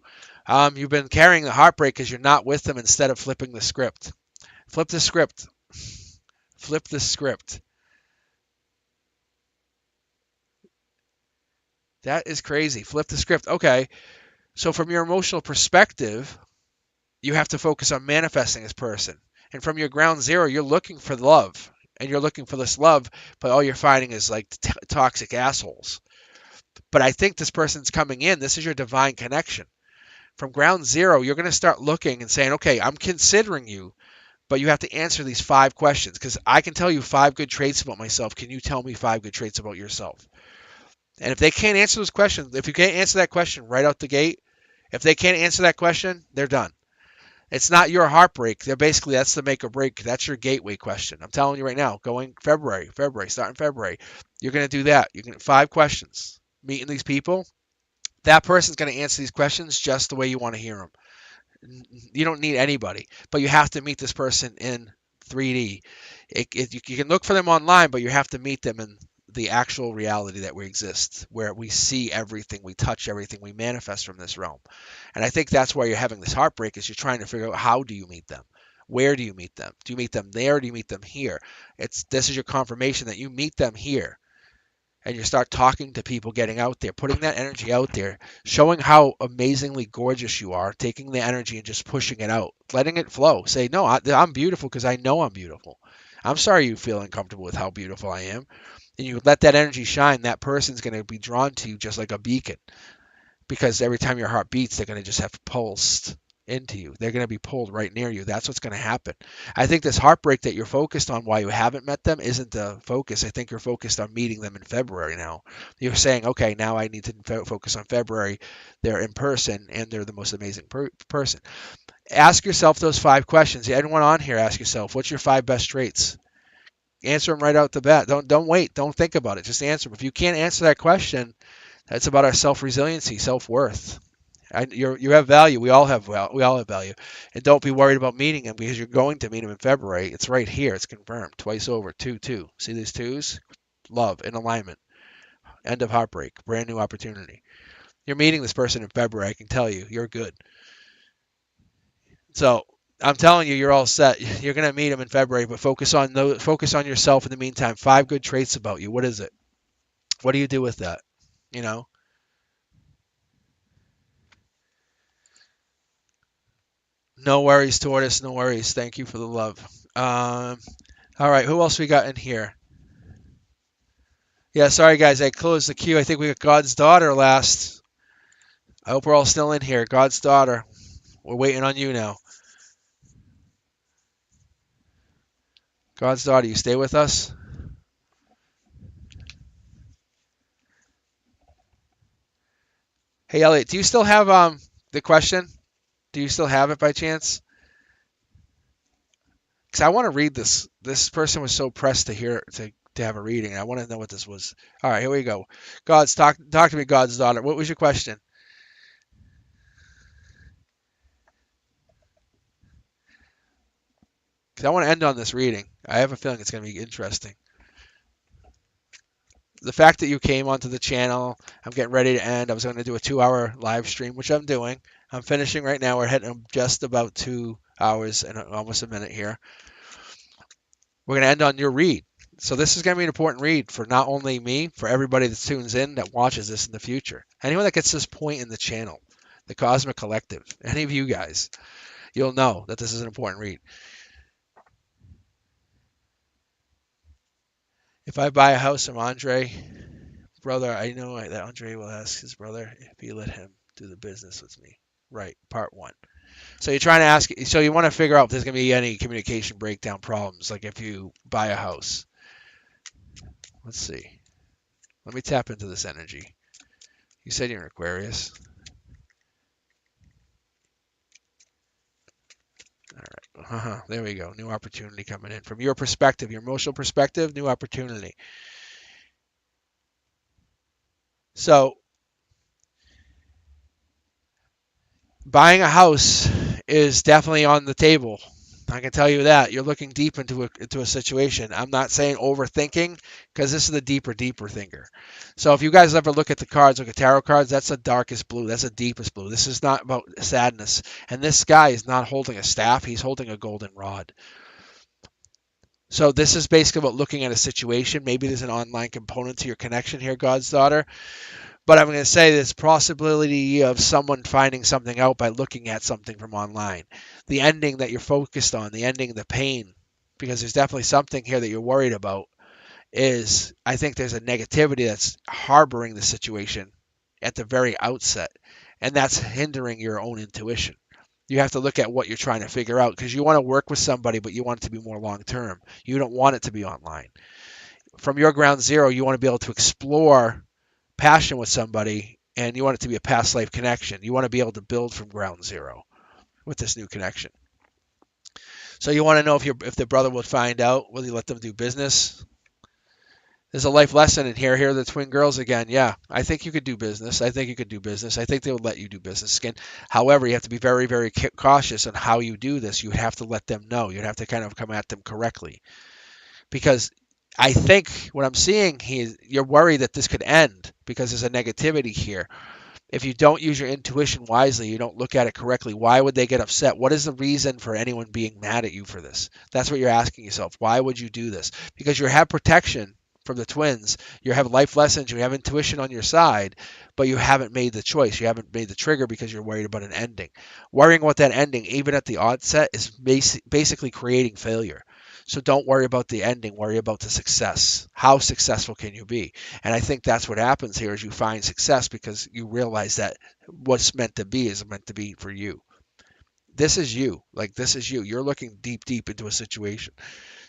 You've been carrying the heartbreak because you're not with them instead of flipping the script. Flip the script. Flip the script. That is crazy. Flip the script. Okay, so from your emotional perspective, you have to focus on manifesting this person. And from your ground zero, you're looking for love. And you're looking for this love, but all you're finding is like toxic assholes. But I think this person's coming in. This is your divine connection. From ground zero, you're going to start looking and saying, okay, I'm considering you, but you have to answer these 5 questions because I can tell you 5 good traits about myself. Can you tell me 5 good traits about yourself? And if they can't answer those questions, if you can't answer that question right out the gate, if they can't answer that question, they're done. It's not your heartbreak. They're basically that's the make or break. That's your gateway question. I'm telling you right now, going February, starting February, you're going to do that. You're going to 5 questions. Meeting these people, that person's going to answer these questions just the way you want to hear them. You don't need anybody, but you have to meet this person in 3D. You can look for them online, but you have to meet them in the actual reality that we exist, where we see everything, we touch everything, we manifest from this realm. And I think that's why you're having this heartbreak is you're trying to figure out how do you meet them? Where do you meet them? Do you meet them there? Or do you meet them here? This is your confirmation that you meet them here and you start talking to people, getting out there, putting that energy out there, showing how amazingly gorgeous you are, taking the energy and just pushing it out, letting it flow. Say, no, I'm beautiful because I know I'm beautiful. I'm sorry you feel uncomfortable with how beautiful I am. And you let that energy shine, that person's going to be drawn to you just like a beacon because every time your heart beats, they're going to just have pulsed into you. They're going to be pulled right near you. That's what's going to happen. I think this heartbreak that you're focused on why you haven't met them isn't the focus. I think you're focused on meeting them in February now. You're saying, okay, now I need to focus on February. They're in person and they're the most amazing person. Ask yourself those 5 questions. Anyone on here, ask yourself, what's your 5 best traits? Answer them right out the bat. Don't wait. Don't think about it. Just answer them. If you can't answer that question, that's about our self-resiliency, self-worth. You have value. We all have value, and don't be worried about meeting him because you're going to meet him in February. It's right here. It's confirmed twice over. 2-2. See these twos? Love in alignment. End of heartbreak. Brand new opportunity. You're meeting this person in February. I can tell you, you're good. So I'm telling you, you're all set. You're gonna meet him in February, but focus on yourself in the meantime. 5 good traits about you. What is it? What do you do with that? You know. No worries, Tortoise. No worries. Thank you for the love. Um, all right, who else we got in here? Yeah, sorry guys, I closed the queue. I think we got God's daughter last. I hope we're all still in here. God's daughter. We're waiting on you now. God's daughter, you stay with us? Hey Elliot, do you still have the question? Do you still have it by chance? Because I want to read this. This person was so pressed to hear to have a reading. I want to know what this was. All right, here we go. God's talk to me, God's daughter. What was your question? Because I want to end on this reading. I have a feeling it's going to be interesting. The fact that you came onto the channel, I'm getting ready to end. I was going to do a 2-hour live stream, which I'm doing. I'm finishing right now. We're hitting just about 2 hours and almost a minute here. We're going to end on your read. So this is going to be an important read for not only me, for everybody that tunes in, that watches this in the future. Anyone that gets this point in the channel, the Cosmic Collective, any of you guys, you'll know that this is an important read. If I buy a house from Andre, brother, I know that Andre will ask his brother if he let him Do the business with me. Right, part one. So you're trying to ask, so you want to figure out if there's going to be any communication breakdown problems, like if you buy a house. Let's see. Let me tap into this energy. You said you're an Aquarius. All right. There we go. New opportunity coming in. From your perspective, your emotional perspective, new opportunity. So buying a house is definitely on the table. I can tell you that. You're looking deep into a situation. I'm not saying overthinking, because this is the deeper thinker. So if you guys ever look at the cards, look at tarot cards, that's the darkest blue. That's the deepest blue. This is not about sadness. And this guy is not holding a staff. He's holding a golden rod. So this is basically about looking at a situation. Maybe there's an online component to your connection here, God's daughter. But I'm going to say there's possibility of someone finding something out by looking at something from online. The ending that you're focused on, the ending, the pain, because there's definitely something here that you're worried about, is I think there's a negativity that's harboring the situation at the very outset, and that's hindering your own intuition. You have to look at what you're trying to figure out, because you want to work with somebody, but you want it to be more long term. You don't want it to be online. From your ground zero, you want to be able to explore passion with somebody, and you want it to be a past life connection. You want to be able to build from ground zero with this new connection. So you want to know if the brother will find out, will you let them do business? There's a life lesson in here. Here are the twin girls again. Yeah, I think you could do business. I think you could do business. I think they would let you do business. Again, however, you have to be very, very cautious on how you do this. You have to let them know. You'd have to kind of come at them correctly, because I think what I'm seeing here, you're worried that this could end because there's a negativity here. If you don't use your intuition wisely, you don't look at it correctly, why would they get upset? What is the reason for anyone being mad at you for this? That's what you're asking yourself. Why would you do this? Because you have protection from the twins. You have life lessons. You have intuition on your side, but you haven't made the choice. You haven't made the trigger because you're worried about an ending. Worrying about that ending, even at the onset, is basically creating failure. So don't worry about the ending. Worry about the success. How successful can you be? And I think that's what happens here is you find success because you realize that what's meant to be is meant to be for you. This is you. Like, this is you. You're looking deep into a situation.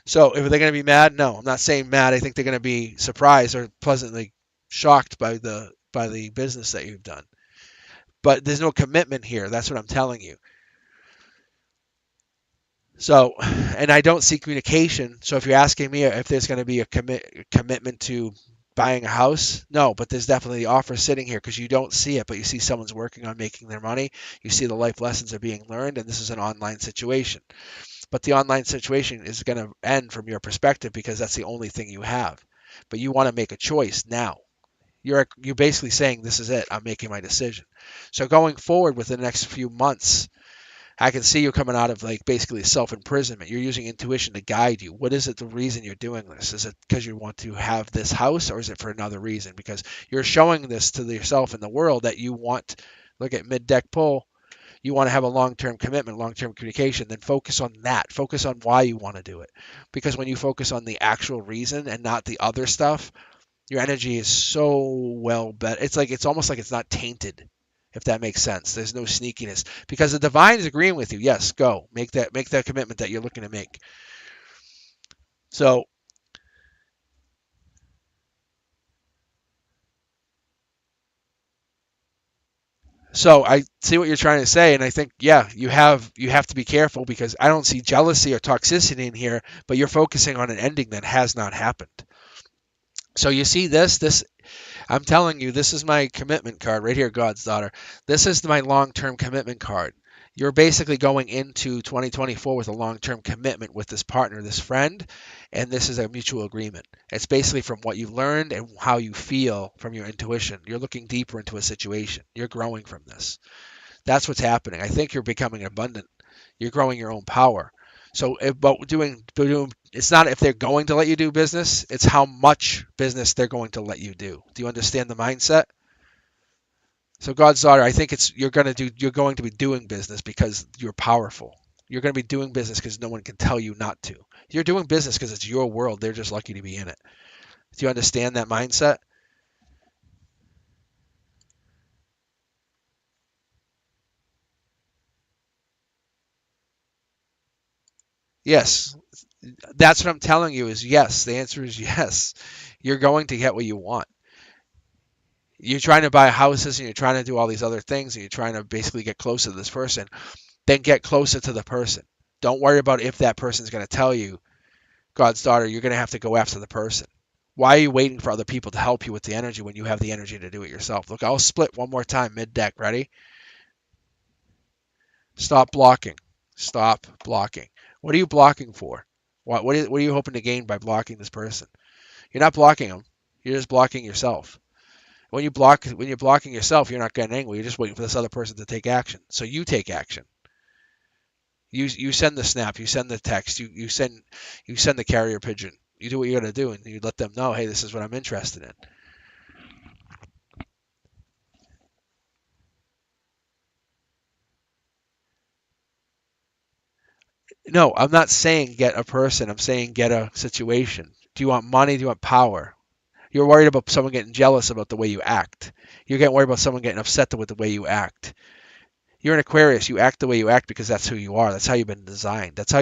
So if they're going to be mad, no, I'm not saying mad. I think they're going to be surprised or pleasantly shocked by the business that you've done. But there's no commitment here. That's what I'm telling you. So, and I don't see communication. So if you're asking me if there's going to be a commitment to buying a house, no, but there's definitely the offer sitting here because you don't see it, but you see someone's working on making their money. You see the life lessons are being learned, and this is an online situation. But the online situation is going to end from your perspective because that's the only thing you have. But you want to make a choice now. You're basically saying, this is it. I'm making my decision. So going forward with the next few months, I can see you coming out of like basically self-imprisonment. You're using intuition to guide you. What is it, the reason you're doing this? Is it because you want to have this house, or is it for another reason? Because you're showing this to yourself and the world that you want, look at mid-deck pull, you want to have a long-term commitment, long-term communication, then focus on that. Focus on why you want to do it. Because when you focus on the actual reason and not the other stuff, your energy is so well bet. It's almost like it's not tainted, if that makes sense. There's no sneakiness because the divine is agreeing with you. Yes, go make that commitment that you're looking to make. So I see what you're trying to say, and I think you have to be careful because I don't see jealousy or toxicity in here, but you're focusing on an ending that has not happened. So you see this I'm telling you, this is my commitment card right here, God's daughter. This is my long-term commitment card. You're basically going into 2024 with a long-term commitment with this partner, this friend, and this is a mutual agreement. It's basically from what you've learned and how you feel from your intuition. You're looking deeper into a situation. You're growing from this. That's what's happening. I think you're becoming abundant. You're growing your own power. So, but doing, it's not if they're going to let you do business, it's how much business they're going to let you do. Do you understand the mindset? So, God's daughter, I think you're going to be doing business because you're powerful. You're going to be doing business because no one can tell you not to. You're doing business because it's your world. They're just lucky to be in it. Do you understand that mindset? Yes. That's what I'm telling you is yes. The answer is yes. You're going to get what you want. You're trying to buy houses and you're trying to do all these other things and you're trying to basically get closer to this person. Then get closer to the person. Don't worry about if that person's going to tell you, God's daughter, you're going to have to go after the person. Why are you waiting for other people to help you with the energy when you have the energy to do it yourself? Look, I'll split one more time mid deck. Ready? Stop blocking. Stop blocking. What are you blocking for? What are you hoping to gain by blocking this person? You're not blocking them. You're just blocking yourself. When you're blocking yourself, you're not getting angry. You're just waiting for this other person to take action. So you take action. You send the snap. You send the text. You send the carrier pigeon. You do what you got to do, and you let them know, hey, this is what I'm interested in. No, I'm not saying get a person. I'm saying get a situation. Do you want money? Do you want power? You're worried about someone getting jealous about the way you act. You're getting worried about someone getting upset with the way you act. You're an Aquarius. You act the way you act because that's who you are. That's how you've been designed. That's how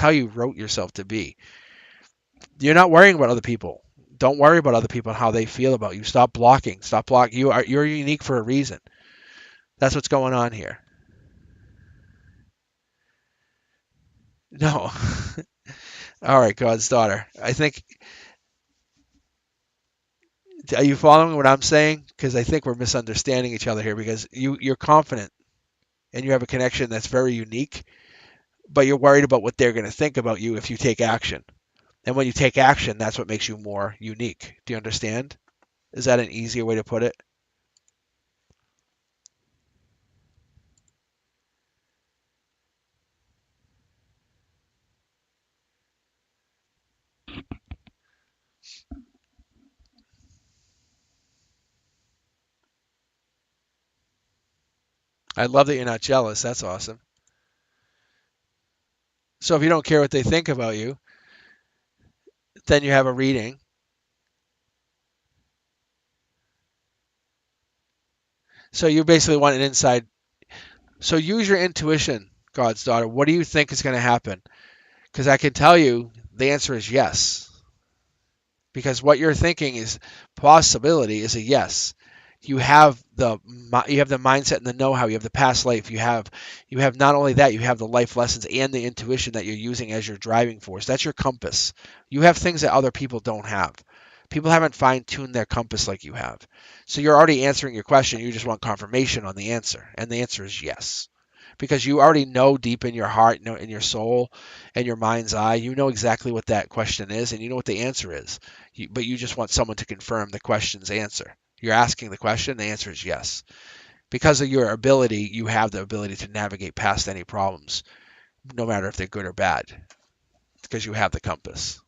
you wrote yourself to be. You're not worrying about other people. Don't worry about other people and how they feel about you. Stop blocking. Stop blocking. You're unique for a reason. That's what's going on here. No. All right, God's daughter. I think are you following what I'm saying? Because I think we're misunderstanding each other here because you're confident and you have a connection that's very unique, but you're worried about what they're going to think about you if you take action. And when you take action, that's what makes you more unique. Do you understand? Is that an easier way to put it? I love that you're not jealous. That's awesome. So if you don't care what they think about you, then you have a reading. So you basically want an inside. So use your intuition, God's daughter. What do you think is going to happen? Because I can tell you the answer is yes. Because what you're thinking is possibility is a yes. You have the mindset and the know-how. You have the past life. You have not only that, you have the life lessons and the intuition that you're using as your driving force. That's your compass. You have things that other people don't have. People haven't fine-tuned their compass like you have. So you're already answering your question. You just want confirmation on the answer, and the answer is yes. Because you already know deep in your heart, in your soul, and your mind's eye, you know exactly what that question is, and you know what the answer is. But you just want someone to confirm the question's answer. You're asking the question, the answer is yes. Because of your ability, you have the ability to navigate past any problems, no matter if they're good or bad, because you have the compass.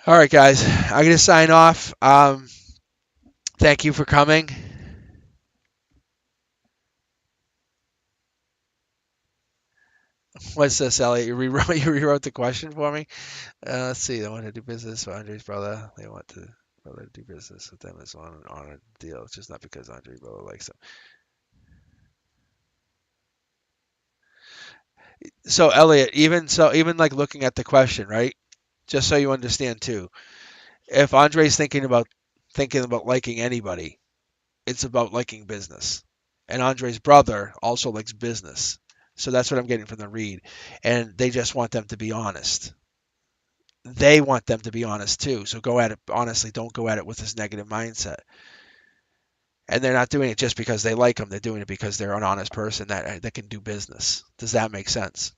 All right, guys, I'm going to sign off. Thank you for coming. What's this, Elliot? You rewrote the question for me? Let's see. They want to do business with Andre's brother. They want to brother do business with them as on a deal. It's just not because Andre's brother likes them. So Elliot, even like looking at the question, right? Just so you understand too, if Andre's thinking about liking anybody, it's about liking business. And Andre's brother also likes business. So that's what I'm getting from the read. And they just want them to be honest. They want them to be honest too. So go at it honestly. Don't go at it with this negative mindset. And they're not doing it just because they like them. They're doing it because they're an honest person that can do business. Does that make sense?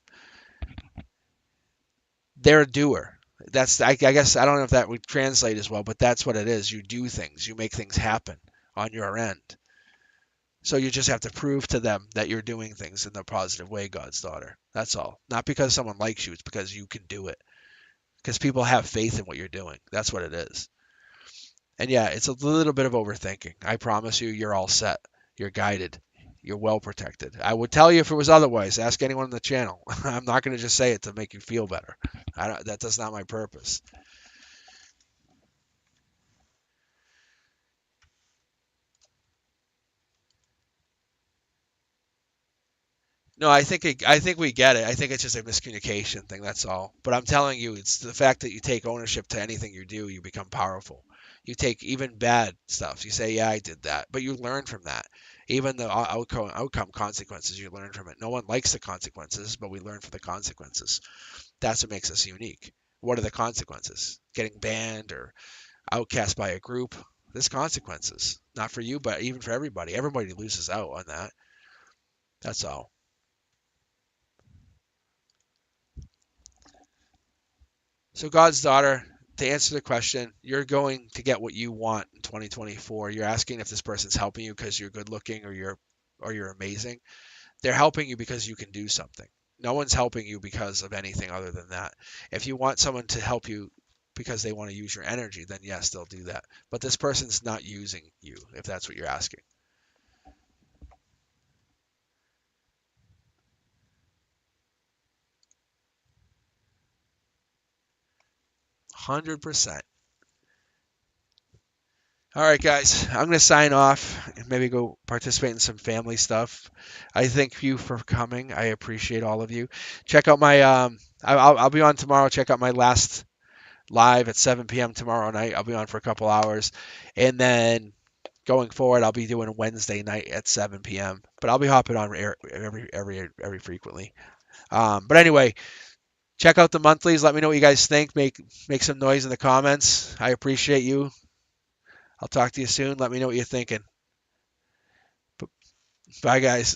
They're a doer. I guess I don't know if that would translate as well, but that's what it is. You do things. You make things happen on your end. So you just have to prove to them that you're doing things in the positive way, God's daughter. That's all. Not because someone likes you, it's because you can do it. Because people have faith in what you're doing. That's what it is. And yeah, it's a little bit of overthinking. I promise you, you're all set. You're guided. You're well protected. I would tell you if it was otherwise. Ask anyone on the channel. I'm not going to just say it to make you feel better. That's not my purpose. No, I think we get it. I think it's just a miscommunication thing. That's all. But I'm telling you, it's the fact that you take ownership to anything you do, you become powerful. You take even bad stuff. You say, "Yeah, I did that," but you learn from that. Even the outcome consequences, you learn from it. No one likes the consequences, but we learn from the consequences. That's what makes us unique. What are the consequences? Getting banned or outcast by a group? There's consequences. Not for you, but even for everybody. Everybody loses out on that. That's all. So God's daughter, to answer the question, you're going to get what you want in 2024. You're asking if this person's helping you because you're good looking or you're amazing. They're helping you because you can do something. No one's helping you because of anything other than that. If you want someone to help you because they want to use your energy, then yes, they'll do that. But this person's not using you, if that's what you're asking. 100%. All right, guys, I'm going to sign off and maybe go participate in some family stuff. I thank you for coming. I appreciate all of you. Check out my, I'll be on tomorrow. Check out my last live at 7 p.m. tomorrow night. I'll be on for a couple hours. And then going forward, I'll be doing Wednesday night at 7 p.m. But I'll be hopping on every frequently. But anyway, check out the monthlies. Let me know what you guys think. Make some noise in the comments. I appreciate you. I'll talk to you soon. Let me know what you're thinking. Bye, guys.